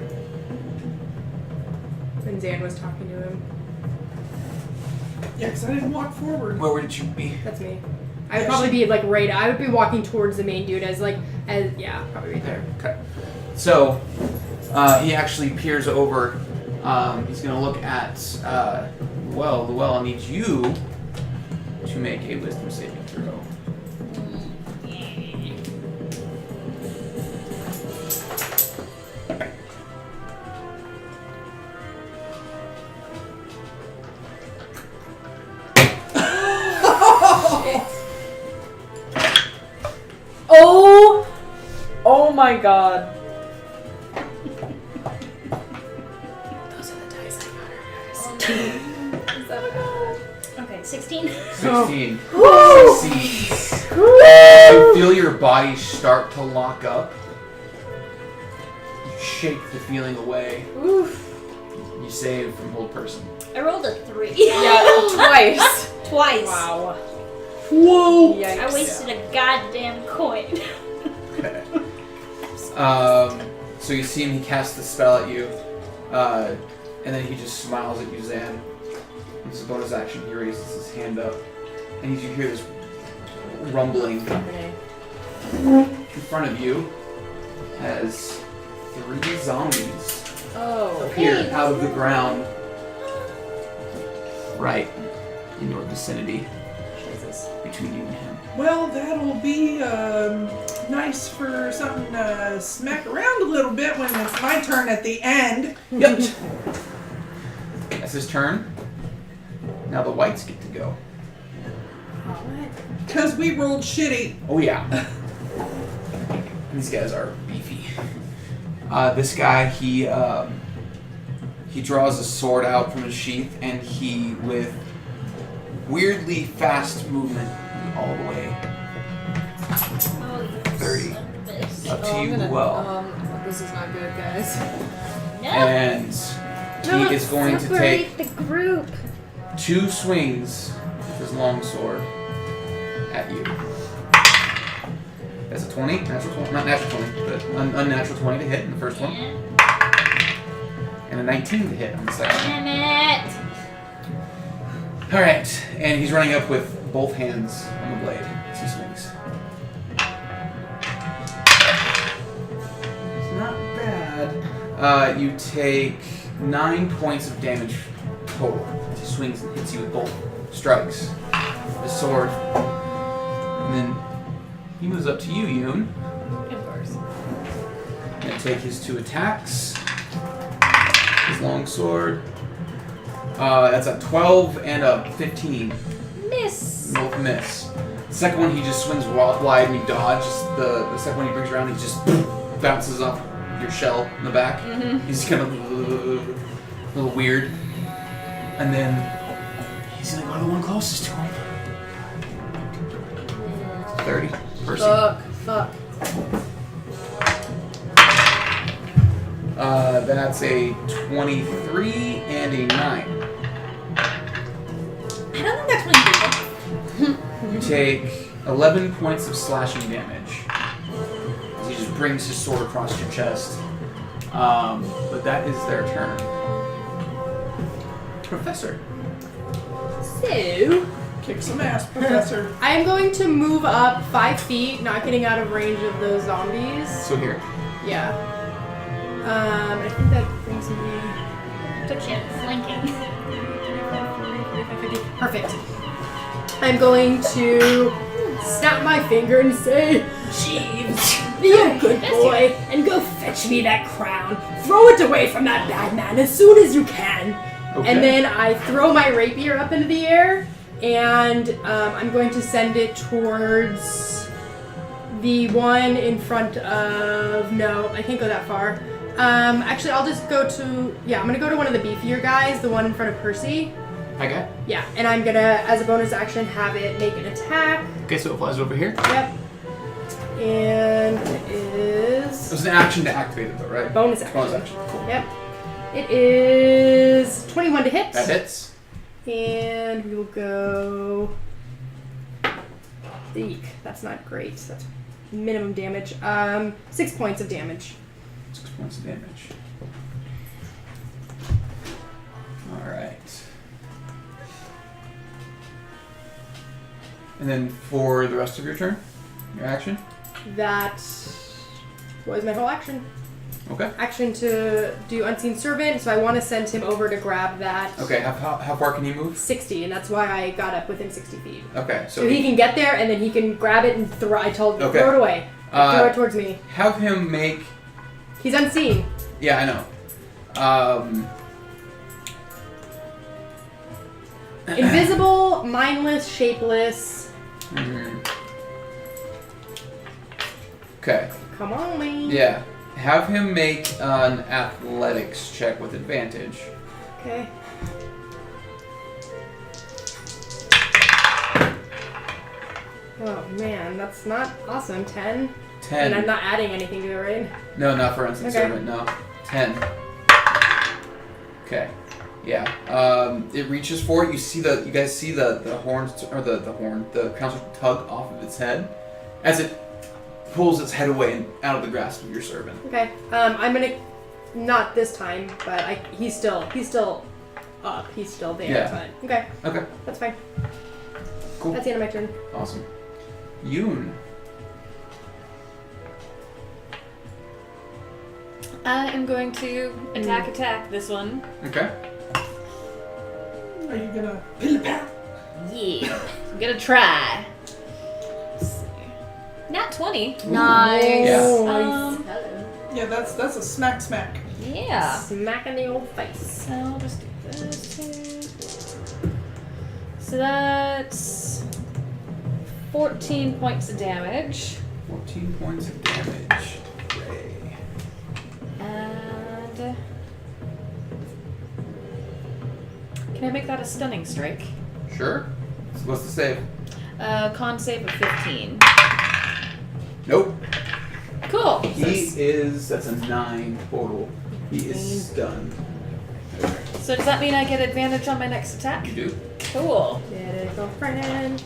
Speaker 3: when Zan was talking to him.
Speaker 4: Yeah, because I didn't walk forward.
Speaker 5: where would you be?
Speaker 3: That's me. I would probably be like right. I would be walking towards the main dude as yeah, probably right there.
Speaker 5: Okay. So, he actually peers over. He's going to look at Luell. I need you to make a wisdom saving throw.
Speaker 10: Oh my god.
Speaker 3: Those are the dice I got her, guys.
Speaker 1: Okay, 16.
Speaker 5: 16. Succeeds. You feel your body start to lock up. You shake the feeling away.
Speaker 10: Oof.
Speaker 5: You save from hold person.
Speaker 1: I rolled a 3.
Speaker 10: Yeah, twice.
Speaker 1: Twice.
Speaker 10: Wow.
Speaker 5: Whoa!
Speaker 10: Yikes.
Speaker 1: I wasted a goddamn coin.
Speaker 5: Okay. So you see him, he casts the spell at you, and then he just smiles at you, Zan. This is bonus action. He raises his hand up, and you hear this rumbling. In front of you as 3 zombies appear out of the ground right in your vicinity. Between you and him.
Speaker 4: Well, that'll be nice for something to smack around a little bit when it's my turn at the end.
Speaker 5: Yep. That's his turn. Now the whites get to go.
Speaker 4: Because we rolled shitty.
Speaker 5: Oh yeah. These guys are beefy. This guy, he draws a sword out from his sheath, and he, with weirdly fast movement, all the way. 30. Up to you, well.
Speaker 10: This is not good, guys.
Speaker 5: And he is going to take
Speaker 11: Separate the group.
Speaker 5: 2 swings with his long sword at you. That's a 20, natural 20, not natural 20, but unnatural 20 to hit in the first one. And a 19 to hit on the second.
Speaker 1: Damn it!
Speaker 5: Alright, and he's running up with both hands on the blade as he swings. It's not bad. You take 9 points of damage total. He swings and hits you with both strikes. The sword. And then he moves up to you, Yoon.
Speaker 10: Of course.
Speaker 5: Gonna take his 2 attacks. His long sword. That's a 12 and a 15.
Speaker 6: Miss.
Speaker 5: Both miss. The second one, he just swings wide and you dodge. The second one he brings around, he just bounces off your shell in the back.
Speaker 6: Mm-hmm.
Speaker 5: He's kind of a little weird. And then he's gonna go to the one closest to him. 30. Percy.
Speaker 10: Fuck.
Speaker 5: That's a 23 and a 9.
Speaker 1: I don't think that's 23.
Speaker 5: You take 11 points of slashing damage. As he just brings his sword across your chest. But that is their turn. Professor.
Speaker 3: So,
Speaker 4: Kick some ass, Professor.
Speaker 3: I am going to move up 5 feet, not getting out of range of those zombies.
Speaker 5: So here.
Speaker 3: Yeah. I think that brings me...
Speaker 1: Took you flanking.
Speaker 3: Perfect. I'm going to snap my finger and say, Jeeves, be a good boy and go fetch me that crown. Throw it away from that bad man as soon as you can.
Speaker 5: Okay.
Speaker 3: And then I throw my rapier up into the air, and I'm going to send it towards the one in front of... No, I can't go that far. Actually, I'll just go to... Yeah, I'm going to go to one of the beefier guys, the one in front of Percy.
Speaker 5: Okay.
Speaker 3: Yeah, and I'm going to, as a bonus action, have it make an attack.
Speaker 5: Okay, so it flies over here.
Speaker 3: Yep. And it is...
Speaker 5: It's an action to activate it though, right?
Speaker 3: Bonus action.
Speaker 5: Bonus action. Cool.
Speaker 3: Yep. It is 21 to hit.
Speaker 5: That hits.
Speaker 3: And we will go... Eek, that's not great. That's minimum damage. 6 points of damage.
Speaker 5: 6 points of damage. Alright. And then for the rest of your turn? Your action?
Speaker 3: That was my whole action.
Speaker 5: Okay.
Speaker 3: Action to do Unseen Servant, so I want to send him over to grab that.
Speaker 5: Okay, how far can you move?
Speaker 3: 60, and that's why I got up within 60 feet.
Speaker 5: Okay,
Speaker 3: So he can get there, and then he can grab it and throw. I told him,
Speaker 5: Okay.
Speaker 3: throw it away. Throw it towards me.
Speaker 5: Have him make...
Speaker 3: He's unseen.
Speaker 5: Yeah, I know.
Speaker 3: Invisible, mindless, shapeless.
Speaker 5: Okay.
Speaker 3: Come on, man.
Speaker 5: Yeah. Have him make an athletics check with advantage.
Speaker 3: Okay. Oh man, that's not awesome. 10?
Speaker 5: 10.
Speaker 3: And I'm not adding anything to it, right?
Speaker 5: No, not for Unseen
Speaker 3: Okay.
Speaker 5: Servant, no. 10. Okay. Yeah. It reaches for it. You guys see the horns, or the crown tug off of its head as it pulls its head away and out of the grasp of your servant.
Speaker 3: Okay. I'm gonna, not this time, but he's still up. He's still there.
Speaker 5: Yeah.
Speaker 3: But, okay.
Speaker 5: Okay.
Speaker 3: That's fine.
Speaker 5: Cool.
Speaker 3: That's the end of my turn.
Speaker 5: Awesome. Yoon.
Speaker 6: I am going to attack this one.
Speaker 5: Okay.
Speaker 4: Are you gonna pill-a-pat?
Speaker 6: Yeah. I'm gonna try. Let's see. Nat 20.
Speaker 1: Nice.
Speaker 5: Yeah.
Speaker 4: Yeah, that's a smack.
Speaker 6: Yeah.
Speaker 3: Smack in the old face.
Speaker 6: So I'll just do this here. So that's
Speaker 10: 14 points of damage.
Speaker 5: 14 points of damage. Ray.
Speaker 10: And can I make that a stunning strike?
Speaker 5: Sure. What's the save?
Speaker 10: Con save of 15.
Speaker 5: Nope.
Speaker 10: Cool.
Speaker 5: That's a 9 total. He is stunned.
Speaker 10: So does that mean I get advantage on my next attack?
Speaker 5: You do.
Speaker 10: Cool.
Speaker 3: Little friend.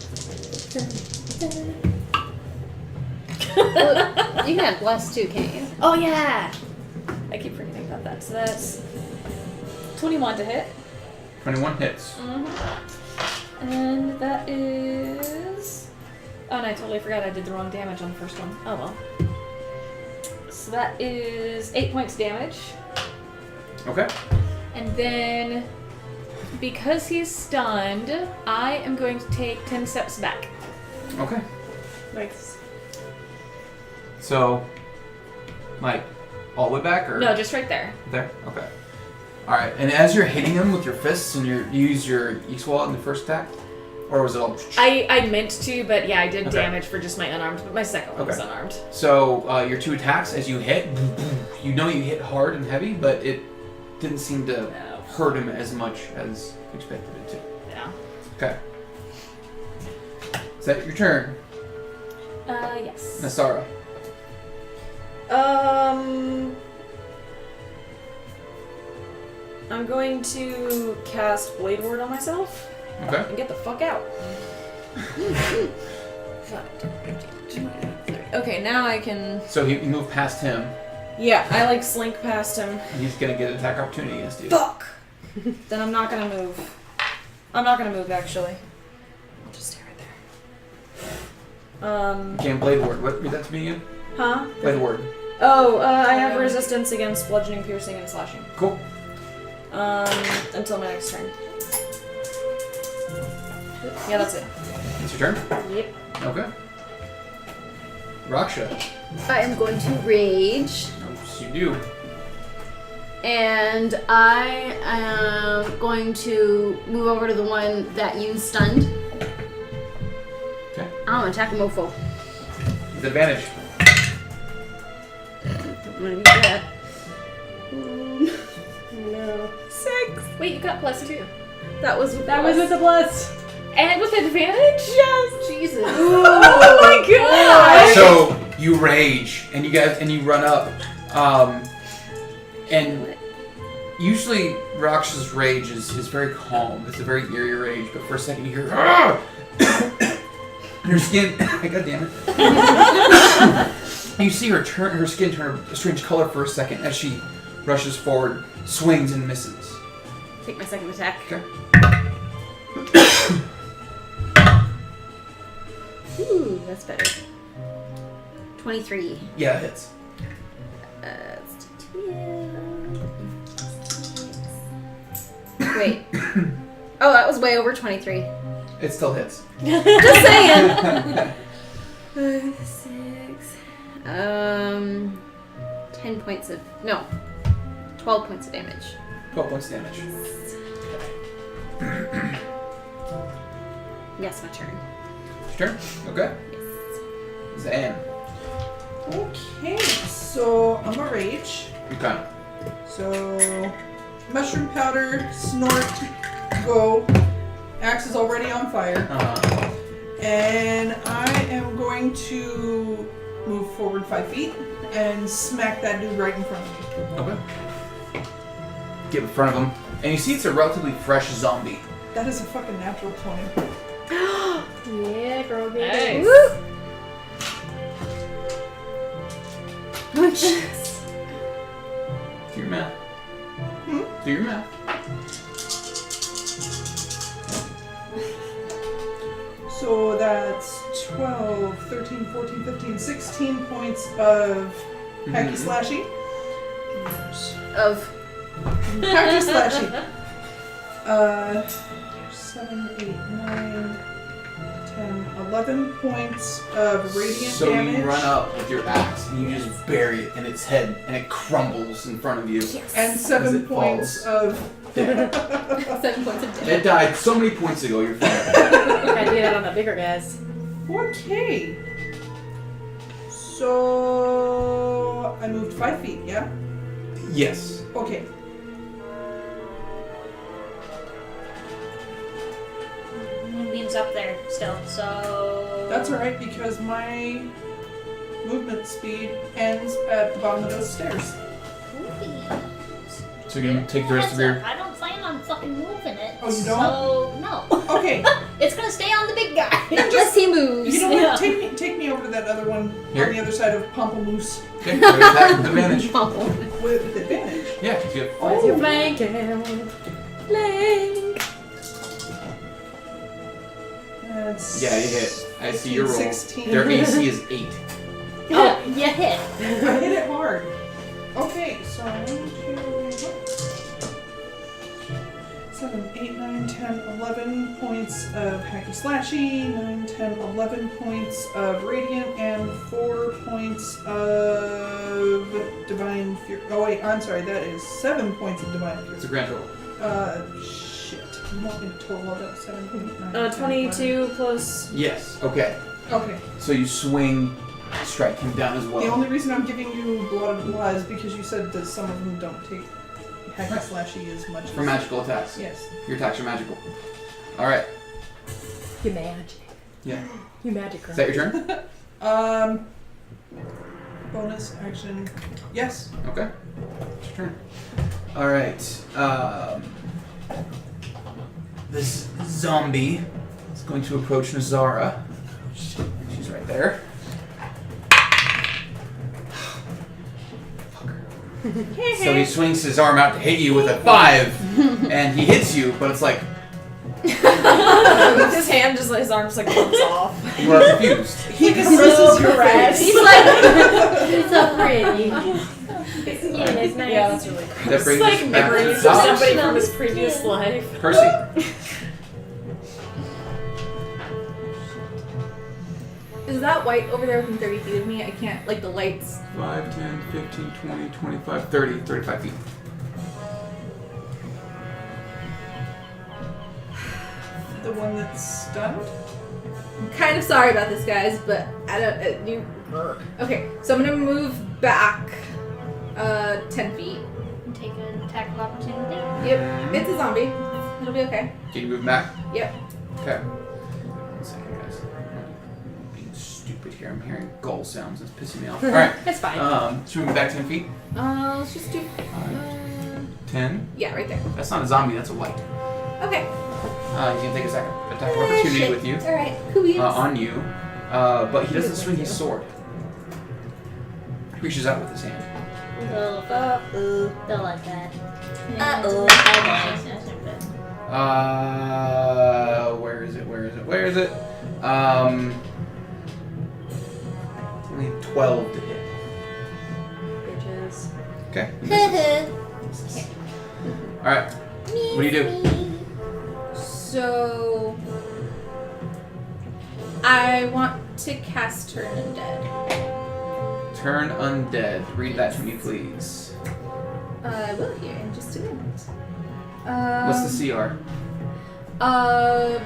Speaker 11: You can have bless too, can't you?
Speaker 10: Oh yeah. I keep forgetting about that. So that's 21 to hit.
Speaker 5: 21 hits.
Speaker 10: Mm-hmm. And that is... Oh, and I totally forgot I did the wrong damage on the first one. Oh well. So that is 8 points damage.
Speaker 5: Okay.
Speaker 10: And then, because he's stunned, I am going to take 10 steps back.
Speaker 5: Okay.
Speaker 3: Nice.
Speaker 5: So, like, all the way back, or
Speaker 10: No, just right there.
Speaker 5: there? Okay. All right. And as you're hitting him with your fists, and you use your E-Swat in the first attack, or was it all?
Speaker 10: I meant to, but yeah, I did
Speaker 5: Okay.
Speaker 10: damage for just my unarmed, but my second one was
Speaker 5: Okay.
Speaker 10: unarmed.
Speaker 5: So your 2 attacks, as you hit, you know you hit hard and heavy, but it didn't seem to hurt him as much as expected it to.
Speaker 10: Yeah.
Speaker 5: Okay. Is that your turn,
Speaker 10: Yes.
Speaker 5: Nasara?
Speaker 8: I'm going to cast Blade Ward on myself
Speaker 5: Okay.
Speaker 8: and get the fuck out. Okay, now I can...
Speaker 5: So you move past him,
Speaker 8: Yeah, I like slink past him.
Speaker 5: and he's gonna get an attack opportunity against you.
Speaker 8: Fuck! Then I'm not gonna move. I'm not gonna move, actually. I'll just stay right there.
Speaker 5: Okay, Blade Ward. What read that to me again?
Speaker 8: Huh?
Speaker 5: Blade Ward.
Speaker 8: Oh, I have resistance against bludgeoning, piercing, and slashing.
Speaker 5: Cool.
Speaker 8: Until my next turn. Yeah, that's it.
Speaker 5: It's your turn.
Speaker 10: Yep.
Speaker 5: Okay. Raksha.
Speaker 11: I am going to rage,
Speaker 5: Yes, you do.
Speaker 11: and I am going to move over to the one that you stunned.
Speaker 5: Okay.
Speaker 11: I'm gonna attack a mofo.
Speaker 5: With advantage.
Speaker 11: I'm gonna need that.
Speaker 3: No.
Speaker 11: 6.
Speaker 10: Wait, you got +2.
Speaker 11: That was
Speaker 3: That was with the bless.
Speaker 10: And with advantage?
Speaker 11: Yes. Jesus.
Speaker 10: Oh my god!
Speaker 5: So you rage, and you run up, and usually Raksha's rage is very calm. It's a very eerie rage, but for a second you hear, "Ah!" and her skin. God damn it! You see her skin turn a strange color for a second as she rushes forward, swings and misses.
Speaker 11: Take my second attack.
Speaker 5: Okay.
Speaker 11: Ooh, that's better. 23.
Speaker 5: Yeah, it hits.
Speaker 11: Let's do 2. Wait. Oh, that was way over 23.
Speaker 5: It still hits.
Speaker 11: Just saying. 5, 6. 10 points of... No. 12 points of damage.
Speaker 5: 12 points damage.
Speaker 11: Yes, my turn.
Speaker 5: Your turn? Okay. Zan.
Speaker 4: Okay, so I'm a rage.
Speaker 5: Okay.
Speaker 4: So, mushroom powder, snort, go. Axe is already on fire. And I am going to move forward 5 feet and smack that dude right in front of me.
Speaker 5: Okay. Get in front of him, and you see it's a relatively fresh zombie.
Speaker 4: That is a fucking natural 20.
Speaker 3: Yeah, girl, baby.
Speaker 10: Nice.
Speaker 11: Woo! Oh, jeez.
Speaker 5: Do your math. Do your math.
Speaker 4: So that's 12, 13, 14, 15, 16 points of hacky slashy.
Speaker 11: Of...
Speaker 4: Hacky slashy. 7, 8, 9, 10, 11 points of radiant
Speaker 5: So
Speaker 4: damage.
Speaker 5: you run up with your axe, and you just bury it in its head, and it crumbles in front of you.
Speaker 4: And
Speaker 5: As
Speaker 4: 7
Speaker 5: it
Speaker 4: points
Speaker 5: falls.
Speaker 4: of
Speaker 11: 7 points of damage.
Speaker 5: It died so many points ago, you're fine.
Speaker 3: Gotta do that on the bigger guys.
Speaker 4: Okay. So I moved 5 feet, yeah?
Speaker 5: Yes.
Speaker 4: Okay.
Speaker 1: Moonbeam's up there still, so...
Speaker 4: That's alright because my movement speed ends at the bottom of those stairs.
Speaker 5: So you're gonna take the rest of your.
Speaker 1: I don't plan on fucking moving it.
Speaker 4: Oh, you don't?
Speaker 1: So, no.
Speaker 4: Okay.
Speaker 1: It's gonna stay on the big guy.
Speaker 8: Unless he moves.
Speaker 4: You know what? Take me over to that other one
Speaker 5: Here?
Speaker 4: on the other side of Pamplemousse
Speaker 5: Okay, so attack with advantage.
Speaker 4: with advantage.
Speaker 5: Yeah, you have
Speaker 3: Where's your blanket? Blank.
Speaker 4: That's
Speaker 5: Yeah, you hit. I see your roll.
Speaker 4: 16.
Speaker 5: Their AC is 8.
Speaker 1: Oh, you hit.
Speaker 4: I hit it hard. Okay, so 1, 2, 7, 8, 9, 10, 11 points of hacky slashy, 9, 10, 11 points of radiant, and 4 points of divine fury. Oh wait, I'm sorry, that is 7 points of divine fury.
Speaker 5: It's a grand total.
Speaker 4: Shit. You want me to total of that 7, 8, 9, 10,
Speaker 8: 22 plus.
Speaker 5: Yes. Okay.
Speaker 4: 11. Okay.
Speaker 5: So you swing, strike him down as well.
Speaker 4: The only reason I'm giving you blood of blood is because you said that some of them don't take hacky slashy as much
Speaker 5: For
Speaker 4: as...
Speaker 5: magical attacks.
Speaker 4: Yes.
Speaker 5: Your attacks are magical. All right.
Speaker 3: You magic.
Speaker 5: Yeah.
Speaker 3: You magic.
Speaker 5: Is that your turn?
Speaker 4: Bonus action. Yes.
Speaker 5: Okay. It's your turn. All right. This zombie is going to approach Nazara. She's right there. So he swings his arm out to hit you with a 5, and he hits you, but it's like
Speaker 8: His hand just, his arm just like comes off.
Speaker 5: you are confused.
Speaker 4: He caresses your face.
Speaker 3: He's like, it's so pretty.
Speaker 8: Yeah,
Speaker 3: it's nice.
Speaker 8: Yeah, that's really cool.
Speaker 5: That brings
Speaker 8: It's like
Speaker 5: us back to
Speaker 8: memories of
Speaker 5: Zox.
Speaker 8: somebody from his previous life.
Speaker 5: Percy.
Speaker 9: Is that white over there within 30 feet of me? I can't, like the lights.
Speaker 5: 5, 10, 15, 20, 25, 30, 35 feet.
Speaker 4: The one that's stunned?
Speaker 9: I'm kind of sorry about this, guys, but I don't. Okay, so I'm gonna move back 10 feet.
Speaker 1: Take an attack of opportunity.
Speaker 9: Yep, it's a zombie. It'll be okay.
Speaker 5: Can you move back?
Speaker 9: Yep.
Speaker 5: Okay. 1 second, guys. I'm being stupid here. I'm hearing gull sounds. It's pissing me off. Alright.
Speaker 3: It's fine.
Speaker 5: Should we move back 10 feet?
Speaker 9: Let's just do.
Speaker 5: 10?
Speaker 9: Yeah, right there.
Speaker 5: That's not a zombie, that's a white.
Speaker 9: Okay.
Speaker 5: You can take a second attack of opportunity
Speaker 9: shit.
Speaker 5: with you.
Speaker 9: Alright, who is?
Speaker 5: On you. But he doesn't swing his sword. He reaches out with his hand.
Speaker 1: Don't like that.
Speaker 5: Where is it? Only 12 to hit.
Speaker 3: Bitches.
Speaker 5: Okay. he misses. Alright. What do you do?
Speaker 9: So I want to cast Turn Undead.
Speaker 5: Turn Undead. Read that to me, please.
Speaker 9: I will here in just a minute.
Speaker 5: What's the CR?
Speaker 9: 1/2.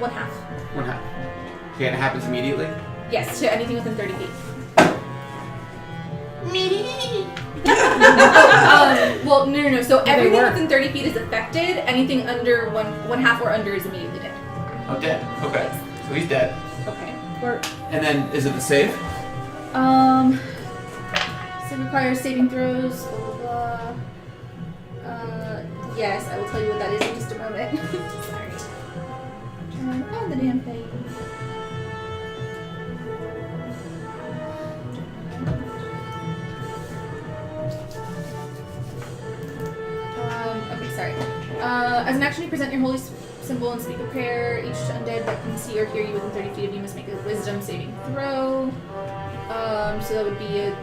Speaker 5: 1/2. Okay, and it happens immediately?
Speaker 9: Yes, to anything within 30 feet. Well, no. So everything within 30 feet is affected. Anything under 1/2 or under is immediately dead.
Speaker 5: Oh, dead. Okay. So he's dead.
Speaker 9: Okay.
Speaker 5: And then, is it the save?
Speaker 9: So it requires saving throws. Blah blah blah. Yes, I will tell you what that is in just a moment. Sorry. Turn on the damn thing. Okay, sorry. As an action, you present your holy symbol and speak a prayer. Each undead that can see or hear you within 30 feet of you must make a wisdom saving throw. So that would be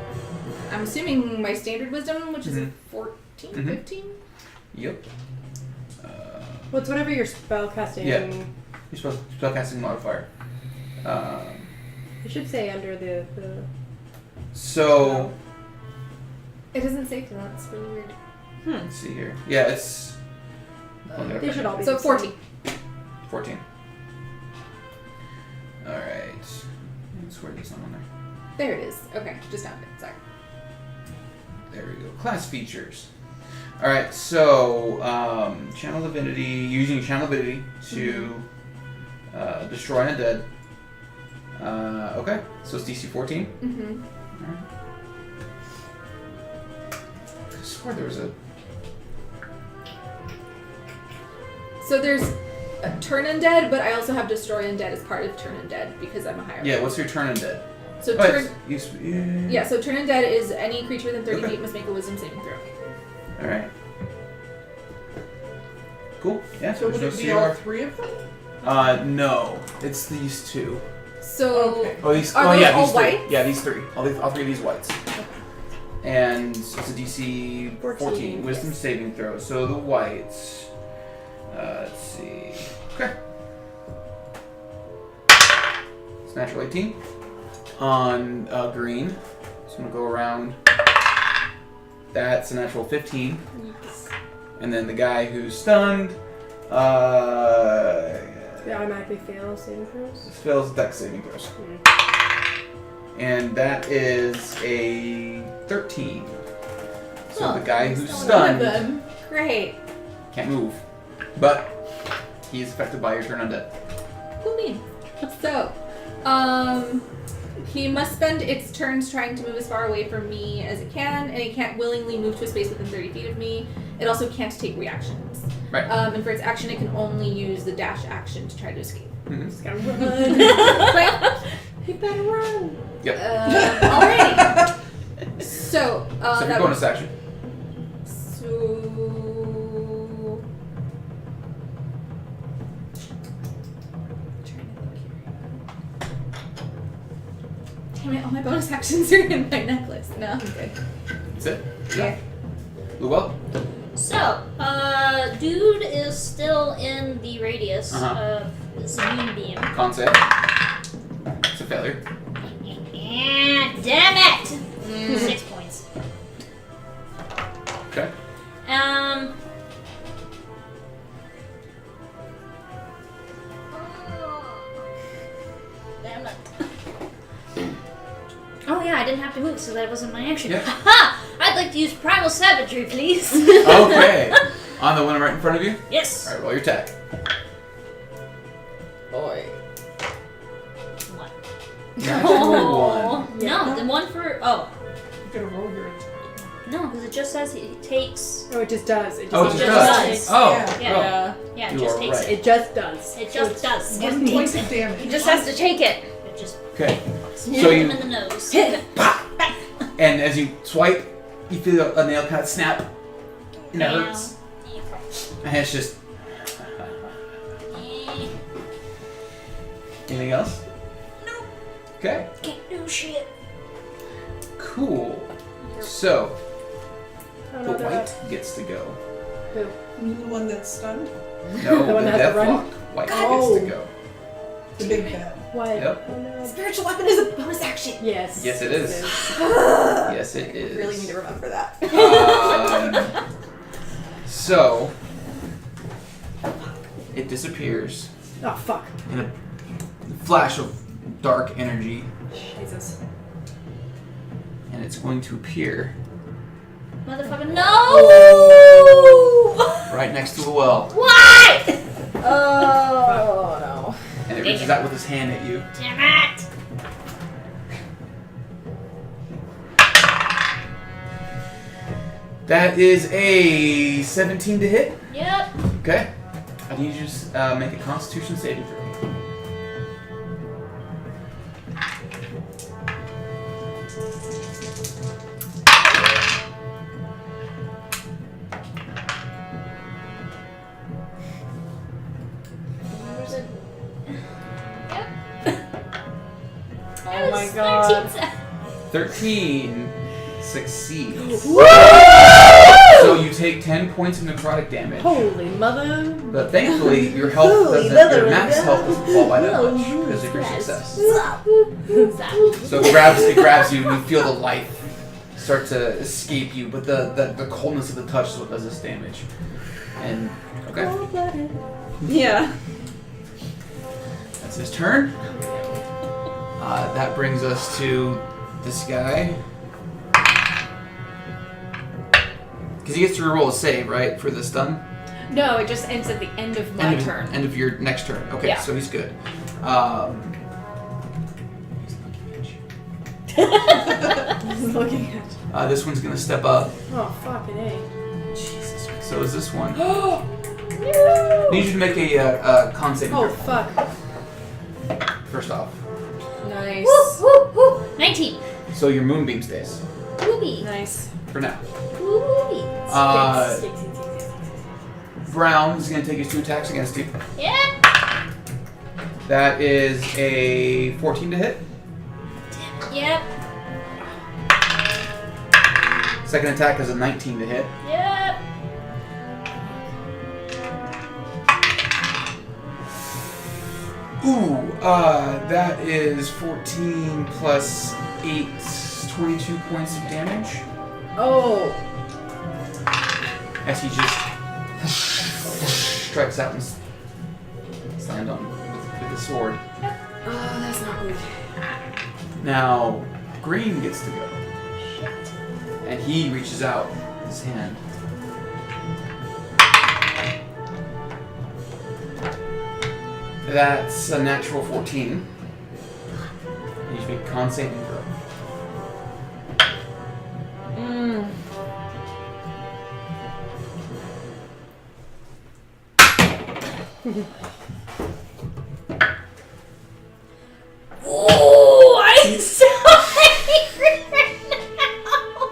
Speaker 9: I'm assuming my standard wisdom, which is a 14, 15?
Speaker 5: Yep.
Speaker 3: Well, it's whatever your spell casting.
Speaker 5: Yeah. Your spellcasting modifier.
Speaker 3: It should say under the.
Speaker 5: So,
Speaker 9: It doesn't say to that. It's really weird.
Speaker 5: let's see here. Yeah, it's.
Speaker 3: They should all be.
Speaker 9: So
Speaker 3: the
Speaker 9: 14.
Speaker 5: 14. Alright. I swear there's someone there.
Speaker 9: There it is. Okay, just found it. Sorry.
Speaker 5: There we go. Class features. Alright, so Channel Divinity, using Channel Divinity to destroy an undead. Okay, so it's DC 14.
Speaker 9: Mm-hmm.
Speaker 5: Alright. I swear there was a...
Speaker 9: So there's a turn undead, but I also have destroy undead as part of turn undead because I'm a higher.
Speaker 5: Yeah, what's your turn undead?
Speaker 9: So
Speaker 5: Oh,
Speaker 9: turn.
Speaker 5: yeah.
Speaker 9: So turn undead is any creature within 30
Speaker 5: Okay.
Speaker 9: feet must make a wisdom saving throw.
Speaker 5: Alright. Cool. Yeah,
Speaker 4: So would
Speaker 5: there's
Speaker 4: it
Speaker 5: no
Speaker 4: be all
Speaker 5: CR.
Speaker 4: 3 of them?
Speaker 5: No. It's these two.
Speaker 9: So
Speaker 4: Okay.
Speaker 5: Oh, these.
Speaker 9: Are
Speaker 5: oh,
Speaker 9: those
Speaker 5: yeah,
Speaker 9: all
Speaker 5: these three.
Speaker 9: whites?
Speaker 5: Yeah, these three. All three of these whites. And it's a DC 14 wisdom saving throw. So the whites. Let's see. Okay. It's natural 18 on green. So I'm gonna go around. That's a natural 15. And then the guy who's stunned.
Speaker 3: They automatically fail saving throws.
Speaker 5: Fails dex saving throws. And that is a 13. So the guy who's stunned
Speaker 9: Great.
Speaker 5: can't move. But he is affected by your turn undead.
Speaker 9: Cool bean. So, he must spend its turns trying to move as far away from me as it can, and it can't willingly move to a space within 30 feet of me. It also can't take reactions.
Speaker 5: Right.
Speaker 9: And for its action, it can only use the dash action to try to escape.
Speaker 5: Mm-hmm.
Speaker 3: Just gotta run. He better run.
Speaker 5: Yep.
Speaker 9: Alrighty. So,
Speaker 5: So
Speaker 9: that
Speaker 5: your bonus action.
Speaker 9: So. Trying to think here. Damn it, all my bonus actions are in my necklace. No, I'm good.
Speaker 5: That's it?
Speaker 9: Yeah.
Speaker 5: Luell?
Speaker 1: So, dude is still in the radius
Speaker 5: Uh-huh.
Speaker 1: of this immune beam.
Speaker 5: Con save. It's a failure.
Speaker 1: Damn it! 6 points.
Speaker 5: Okay.
Speaker 1: Damn it. Oh yeah, I didn't have to move, so that wasn't my action.
Speaker 5: Yep.
Speaker 1: Haha! I'd like to use primal savagery, please.
Speaker 5: Okay. On the one right in front of you?
Speaker 1: Yes.
Speaker 5: Alright, roll your attack.
Speaker 1: Boy. One.
Speaker 5: Natural one.
Speaker 1: No, the one for
Speaker 4: You gotta roll your attack.
Speaker 1: no, because it just says it takes.
Speaker 3: Oh, it just does. It just
Speaker 5: Oh, it
Speaker 1: just
Speaker 5: does.
Speaker 1: does.
Speaker 5: Oh.
Speaker 1: Yeah.
Speaker 5: Oh.
Speaker 1: Yeah, it
Speaker 5: You
Speaker 1: just
Speaker 5: are
Speaker 1: takes
Speaker 5: right.
Speaker 3: It just does.
Speaker 1: it. It just does.
Speaker 4: 1 point of damage.
Speaker 8: He just has to take it.
Speaker 1: It just
Speaker 5: Okay.
Speaker 1: hit
Speaker 5: So
Speaker 1: him
Speaker 5: you
Speaker 1: in the nose.
Speaker 5: and as you swipe, you feel a nail kind of snap, and it hurts. And it's just. Anything else?
Speaker 1: No.
Speaker 5: Okay.
Speaker 1: Can't do shit.
Speaker 5: Cool. So
Speaker 3: Oh,
Speaker 5: the
Speaker 3: no,
Speaker 5: white gets to go.
Speaker 3: Who?
Speaker 4: The one that's stunned?
Speaker 5: No,
Speaker 3: The one
Speaker 5: the
Speaker 3: that has to run?
Speaker 5: deathlock. White
Speaker 4: Oh.
Speaker 5: gets to go.
Speaker 4: The big bad.
Speaker 3: What?
Speaker 5: Yep.
Speaker 3: Oh, no.
Speaker 8: Spiritual weapon is a bonus action.
Speaker 3: Yes.
Speaker 5: Yes, it is. Yes, it is.
Speaker 8: Really need to remember that.
Speaker 5: So it disappears
Speaker 3: Oh, fuck.
Speaker 5: in a flash of dark energy,
Speaker 3: Jesus.
Speaker 5: and it's going to appear
Speaker 1: Motherfucker, no!
Speaker 5: right next to a well,
Speaker 1: Why?
Speaker 8: Oh no.
Speaker 5: and it reaches out with his hand at you.
Speaker 1: Damn it!
Speaker 5: That is a 17 to hit.
Speaker 1: Yep.
Speaker 5: Okay. I need you to make a Constitution saving throw.
Speaker 1: Where's it?
Speaker 8: Oh my god.
Speaker 5: 13 succeeds. So you take 10 points of necrotic damage.
Speaker 3: Holy mother.
Speaker 5: But thankfully, your health doesn't, your max health doesn't fall by that much because of your success. So it grabs you, and you feel the life start to escape you, but the coldness of the touch is what does this damage. And okay,
Speaker 8: Yeah.
Speaker 5: that's his turn. That brings us to this guy. Because he gets to reroll a save, right, for the stun?
Speaker 10: No, it just ends at the end of my turn.
Speaker 5: End of your next turn. Okay,
Speaker 10: Yeah.
Speaker 5: so he's good.
Speaker 8: He's looking at
Speaker 5: This one's going to step up.
Speaker 3: Oh, fucking A.
Speaker 5: Jesus Christ. So is this one.
Speaker 3: No!
Speaker 5: Need you to make a con saving
Speaker 3: Oh,
Speaker 5: throw.
Speaker 3: fuck.
Speaker 5: First off.
Speaker 8: Nice.
Speaker 1: Woo, woo. 19.
Speaker 5: So your moonbeam stays.
Speaker 1: Wooby.
Speaker 8: Nice.
Speaker 5: For now.
Speaker 1: Wooby.
Speaker 5: Brown is going to take his 2 attacks against you.
Speaker 1: Yeah.
Speaker 5: That is a 14 to hit.
Speaker 1: Yep.
Speaker 5: Second attack is a 19 to hit.
Speaker 1: Yep.
Speaker 5: Ooh, that is 14 plus 8, 22 points of damage.
Speaker 3: Oh.
Speaker 5: As he just strikes out and slams on with the sword.
Speaker 8: Oh, that's not good.
Speaker 5: Now, Green gets to go. And he reaches out his hand. That's a natural 14. You should make a con saving throw.
Speaker 1: Oh, I'm so angry right now.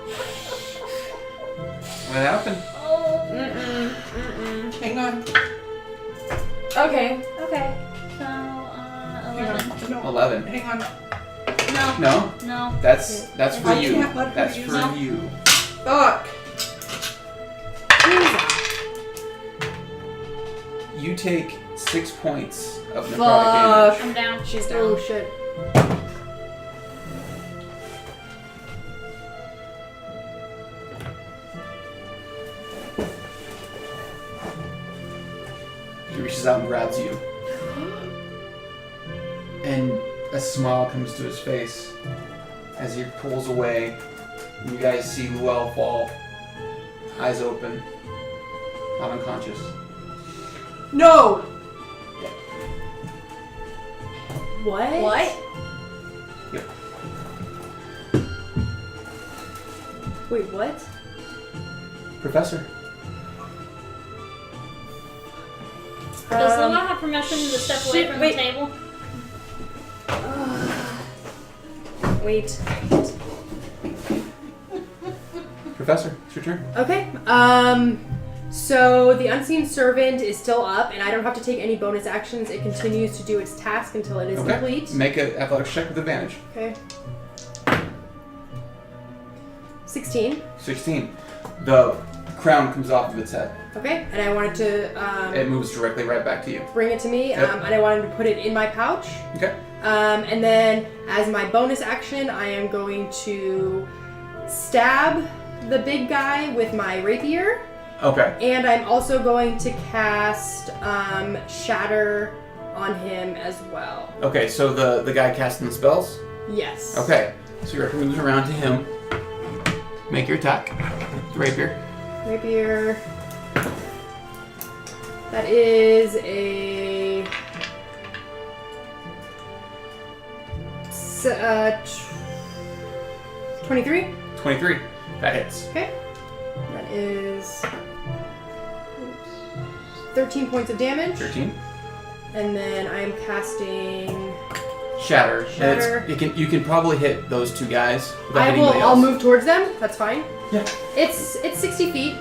Speaker 5: What happened?
Speaker 1: Oh.
Speaker 4: Hang on.
Speaker 8: Okay.
Speaker 1: Okay. So,
Speaker 4: Hang
Speaker 1: 11.
Speaker 4: on. No.
Speaker 5: 11.
Speaker 4: Hang on.
Speaker 1: No.
Speaker 5: No?
Speaker 1: No.
Speaker 5: That's for
Speaker 4: I
Speaker 5: you.
Speaker 4: can't let her
Speaker 5: That's
Speaker 4: use
Speaker 5: for
Speaker 1: it.
Speaker 5: you.
Speaker 4: Fuck.
Speaker 5: You take 6 points of necrotic
Speaker 8: Fuck.
Speaker 5: damage.
Speaker 1: I'm down.
Speaker 8: She's down.
Speaker 3: Oh, shit.
Speaker 5: He reaches out and grabs you. And a smile comes to his face as he pulls away. And you guys see Luell fall, eyes open, not unconscious.
Speaker 4: No.
Speaker 3: What?
Speaker 8: What?
Speaker 3: Wait, what?
Speaker 5: Professor.
Speaker 1: Does Lua have permission to step away
Speaker 8: shit,
Speaker 1: from
Speaker 8: wait.
Speaker 1: the table?
Speaker 8: Wait.
Speaker 5: Professor, it's your turn.
Speaker 3: Okay. So the unseen servant is still up, and I don't have to take any bonus actions. It continues to do its task until it is complete.
Speaker 5: Make an athletics check with advantage.
Speaker 3: Okay. 16.
Speaker 5: 16. The crown comes off of its head.
Speaker 3: Okay. And I wanted to
Speaker 5: It moves directly right back to you.
Speaker 3: bring it to me,
Speaker 5: Yep.
Speaker 3: and I wanted to put it in my pouch.
Speaker 5: Okay.
Speaker 3: And then, as my bonus action, I am going to stab the big guy with my rapier.
Speaker 5: Okay.
Speaker 3: And I'm also going to cast Shatter on him as well.
Speaker 5: Okay, so the guy casting the spells?
Speaker 3: Yes.
Speaker 5: Okay. So you're moving around to him. Make your attack. The rapier.
Speaker 3: Rapier. That is a 23.
Speaker 5: 23. That hits.
Speaker 3: Okay. That is 13 points of damage.
Speaker 5: 13.
Speaker 3: And then I am casting.
Speaker 5: Shatter. And
Speaker 3: Shatter.
Speaker 5: you can probably hit those 2 guys without
Speaker 3: I
Speaker 5: hitting
Speaker 3: will.
Speaker 5: anybody
Speaker 3: I'll
Speaker 5: else.
Speaker 3: move towards them. That's fine.
Speaker 5: Yeah.
Speaker 3: It's 60 feet.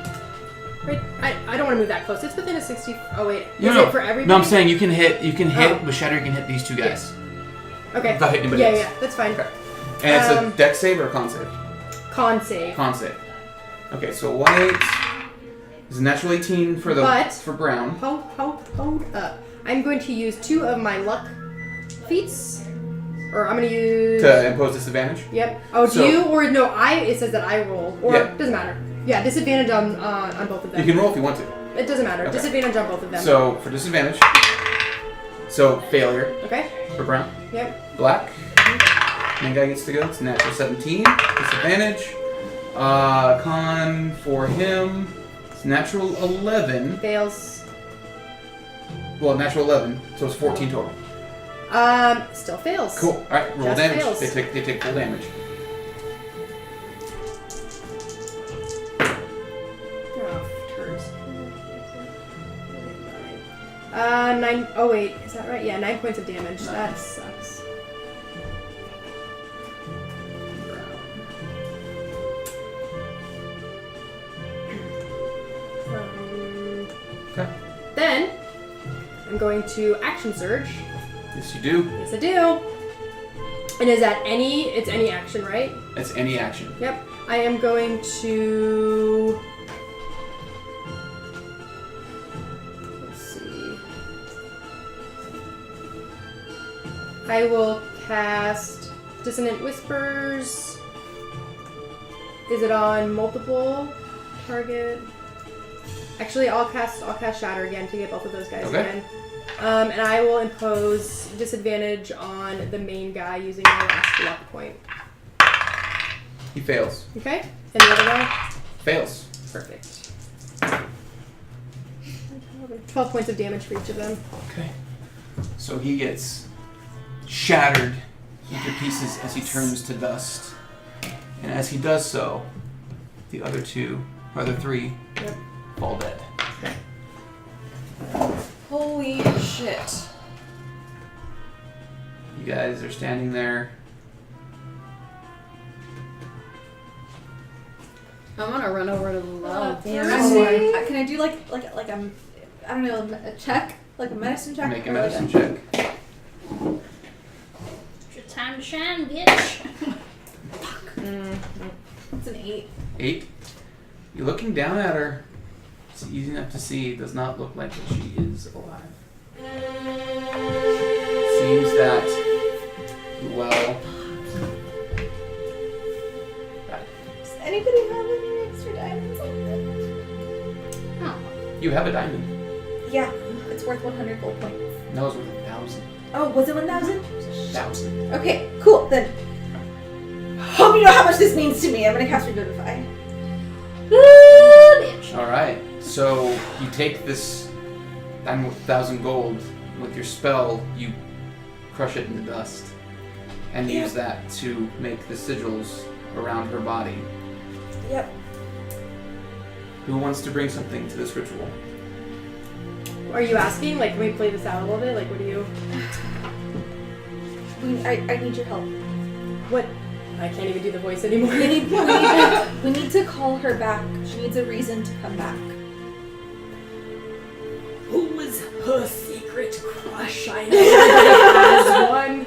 Speaker 3: Right. I don't want to move that close. It's within a 60. Oh wait.
Speaker 5: No,
Speaker 3: Is
Speaker 5: no.
Speaker 3: it for everybody?
Speaker 5: No, I'm saying you can hit
Speaker 3: Oh.
Speaker 5: with Shatter. You can hit these 2 guys
Speaker 3: Okay.
Speaker 5: without hitting anybody
Speaker 3: Yeah,
Speaker 5: else.
Speaker 3: yeah. That's fine.
Speaker 5: Okay. And it's
Speaker 3: Um,
Speaker 5: a dex save or a con save?
Speaker 3: Con save.
Speaker 5: Con save. Okay, so 1/8 is a natural 18 for
Speaker 3: But-
Speaker 5: for Brown.
Speaker 3: Hold up. I'm going to use 2 of my luck feats. Or I'm going to use.
Speaker 5: To impose disadvantage.
Speaker 3: Yep. Oh, do
Speaker 5: So-
Speaker 3: you or no? It says that I roll, or
Speaker 5: Yeah.
Speaker 3: doesn't matter. Yeah, disadvantage on both of them.
Speaker 5: You can roll if you want to.
Speaker 3: It doesn't matter.
Speaker 5: Okay.
Speaker 3: Disadvantage on both of them.
Speaker 5: So for disadvantage. So failure
Speaker 3: Okay.
Speaker 5: for Brown.
Speaker 3: Yep.
Speaker 5: Black. Main guy gets to go. It's a natural 17. Disadvantage. Con for him. It's natural 11.
Speaker 3: Fails.
Speaker 5: Well, natural 11, so it's 14 total.
Speaker 3: Still fails.
Speaker 5: Cool. All right, roll
Speaker 3: Just
Speaker 5: damage.
Speaker 3: fails.
Speaker 5: They take full damage.
Speaker 3: Oh, turds. 9. Oh wait, is that right? Yeah, 9 points of damage.
Speaker 5: Nice.
Speaker 3: That sucks.
Speaker 5: Okay.
Speaker 3: Then I'm going to action surge.
Speaker 5: Yes, you do.
Speaker 3: Yes, I do. And is that any? It's any action, right?
Speaker 5: It's any action.
Speaker 3: Yep. I am going to. Let's see. I will cast Dissonant Whispers. Is it on multiple target? Actually, I'll cast Shatter again to get both of those guys
Speaker 5: Okay.
Speaker 3: again. And I will impose disadvantage on the main guy using my last luck point.
Speaker 5: He fails.
Speaker 3: Okay? And the other guy?
Speaker 5: Fails.
Speaker 3: Perfect. 12 points of damage for each of them.
Speaker 5: Okay. So he gets shattered into pieces as he turns to dust. And as he does so, the other three
Speaker 3: Yep.
Speaker 5: fall dead.
Speaker 8: Holy shit.
Speaker 5: You guys are standing there.
Speaker 11: I'm gonna run over to the well.
Speaker 8: Can I do like a, I don't know, a check? Like a medicine check?
Speaker 5: Make a
Speaker 8: Or like
Speaker 5: medicine check.
Speaker 1: It's your time to shine, bitch.
Speaker 8: It's an 8.
Speaker 5: 8. You're looking down at her. It's easy enough to see. It does not look like that she is alive. Seems that, well...
Speaker 8: Does anybody have any extra diamonds on them?
Speaker 5: You have a diamond.
Speaker 8: Yeah, it's worth 100 gold points.
Speaker 5: No, it's worth 1,000.
Speaker 8: Oh, was it 1,000?
Speaker 5: 1,000.
Speaker 8: Okay, cool. Then, hope you know how much this means to me. I'm gonna cast Revivify.
Speaker 1: Bitch.
Speaker 5: Alright, so you take this diamond with 1,000 gold. With your spell, you crush it into dust. And use that to make the sigils around her body.
Speaker 8: Yep.
Speaker 5: Who wants to bring something to this ritual?
Speaker 3: Are you asking? Like, can we play this out a little bit? Like, what do you...
Speaker 8: I need your help.
Speaker 3: What? I can't even do the voice anymore.
Speaker 8: We need to call her back. She needs a reason to come back.
Speaker 7: Who is her secret crush? I know everybody has one.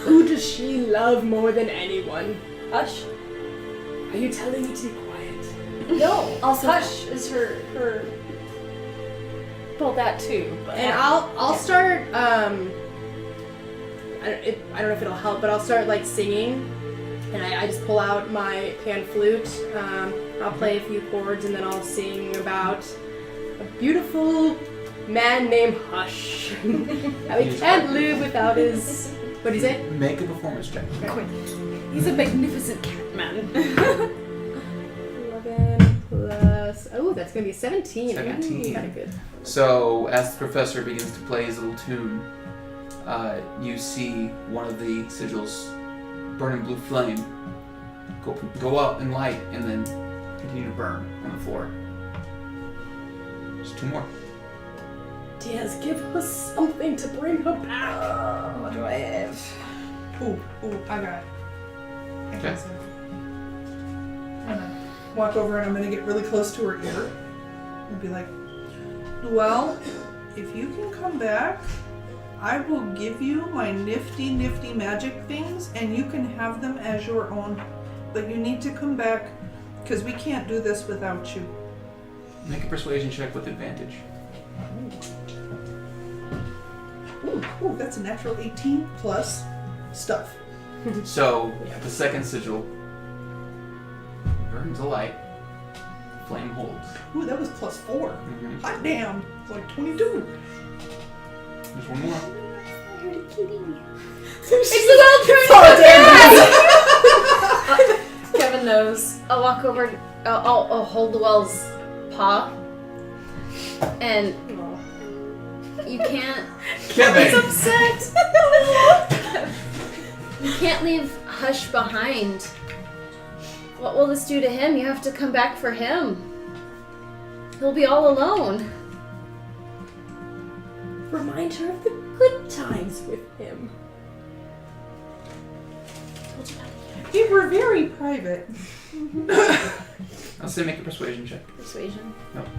Speaker 7: Who does she love more than anyone?
Speaker 8: Hush.
Speaker 7: Are you telling me to be quiet?
Speaker 8: No.
Speaker 10: Also-
Speaker 8: Hush is her.
Speaker 10: Well, that too. But
Speaker 3: And I'll start, I don't know if it'll help, but I'll start, like, singing. And I just pull out my pan flute. I'll play a few chords, and then I'll sing about a beautiful man named Hush. How he can't live without his... What do you say?
Speaker 5: Make a performance check.
Speaker 8: He's a magnificent cat man.
Speaker 3: 11 plus... Oh, that's going to be 17.
Speaker 5: 17.
Speaker 3: Kind of good.
Speaker 5: So, as the professor begins to play his little tune, you see one of the sigils burn in blue flame go up in light and then continue to burn on the floor. There's 2 more.
Speaker 7: Diaz, give her something to bring her back.
Speaker 8: What do I have?
Speaker 4: Ooh, I got it.
Speaker 5: Okay.
Speaker 4: I'm gonna walk over and I'm gonna get really close to her ear and be like, well, if you can come back, I will give you my nifty magic things and you can have them as your own. But you need to come back because we can't do this without you.
Speaker 5: Make a persuasion check with advantage.
Speaker 4: Ooh, that's a natural 18 plus stuff.
Speaker 5: So, the second sigil burns a light, flame holds.
Speaker 4: Ooh, that was plus 4.
Speaker 5: Mm-hmm.
Speaker 4: Hot damn, it's like 22.
Speaker 5: There's 1 more.
Speaker 8: It's the well trained Kevin knows.
Speaker 11: I'll walk over. I'll hold Llewell's paw, and you can't.
Speaker 5: Kevin!
Speaker 8: Upset.
Speaker 11: You can't leave Hush behind. What will this do to him? You have to come back for him. He'll be all alone.
Speaker 7: Remind her of the good times with him.
Speaker 4: We were very private.
Speaker 5: I'll say make a persuasion check.
Speaker 11: Persuasion.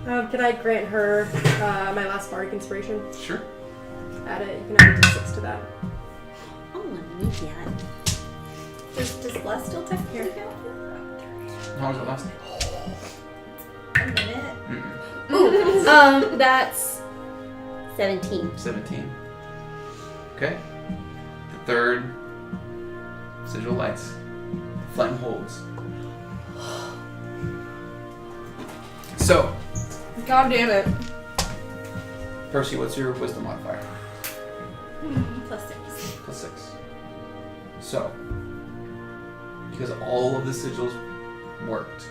Speaker 3: Can I grant her my last bardic inspiration?
Speaker 5: Sure.
Speaker 3: Add it. You can add a d6 to that.
Speaker 11: Oh, let me get.
Speaker 8: Does Bless still technically count?
Speaker 5: How long was it last?
Speaker 8: A minute.
Speaker 5: Mm-mm.
Speaker 11: That's 17.
Speaker 5: 17. Okay. The third sigil lights. Flame holds. So,
Speaker 8: God damn it.
Speaker 5: Percy, what's your wisdom modifier?
Speaker 8: +6.
Speaker 5: Plus 6. So, because all of the sigils worked,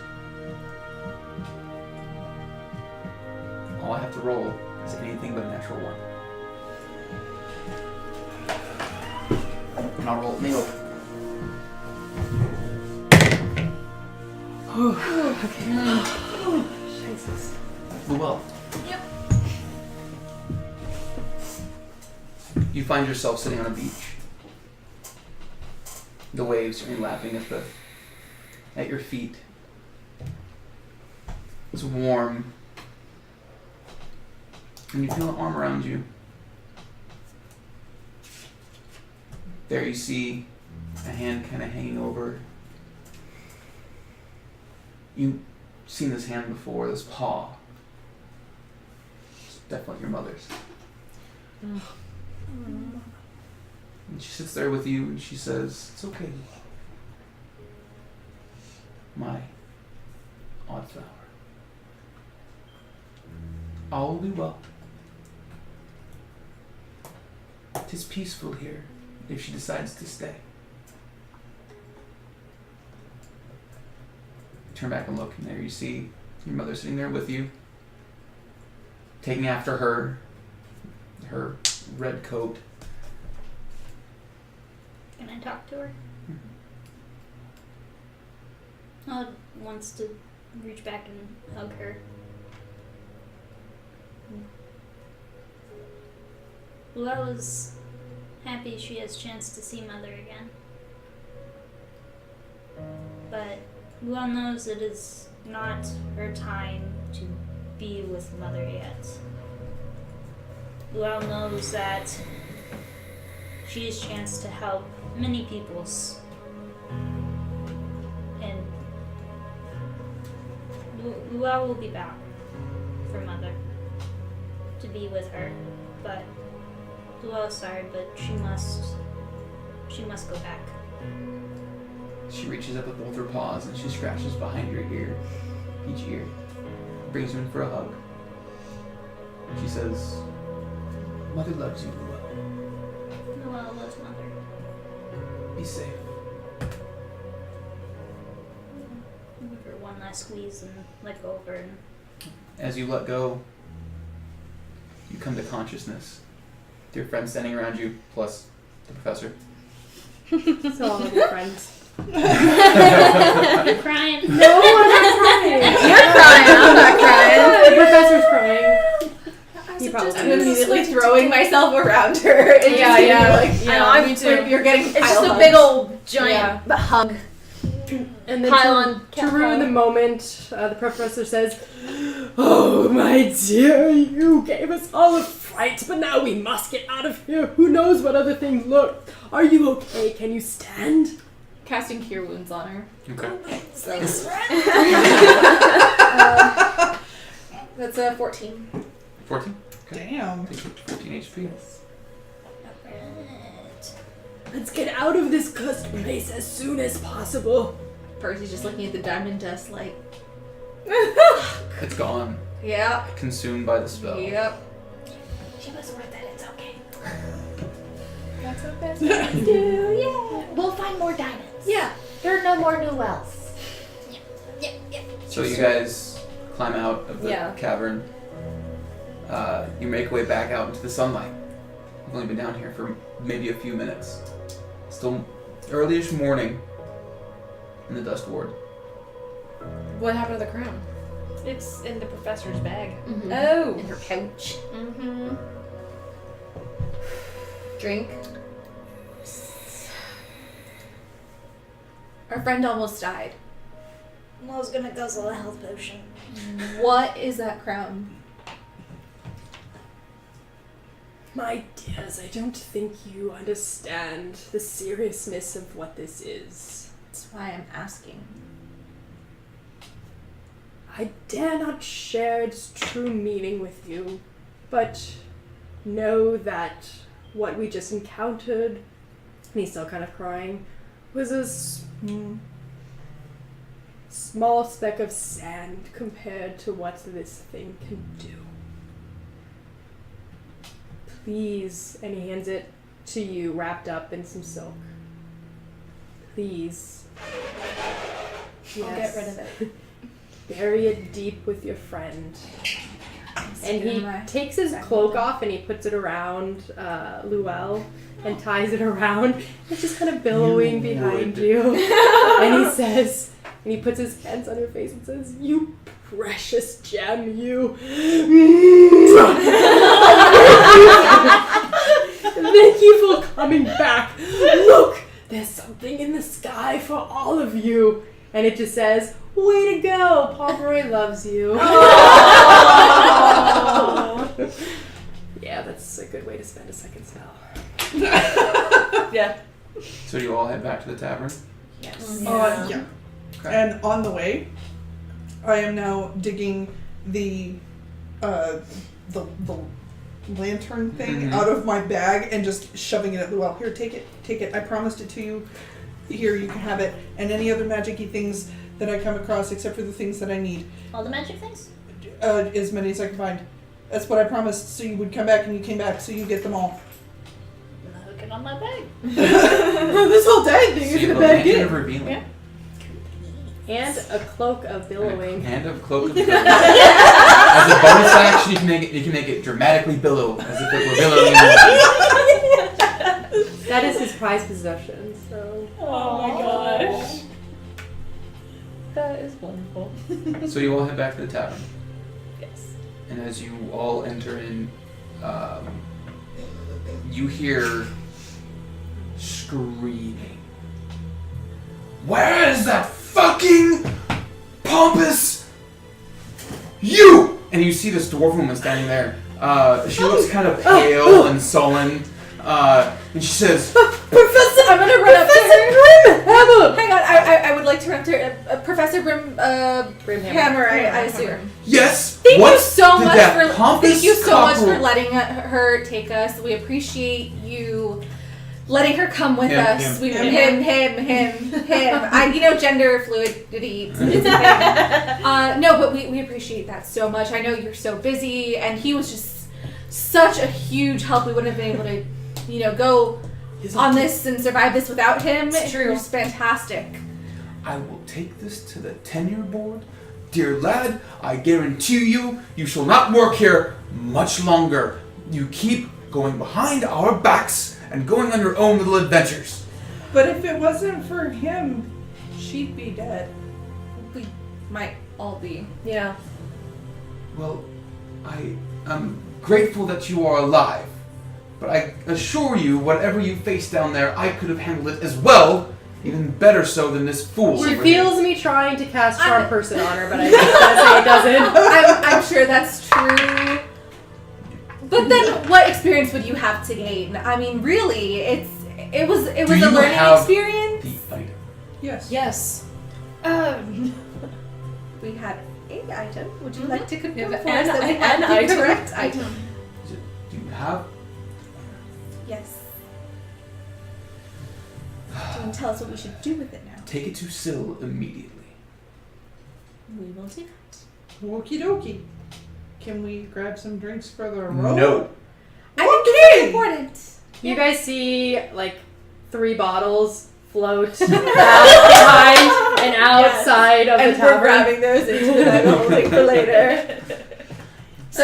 Speaker 5: all I have to roll is anything but a natural 1. And I'll roll it in the open.
Speaker 3: Jesus.
Speaker 5: Well.
Speaker 8: Yep.
Speaker 5: You find yourself sitting on a beach. The waves are lapping at your feet. It's warm. And you feel an arm around you. There you see a hand kind of hanging over. You've seen this hand before, this paw. It's definitely your mother's. And she sits there with you and she says, "It's okay, my odd flower. All will be well. 'Tis peaceful here if she decides to stay." Turn back and look, and there you see your mother sitting there with you, taking after her red coat.
Speaker 1: Can I talk to her? Odd wants to reach back and hug her. Luella is happy she has a chance to see Mother again. But Luella knows it is not her time to be with Mother yet. Luella knows that she has a chance to help many peoples. And Luella will be back for Mother to be with her. But Luella's sorry, but she must go back.
Speaker 5: She reaches up with both her paws and she scratches behind your ear, each ear, brings you in for a hug. She says, "Mother loves you, Luella.
Speaker 1: Luella loves Mother."
Speaker 5: Be safe."
Speaker 1: Give her one last squeeze and let go of her. And
Speaker 5: As you let go, you come to consciousness. With your friends standing around you, plus the professor.
Speaker 3: So all of your friends.
Speaker 1: you're crying.
Speaker 3: No, I'm not crying.
Speaker 11: You're crying. I'm not crying.
Speaker 3: The professor's crying. He probably
Speaker 8: I'm immediately throwing myself around her. And
Speaker 3: Yeah,
Speaker 8: just,
Speaker 3: yeah,
Speaker 8: like,
Speaker 11: I know, I'm
Speaker 8: me too. You're getting
Speaker 11: It's just a big old giant hug.
Speaker 3: And then
Speaker 11: Pile on.
Speaker 3: to ruin the moment, the professor says, "Oh, my dear, you gave us all a fright, but now we must get out of here. Who knows what other things lurk? Are you okay? Can you stand?"
Speaker 9: Casting Cure Wounds on her.
Speaker 5: Okay.
Speaker 8: That's a 14.
Speaker 5: 14? Okay.
Speaker 4: Damn.
Speaker 5: Take 14 HP.
Speaker 7: Let's get out of this cursed place as soon as possible.
Speaker 9: Percy's just looking at the diamond dust like,
Speaker 5: It's gone.
Speaker 9: yeah,
Speaker 5: Consumed by the spell.
Speaker 9: yep.
Speaker 8: She was worth it. It's okay.
Speaker 9: That's what best friends do, yeah.
Speaker 8: We'll find
Speaker 1: more diamonds.
Speaker 8: Yeah.
Speaker 6: There are no more new wells.
Speaker 5: So you guys climb out of the
Speaker 6: Yeah.
Speaker 5: cavern. You make your way back out into the sunlight. You've only been down here for maybe a few minutes. Still early-ish morning in the Dust Ward.
Speaker 8: What happened to the crown?
Speaker 6: It's in the professor's bag.
Speaker 8: Oh.
Speaker 11: In her pouch.
Speaker 6: Mm-hmm.
Speaker 11: Drink.
Speaker 8: Our friend almost died.
Speaker 1: I was gonna guzzle a health potion.
Speaker 8: What is that crown?
Speaker 7: My dears, I don't think you understand the seriousness of what this is.
Speaker 8: That's why I'm asking.
Speaker 7: I dare not share its true meaning with you, but know that what we just encountered, and he's still kind of crying, was a small speck of sand compared to what this thing can do. Please, and he hands it to you wrapped up in some silk. Please.
Speaker 8: I'll get rid of it.
Speaker 7: Bury it deep with your friend. And
Speaker 8: Stick it in
Speaker 7: he
Speaker 8: my
Speaker 7: takes his
Speaker 8: bag.
Speaker 7: cloak off and he puts it around Luelle and ties it around. It's just kind of billowing behind you. And he says, and he puts his hands on your face and says, "You precious gem, you." Thank you for coming back. Look, there's something in the sky for all of you. And it just says, "Way to go, Pomeroy loves you." Yeah, that's a good way to spend a second spell.
Speaker 8: Yeah.
Speaker 5: So you all head back to the tavern?
Speaker 8: Yes.
Speaker 4: Yeah.
Speaker 5: Okay.
Speaker 4: And on the way, I am now digging the lantern thing
Speaker 5: Mhm.
Speaker 4: out of my bag and just shoving it at the well. Here, take it. I promised it to you. Here, you can have it. And any other magic-y things that I come across, except for the things that I need.
Speaker 1: All the magic things?
Speaker 4: As many as I can find. That's what I promised, so you would come back, and you came back, so you get them all.
Speaker 1: I'm gonna hook it on my bag.
Speaker 4: This whole day thing
Speaker 5: So
Speaker 4: is
Speaker 5: you
Speaker 4: in a
Speaker 5: have a
Speaker 4: bag
Speaker 5: lantern
Speaker 4: in.
Speaker 5: of revealing.
Speaker 1: Yeah.
Speaker 7: And a cloak of billowing.
Speaker 5: And a cloak of billowing. As a bonus action, you can make it dramatically billow, as if it were billowing in the
Speaker 7: That is his prized possession, so.
Speaker 6: Oh my gosh. That is wonderful.
Speaker 5: So you all head back to the tavern.
Speaker 6: Yes.
Speaker 5: And as you all enter in, you hear screaming. Where is that fucking pompous you? And you see this dwarf woman standing there. She looks kind of pale and sullen. And she says,
Speaker 8: Professor, I'm gonna run up to her.
Speaker 7: Hammer!
Speaker 8: Hang on, I would like to run up to her. Professor Brimhammer,
Speaker 7: Brimhammer.
Speaker 8: I assume.
Speaker 5: yes.
Speaker 8: Thank
Speaker 5: what
Speaker 8: you so
Speaker 5: did
Speaker 8: much
Speaker 5: that
Speaker 8: for
Speaker 5: pompous
Speaker 8: thank you so much for
Speaker 5: cockerel-"
Speaker 8: letting her take us. We appreciate you letting her come with
Speaker 5: Him,
Speaker 8: us.
Speaker 5: him.
Speaker 8: Him. Gender fluidity. It's him. No, but we appreciate that so much. I know you're so busy, and he was just such a huge help. We wouldn't have been able to, go on this and survive this without him.
Speaker 6: It's true.
Speaker 8: It was fantastic.
Speaker 5: I will take this to the tenure board. Dear lad, I guarantee you shall not work here much longer. You keep going behind our backs and going on your own little adventures.
Speaker 4: But if it wasn't for him, she'd be dead.
Speaker 8: We might all be.
Speaker 6: Yeah.
Speaker 5: Well, I am grateful that you are alive, but I assure you, whatever you face down there, I could have handled it as well, even better so than this fool.
Speaker 7: She
Speaker 5: over
Speaker 7: feels
Speaker 5: here.
Speaker 7: me trying to cast Charm Person on her, but I just gotta say it doesn't.
Speaker 8: I'm sure that's true. But then, what experience would you have to gain? I mean, really, it was
Speaker 5: Do
Speaker 8: a
Speaker 5: you
Speaker 8: learning
Speaker 5: have
Speaker 8: experience.
Speaker 5: the item?
Speaker 4: Yes.
Speaker 6: Yes.
Speaker 8: We had an item. Would you like to confirm
Speaker 6: Yeah,
Speaker 8: for us that we
Speaker 6: an
Speaker 8: had the
Speaker 6: item.
Speaker 8: correct item?
Speaker 5: Do you have?
Speaker 8: Yes. Do you want to tell us what we should do with it now?
Speaker 5: Take it to Syl immediately.
Speaker 1: We will see that.
Speaker 4: Okie dokie. Can we grab some drinks for the road?
Speaker 5: No.
Speaker 8: I think it's important.
Speaker 7: You guys see, 3 bottles
Speaker 3: float behind and outside of
Speaker 8: And
Speaker 3: the
Speaker 8: we're
Speaker 3: tavern.
Speaker 8: grabbing those into the bag of holding for later. So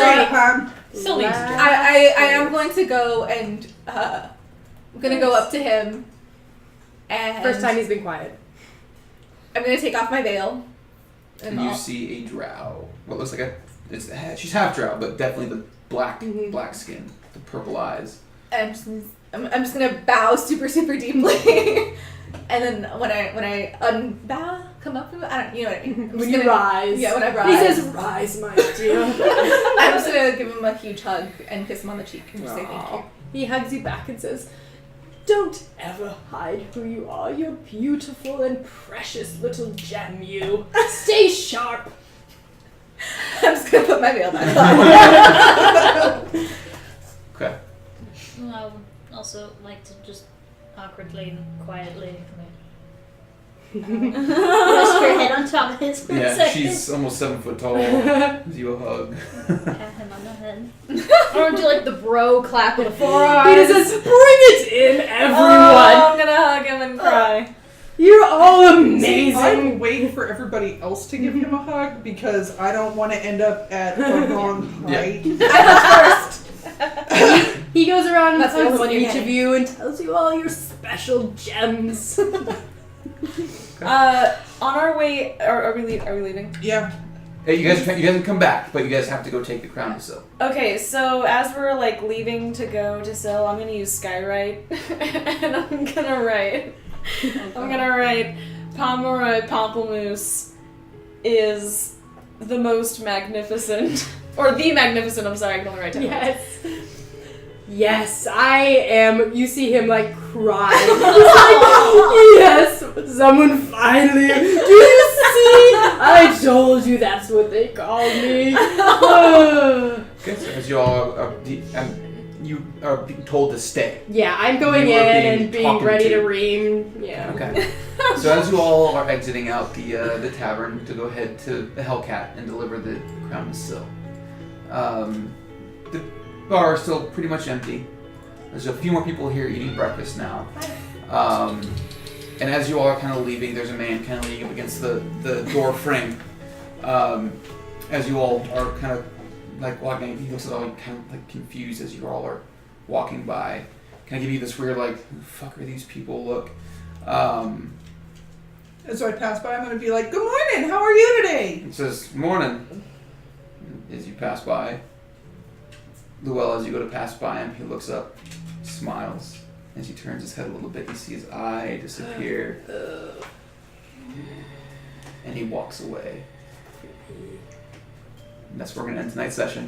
Speaker 1: Still needs to drink.
Speaker 8: I am going to go and I'm gonna go up to him and
Speaker 3: First time he's been quiet.
Speaker 8: I'm gonna take off my veil.
Speaker 5: And you see a drow. What looks like she's half drow, but definitely the black skin, the purple eyes.
Speaker 8: I'm just gonna bow super deeply, and then when I unbow, come up, I don't, you know what I mean.
Speaker 3: When you rise.
Speaker 8: Yeah, when I rise.
Speaker 3: He says, "Rise, my dear."
Speaker 8: I'm just gonna give him a huge hug and kiss him on the cheek and just say thank you.
Speaker 3: He hugs you back and says, "Don't ever hide who you are. You're beautiful and precious little gem, you. Stay sharp."
Speaker 8: I'm just gonna put my veil back on.
Speaker 5: Okay.
Speaker 1: Well, I would also like to just awkwardly and quietly rest your head on top of his for a
Speaker 5: Yeah,
Speaker 1: second.
Speaker 5: she's almost 7 foot tall. Gives you a hug.
Speaker 1: Pat him on the head. Or do like the bro clap with a forearm.
Speaker 3: He says, "Bring it in, everyone.
Speaker 10: I'm gonna hug him and cry.
Speaker 3: You're all
Speaker 4: I'm
Speaker 3: amazing."
Speaker 4: waiting for everybody else to give him a hug because I don't want to end up at the wrong height.
Speaker 3: He goes around and
Speaker 8: That's the
Speaker 3: hugs
Speaker 8: only one you're
Speaker 3: each of
Speaker 8: getting.
Speaker 3: you and tells you all your special gems.
Speaker 10: On our way, are we leaving?
Speaker 4: Yeah.
Speaker 5: Hey, you guys can come back, but you guys have to go take the crown to Syl.
Speaker 10: Okay, so as we're like leaving to go to Syl, I'm gonna use Skywrite, and I'm gonna write Pomeroy Pamplemousse is the most magnificent, or the magnificent. I'm sorry, I can only write 10 words.
Speaker 3: Yes. Yes, I am. You see him like cry. He's like, "Yes, someone finally. Do you see? I told you that's what they call me."
Speaker 5: Okay, so as you all you are being told to stay.
Speaker 3: Yeah, I'm going
Speaker 5: You are
Speaker 3: in
Speaker 5: being
Speaker 3: and being
Speaker 5: talked
Speaker 3: ready to
Speaker 5: to.
Speaker 3: ream. Yeah.
Speaker 5: Okay. So as you all are exiting out the tavern to go ahead to the Hellcat and deliver the crown to Syl, the bar is still pretty much empty. There's a few more people here eating breakfast now. And as you all are kind of leaving, there's a man kind of leaning up against the door frame. As you all are kind of like walking, he looks at all kind of like confused as you all are walking by. Kind of give you this weird like, who the fuck are these people look?
Speaker 4: And so I pass by, I'm going to be like, "Good morning, how are you today?"
Speaker 5: He says, "Morning," as you pass by. Luell, as you go to pass by him, he looks up, smiles. As he turns his head a little bit, you see his eye disappear. And he walks away. And that's where we're going to end tonight's session.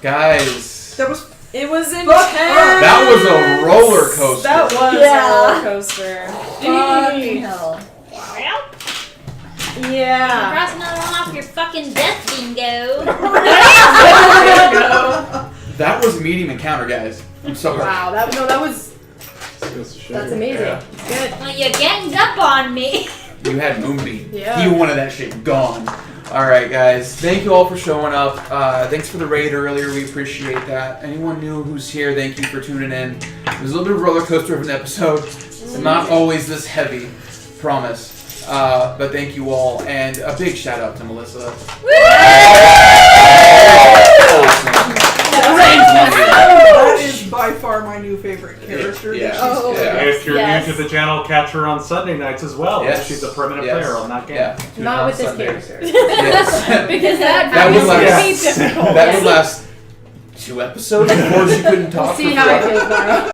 Speaker 5: Guys,
Speaker 10: It was intense.
Speaker 5: that was a roller coaster.
Speaker 10: That was a roller coaster.
Speaker 8: Fucking hell.
Speaker 1: Well,
Speaker 10: Yeah.
Speaker 1: crossing another one off your fucking death bingo.
Speaker 5: That was a medium encounter, guys. I'm sorry.
Speaker 3: Wow. That was. That's amazing.
Speaker 2: Yeah.
Speaker 3: It's good.
Speaker 1: Well, you ganged up on me.
Speaker 5: You had Moonbeam.
Speaker 3: Yeah.
Speaker 5: You wanted that shit gone. Alright, guys. Thank you all for showing up. Thanks for the raid earlier. We appreciate that. Anyone new who's here, thank you for tuning in. It was a little bit of a roller coaster of an episode. It's not always this heavy. Promise. But thank you all. And a big shout out to Melissa.
Speaker 4: That is by far my new favorite character.
Speaker 5: Yeah.
Speaker 2: If you're
Speaker 8: Yes.
Speaker 2: new to the channel, catch her on Sunday nights as well.
Speaker 5: Yes.
Speaker 2: She's a permanent
Speaker 5: Yes.
Speaker 2: player on that game.
Speaker 5: Yeah.
Speaker 2: Tune
Speaker 3: Not
Speaker 2: in
Speaker 3: with
Speaker 2: on
Speaker 3: this
Speaker 2: Sundays.
Speaker 3: character.
Speaker 5: Yes.
Speaker 8: Because that
Speaker 5: That would
Speaker 8: was
Speaker 5: last.
Speaker 8: gonna be difficult.
Speaker 5: That would last 2 episodes before she couldn't talk.
Speaker 3: See
Speaker 5: for
Speaker 3: how it
Speaker 5: forever.
Speaker 3: goes.